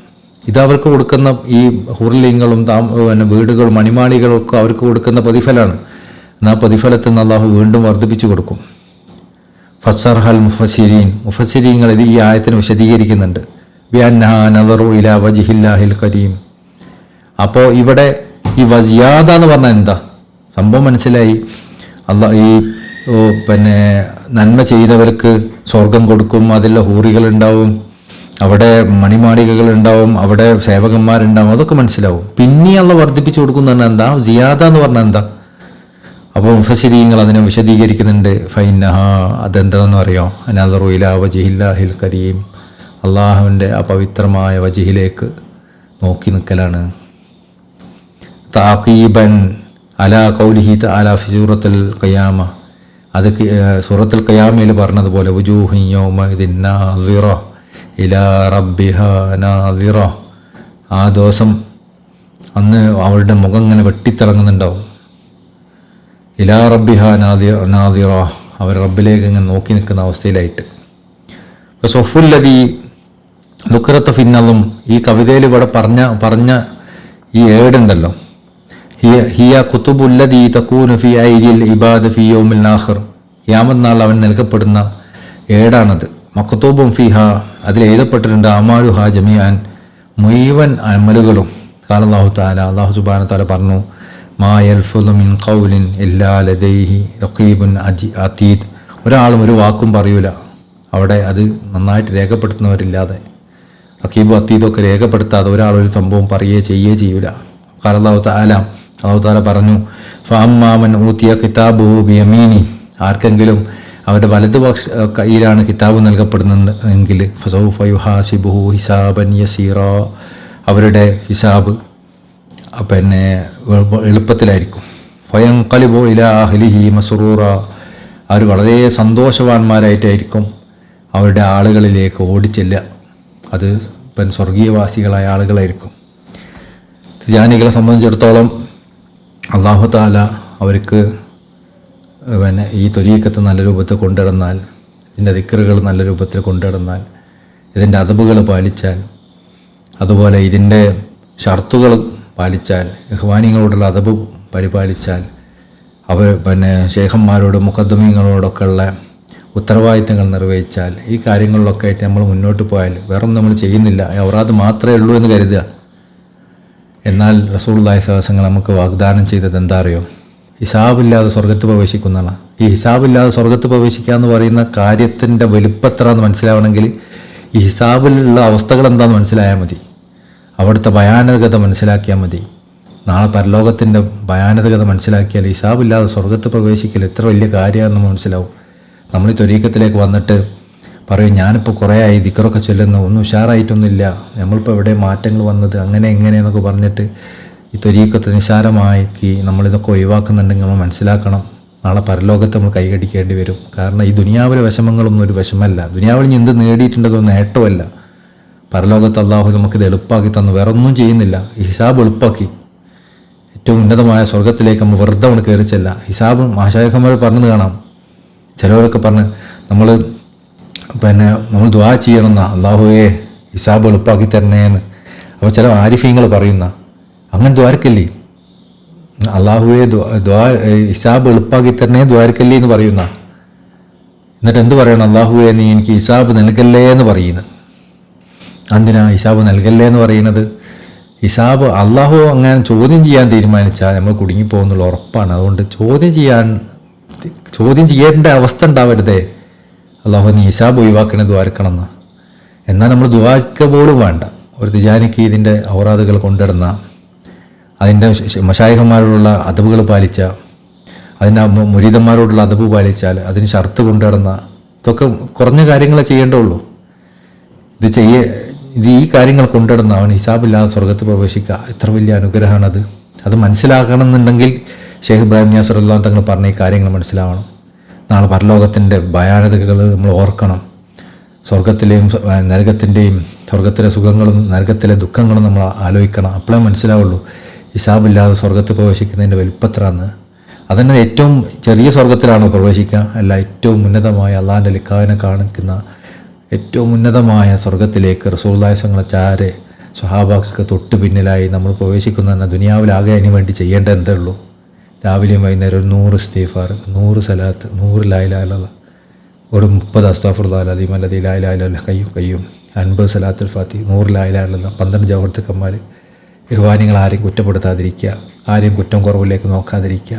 ഇത് അവർക്ക് കൊടുക്കുന്ന ഈ ഹുർലിങ്ങളും വീടുകളും മണിമാളികളും ഒക്കെ അവർക്ക് കൊടുക്കുന്ന പ്രതിഫലമാണ്. എന്നാൽ പ്രതിഫലത്തിൽ നിന്ന് അള്ളാഹു വീണ്ടും വർദ്ധിപ്പിച്ചു കൊടുക്കും. ഫസ്സർഹൽ മുഫസ്സിരീൻ, മുഫസ്സിരീങ്ങൾ ഇത് ഈ ആയത്തിന് വിശദീകരിക്കുന്നുണ്ട്. ബിഅന്നഹാ നദറു ഇലാ വജ്ഹില്ലാഹിൽ കരീം. അപ്പോൾ ഇവിടെ ഈ വസിയാദ എന്ന് പറഞ്ഞാൽ എന്താ സംഭവം മനസ്സിലായി. ഈ നന്മ ചെയ്തവർക്ക് സ്വർഗം കൊടുക്കും, അതിലുള്ള ഹൂറികളുണ്ടാവും, അവിടെ മണിമാളികകൾ ഉണ്ടാവും, അവിടെ സേവകന്മാരുണ്ടാവും, അതൊക്കെ മനസ്സിലാവും. പിന്നെ വർദ്ധിപ്പിച്ചു കൊടുക്കുന്ന പറഞ്ഞാൽ എന്താ സിയാദ എന്ന് പറഞ്ഞാൽ എന്താ? അപ്പോൾ മുഫസ്സിരീങ്ങൾ അതിനെ വിശദീകരിക്കുന്നുണ്ട്. ഫൈനഹ, അതെന്താണെന്ന് അറിയോ? നദറു ഇലാ വജ്ഹില്ലാഹിൽ കരീം, അള്ളാഹുവിൻ്റെ ആ പവിത്രമായ വജ്ഹിലേക്ക് നോക്കി നിൽക്കലാണ്. താഖീബൻ അലാ ഖൗലിഹി തആല ഫി സൂറത്തുൽ ഖിയാമ, അത് സൂറത്തുൽ ഖിയാമയിൽ പറഞ്ഞതുപോലെ വുജൂഹു യൗമഇദിൻ നാദിറ ഇലാ റബ്ബിഹാ നാദിറ, ആ ദിവസം അന്ന് അവളുടെ മുഖം ഇങ്ങനെ വെട്ടിത്തിളങ്ങുന്നുണ്ടാവും. ഇലാ റബ്ബിഹാ നാദിറ, അവർ റബ്ബിലേക്ക് ഇങ്ങനെ നോക്കി നിൽക്കുന്ന അവസ്ഥയിലായിട്ട്. സൊഫുല്ലദീ ദുക്റത ഫിന്നളും, ഈ കവിതയിൽ ഇവിടെ പറഞ്ഞ ഈ ഏടുണ്ടല്ലോ, ഹിയ കുതുബുല്ലദീ തകൂനു ഫി ഐദിൽ ഇബാദ ഫി യൗമിൽ ആഖിർ, ഖിയാമത്ത് നാൾ അവൻ നൽകപ്പെടുന്ന ഏടാണത്. മക്തൂബും ഫിഹ, അതിൽ എഴുതപ്പെട്ടിട്ടുണ്ട് അമാലുഹ ജമീഅൻ, മുഴുവൻ അമലുകളും. ഖാല അല്ലാഹു തആല, അല്ലാഹു സുബ്ഹാനഹു തആല പറഞ്ഞു, മാ യൽഫുദു മിൻ ഖൗലിൻ ഇല്ലാ ലദൈഹി റഖീബുൻ അതീദ്, ഒരാളും ഒരു വാക്കും പറയൂല അവിടെ അത് നന്നായിട്ട് രേഖപ്പെടുത്തുന്നവരില്ലാതെ. റഖീബും അതീദും ഒക്കെ രേഖപ്പെടുത്താതെ ഒരാളൊരു സംഭവം പറയുകയോ ചെയ്യുകയോ ചെയ്യൂല. ഖാല അല്ലാഹു തആല, അല്ലാഹു തആല പറഞ്ഞു, ഫഅമ്മാ മൻ ഊതിയ കിതാബുഹു ബിയമീനി, ആർക്കെങ്കിലും അവരുടെ വലതുപക്ഷ കയ്യിലാണ് കിതാബ് നൽകപ്പെടുന്നതെങ്കിൽ ഫസൗഫ യുഹാസിബുഹു ഹിസാബൻ യസീറ, അവരുടെ ഹിസാബ് എളുപ്പത്തിലായിരിക്കും. ഫയൻഖലിബു ഇലാ അഹ്ലിഹി മസ്റൂറ, അവർ വളരെ സന്തോഷവാന്മാരായിട്ടായിരിക്കും അവരുടെ ആളുകളിലേക്ക് ഓടിച്ചെല്ലുക. അത് സ്വർഗീയവാസികളായ ആളുകളായിരിക്കും. ധ്യാനികളെ സംബന്ധിച്ചിടത്തോളം അല്ലാഹു തആല അവർക്ക് ഈ ത്വരീഖത്ത് നല്ല രൂപത്തിൽ കൊണ്ടുനടന്നാൽ, ഇതിൻ്റെ ദിക്റുകൾ നല്ല രൂപത്തിൽ കൊണ്ടുനടന്നാൽ, ഇതിൻ്റെ അദബുകൾ പാലിച്ചാൽ, അതുപോലെ ഇതിൻ്റെ ഷർത്തുകൾ പാലിച്ചാൽ, ഇഖ്വാനികളോടുള്ള അദബ് പരിപാലിച്ചാൽ, അവർ ശേഖന്മാരോട് മുഖദ്ദമീങ്ങളോടൊക്കെ ഉള്ള ഉത്തരവാദിത്തങ്ങൾ നിർവഹിച്ചാൽ, ഈ കാര്യങ്ങളിലൊക്കെ ആയിട്ട് നമ്മൾ മുന്നോട്ട് പോയാൽ, വേറൊന്നും നമ്മൾ ചെയ്യുന്നില്ല, ഔറാദ് മാത്രമേ ഉള്ളൂ എന്ന് കരുതുക. എന്നാൽ റസൂലുള്ളാഹി സ്വല്ലല്ലാഹു അലൈഹി വസല്ലം നമുക്ക് വാഗ്ദാനം ചെയ്തത് എന്താ അറിയോ? ഹിസാബില്ലാതെ സ്വർഗത്ത് പ്രവേശിക്കുന്നതാണ്. ഈ ഹിസാബില്ലാതെ സ്വർഗത്ത് പ്രവേശിക്കുക എന്ന് പറയുന്ന കാര്യത്തിൻ്റെ വലുപ്പത്ര എന്ന് മനസ്സിലാവണമെങ്കിൽ ഈ ഹിസാബിലുള്ള അവസ്ഥകൾ എന്താണെന്ന് മനസ്സിലായാൽ മതി, അവിടുത്തെ ഭയാനകത മനസ്സിലാക്കിയാൽ മതി. നാളെ പരലോകത്തിൻ്റെ ഭയാനകത മനസ്സിലാക്കിയാൽ ഹിസാബില്ലാതെ സ്വർഗത്ത് പ്രവേശിക്കൽ എത്ര വലിയ കാര്യമാണെന്ന് മനസ്സിലാവും. നമ്മൾ ഈ ത്വരീഖത്തിലേക്ക് വന്നിട്ട് പറയും, ഞാനിപ്പോൾ കുറേ ആയി ദിക്റൊക്കെ ചൊല്ലുന്നു, ഒന്നും ഉഷാറായിട്ടൊന്നുമില്ല, നമ്മളിപ്പോൾ എവിടെ മാറ്റങ്ങൾ വന്നത്, അങ്ങനെ എങ്ങനെയെന്നൊക്കെ പറഞ്ഞിട്ട് ഈ ത്വരീഖത്ത് നിസാരമാക്കി നമ്മളിതൊക്കെ ഒഴിവാക്കുന്നുണ്ടെങ്കിൽ നമ്മൾ മനസ്സിലാക്കണം, നാളെ പരലോകത്ത് നമ്മൾ കൈകടിക്കേണ്ടി വരും. കാരണം ഈ ദുനിയാവിലെ വിഷമങ്ങളൊന്നും ഒരു വിഷമല്ല, ദുനിയാവിൽ എന്ത് നേടിയിട്ടുണ്ടെന്നൊന്നും നേട്ടമല്ല. പരലോകത്ത് അല്ലാഹു നമുക്കിത് എളുപ്പമാക്കി തന്നു, വേറെ ഒന്നും ചെയ്യുന്നില്ല. ഈ ഹിസാബ് എളുപ്പമാക്കി ഏറ്റവും ഉന്നതമായ സ്വർഗത്തിലേക്ക് നമ്മൾ വെറുതെ കയറിച്ചല്ല. ഹിസാബും ആശായക്കന്മാർ പറഞ്ഞത് കാണാം, ചിലവരൊക്കെ പറഞ്ഞ് നമ്മൾ ദുആ ചെയ്യണമെന്ന, അള്ളാഹുവേ ഹിസാബ് എളുപ്പാക്കി തരണേന്ന്. അപ്പോൾ ചില ആരിഫീങ്ങൾ പറയുന്ന അങ്ങനെ ദ്വാരക്കല്ലേ, അള്ളാഹുവെ ഹിസാബ് എളുപ്പാക്കി തരണേ ദ്വാരക്കല്ലേ എന്ന് പറയുന്ന. എന്നിട്ട് എന്ത് പറയണം? അള്ളാഹുവെ നീ എനിക്ക് ഹിസാബ് നൽകല്ലേ എന്ന് പറയുന്നത്. എന്തിനാ ഹിസാബ് നൽകല്ലേ എന്ന് പറയുന്നത്? ഹിസാബ് അള്ളാഹു അങ്ങനെ ചോദ്യം ചെയ്യാൻ തീരുമാനിച്ചാൽ നമ്മൾ കുടുങ്ങിപ്പോകുന്നുള്ള ഉറപ്പാണ്. അതുകൊണ്ട് ചോദ്യം ചെയ്യേണ്ട അവസ്ഥ ഉണ്ടാവരുതേ. അള്ളാഹു നീ ഹിസാബ് ഒഴിവാക്കണേ ദ്വാരക്കണം എന്ന്. എന്നാൽ നമ്മൾ ദ്വാരക്ക പോലും വേണ്ട. ഒരു തിജാനിക്ക് ഇതിൻ്റെ ഔറാദുകൾ കൊണ്ടിടുന്ന, അതിൻ്റെ മശായിഖന്മാരോടുള്ള അദബുകൾ പാലിച്ച, അതിൻ്റെ മുരീദന്മാരോടുള്ള അദബ് പാലിച്ചാൽ, അതിന് ഷർത്ത് കൊണ്ടിടുന്ന, ഇതൊക്കെ കുറഞ്ഞ കാര്യങ്ങളെ ചെയ്യേണ്ടുള്ളൂ. ഇത് ഈ കാര്യങ്ങൾ കൊണ്ടിടുന്ന അവൻ ഹിസാബില്ലാതെ സ്വർഗത്ത് പ്രവേശിക്കുക. എത്ര വലിയ അനുഗ്രഹമാണത്. അത് മനസ്സിലാക്കണമെന്നുണ്ടെങ്കിൽ ഷെയ്ഖ് ഇബ്രാഹിം നിയാസ് റളിയല്ലാഹു തങ്ങൾ പറഞ്ഞ ഈ കാര്യങ്ങൾ മനസ്സിലാവണം. നാളെ പരലോകത്തിൻ്റെ ഭയാനതകൾ നമ്മൾ ഓർക്കണം. സ്വർഗത്തിലെയും നരകത്തിൻ്റെയും, സ്വർഗത്തിലെ സുഖങ്ങളും നരകത്തിലെ ദുഃഖങ്ങളും നമ്മൾ ആലോചിക്കണം. അപ്പോഴേ മനസ്സിലാവുള്ളൂ ഹിസാബില്ലാതെ സ്വർഗത്ത് പ്രവേശിക്കുന്നതിൻ്റെ വലുപ്പത്രാന്ന്. അതന്നെ ഏറ്റവും ചെറിയ സ്വർഗത്തിലാണോ പ്രവേശിക്കുക? അല്ല, ഏറ്റവും ഉന്നതമായ അള്ളാഹിൻ്റെ ലിഖാവിനെ കാണിക്കുന്ന ഏറ്റവും ഉന്നതമായ സ്വർഗത്തിലേക്ക് റസൂലുള്ളാഹി സ്വല്ലല്ലാഹു ചാരെ സ്വഹാബാക്കൾക്ക് തൊട്ട് പിന്നിലായി നമ്മൾ പ്രവേശിക്കുന്ന ദുനിയാവിലാകെ അതിന് വേണ്ടി ചെയ്യേണ്ട എന്തേ ഉള്ളൂ? രാവിലെയും വൈകുന്നേരം ഒരു 100 ഇസ്തിഗ്ഫാർ, 100 സലാത്ത്, 100 ലാ ഇലാഹ ഇല്ലല്ലാഹ്, ഒരു 30 അസ്തഗ്ഫിറുല്ലാഹൽ അദീം അല്ലദീ ലാ ഇലാഹ ഇല്ലൽ ഹയ്യുൽ ഖയ്യൂം, 50 സലാത്തുൽ ഫാത്തിഹ, 100 ലാ ഇലാഹ ഇല്ലല്ലാഹ്, 12 ജൗഹറത്തുൽ കമാൽ. ഇഖ്വാനികൾ ആരെയും കുറ്റപ്പെടുത്താതിരിക്കുക, ആരെയും കുറ്റം കുറവിലേക്ക് നോക്കാതിരിക്കുക,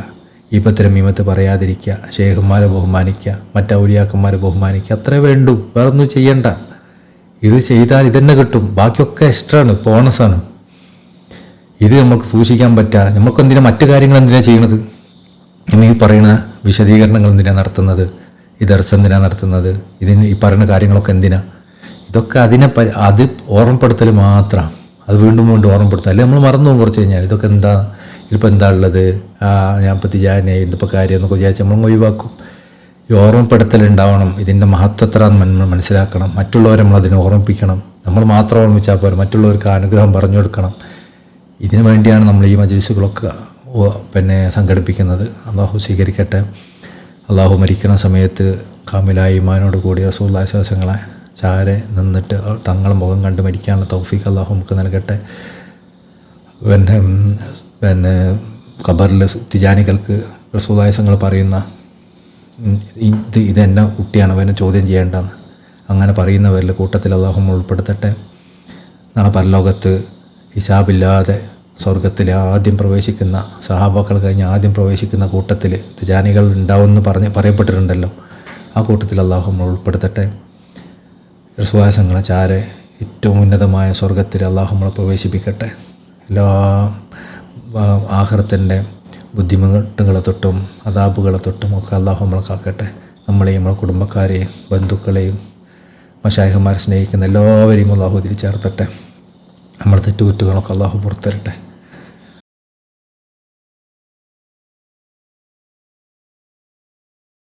ഈപത്തരം മീമത്ത് പറയാതിരിക്കുക, ഷേഖന്മാരെ ബഹുമാനിക്കുക, മറ്റൗലിയാക്കന്മാരെ ബഹുമാനിക്കുക. അത്രേ വേണ്ടൂ, വേറൊന്നും ചെയ്യണ്ട. ഇത് ചെയ്താൽ ഇതന്നെ കിട്ടും. ബാക്കിയൊക്കെ എക്സ്ട്രാ ആണ്, ബോണസാണ്. ഇത് നമുക്ക് സൂക്ഷിക്കാൻ പറ്റുക. നമുക്കെന്തിനാ മറ്റു കാര്യങ്ങൾ എന്തിനാണ് ചെയ്യണത്? ഈ പറയുന്ന വിശദീകരണങ്ങൾ എന്തിനാണ് നടത്തുന്നത്? ഈ ദർസ് എന്തിനാണ് നടത്തുന്നത്? ഈ പറയുന്ന കാര്യങ്ങളൊക്കെ എന്തിനാ? ഇതൊക്കെ അത് ഓർമ്മപ്പെടുത്തൽ മാത്രമാണ്. അത് വീണ്ടും വീണ്ടും ഓർമ്മപ്പെടുത്തുക. അല്ലെങ്കിൽ നമ്മൾ മറന്നു പോകും കുറച്ച് കഴിഞ്ഞാൽ. ഇതൊക്കെ എന്താ, ഇതിപ്പോൾ എന്താ ഉള്ളത്, ഞാൻ ഇപ്പോൾ തിജാനായി, ഇതിപ്പോൾ കാര്യം എന്നൊക്കെ വിചാരിച്ച് നമ്മൾ ഒഴിവാക്കും. ഈ ഓർമ്മപ്പെടുത്തലുണ്ടാവണം. ഇതിൻ്റെ മഹത്വത്രാന്ന് മനസ്സിലാക്കണം. മറ്റുള്ളവരെ നമ്മളതിനെ ഓർമ്മിപ്പിക്കണം. നമ്മൾ മാത്രം ഓർമ്മിച്ചാൽ പോരാ, മറ്റുള്ളവർക്ക് അനുഗ്രഹം പറഞ്ഞു കൊടുക്കണം. ഇതിനു വേണ്ടിയാണ് നമ്മൾ ഈ മജ്‌ലിസുകളൊക്കെ സംഘടിപ്പിക്കുന്നത്. അള്ളാഹു സ്വീകരിക്കട്ടെ. അള്ളാഹു മരിക്കുന്ന സമയത്ത് കാമിലായ ഈമാനോട് കൂടി റസൂലുള്ളാഹി സ്വല്ലല്ലാഹു അലൈഹി വസല്ലം ചാരെ നിന്നിട്ട് തങ്ങളെ മുഖം കണ്ട് മരിക്കാനുള്ള തൗഫീഖ് അള്ളാഹു നമുക്ക് നൽകട്ടെ. ഖബറിൽ തിജാനികൾക്ക് റസൂലുള്ളാഹി സ്വല്ലല്ലാഹു അലൈഹി വസല്ലം പറയുന്ന ഇതെന്നെ കുട്ടിയാണ്, അവനെ ചോദ്യം ചെയ്യേണ്ടെന്ന് അങ്ങനെ പറയുന്നവരിൽ കൂട്ടത്തിൽ അള്ളാഹു ഉൾപ്പെടുത്തട്ടെ. നാളെ പരലോകത്ത് ഹിസാബില്ലാതെ സ്വർഗത്തിൽ ആദ്യം പ്രവേശിക്കുന്ന, സഹാബാക്കൾ കഴിഞ്ഞ് ആദ്യം പ്രവേശിക്കുന്ന കൂട്ടത്തിൽ തിജാനികൾ ഉണ്ടാവുമെന്ന് പറയപ്പെട്ടിട്ടുണ്ടല്ലോ. ആ കൂട്ടത്തിൽ അള്ളാഹു ഉൾപ്പെടുത്തട്ടെ. റസൂലുള്ളാഹി ചാരെ ഏറ്റവും ഉന്നതമായ സ്വർഗത്തിൽ അള്ളാഹു നമ്മളെ പ്രവേശിപ്പിക്കട്ടെ. എല്ലാ ആഖിറത്തിൻ്റെ ബുദ്ധിമുട്ടുകളെ തൊട്ടും അദാബുകളെ തൊട്ടും ഒക്കെ അള്ളാഹു നമ്മളെ കാക്കട്ടെ. നമ്മളെയും നമ്മളെ കുടുംബക്കാരെയും ബന്ധുക്കളെയും മശായിഖന്മാരെ സ്നേഹിക്കുന്ന എല്ലാവരെയും അള്ളാഹു തിരിച്ചേർത്തട്ടെ. നമ്മുടെ തെറ്റുകുറ്റങ്ങളൊക്കെ അള്ളാഹു പുറത്തരട്ടെ.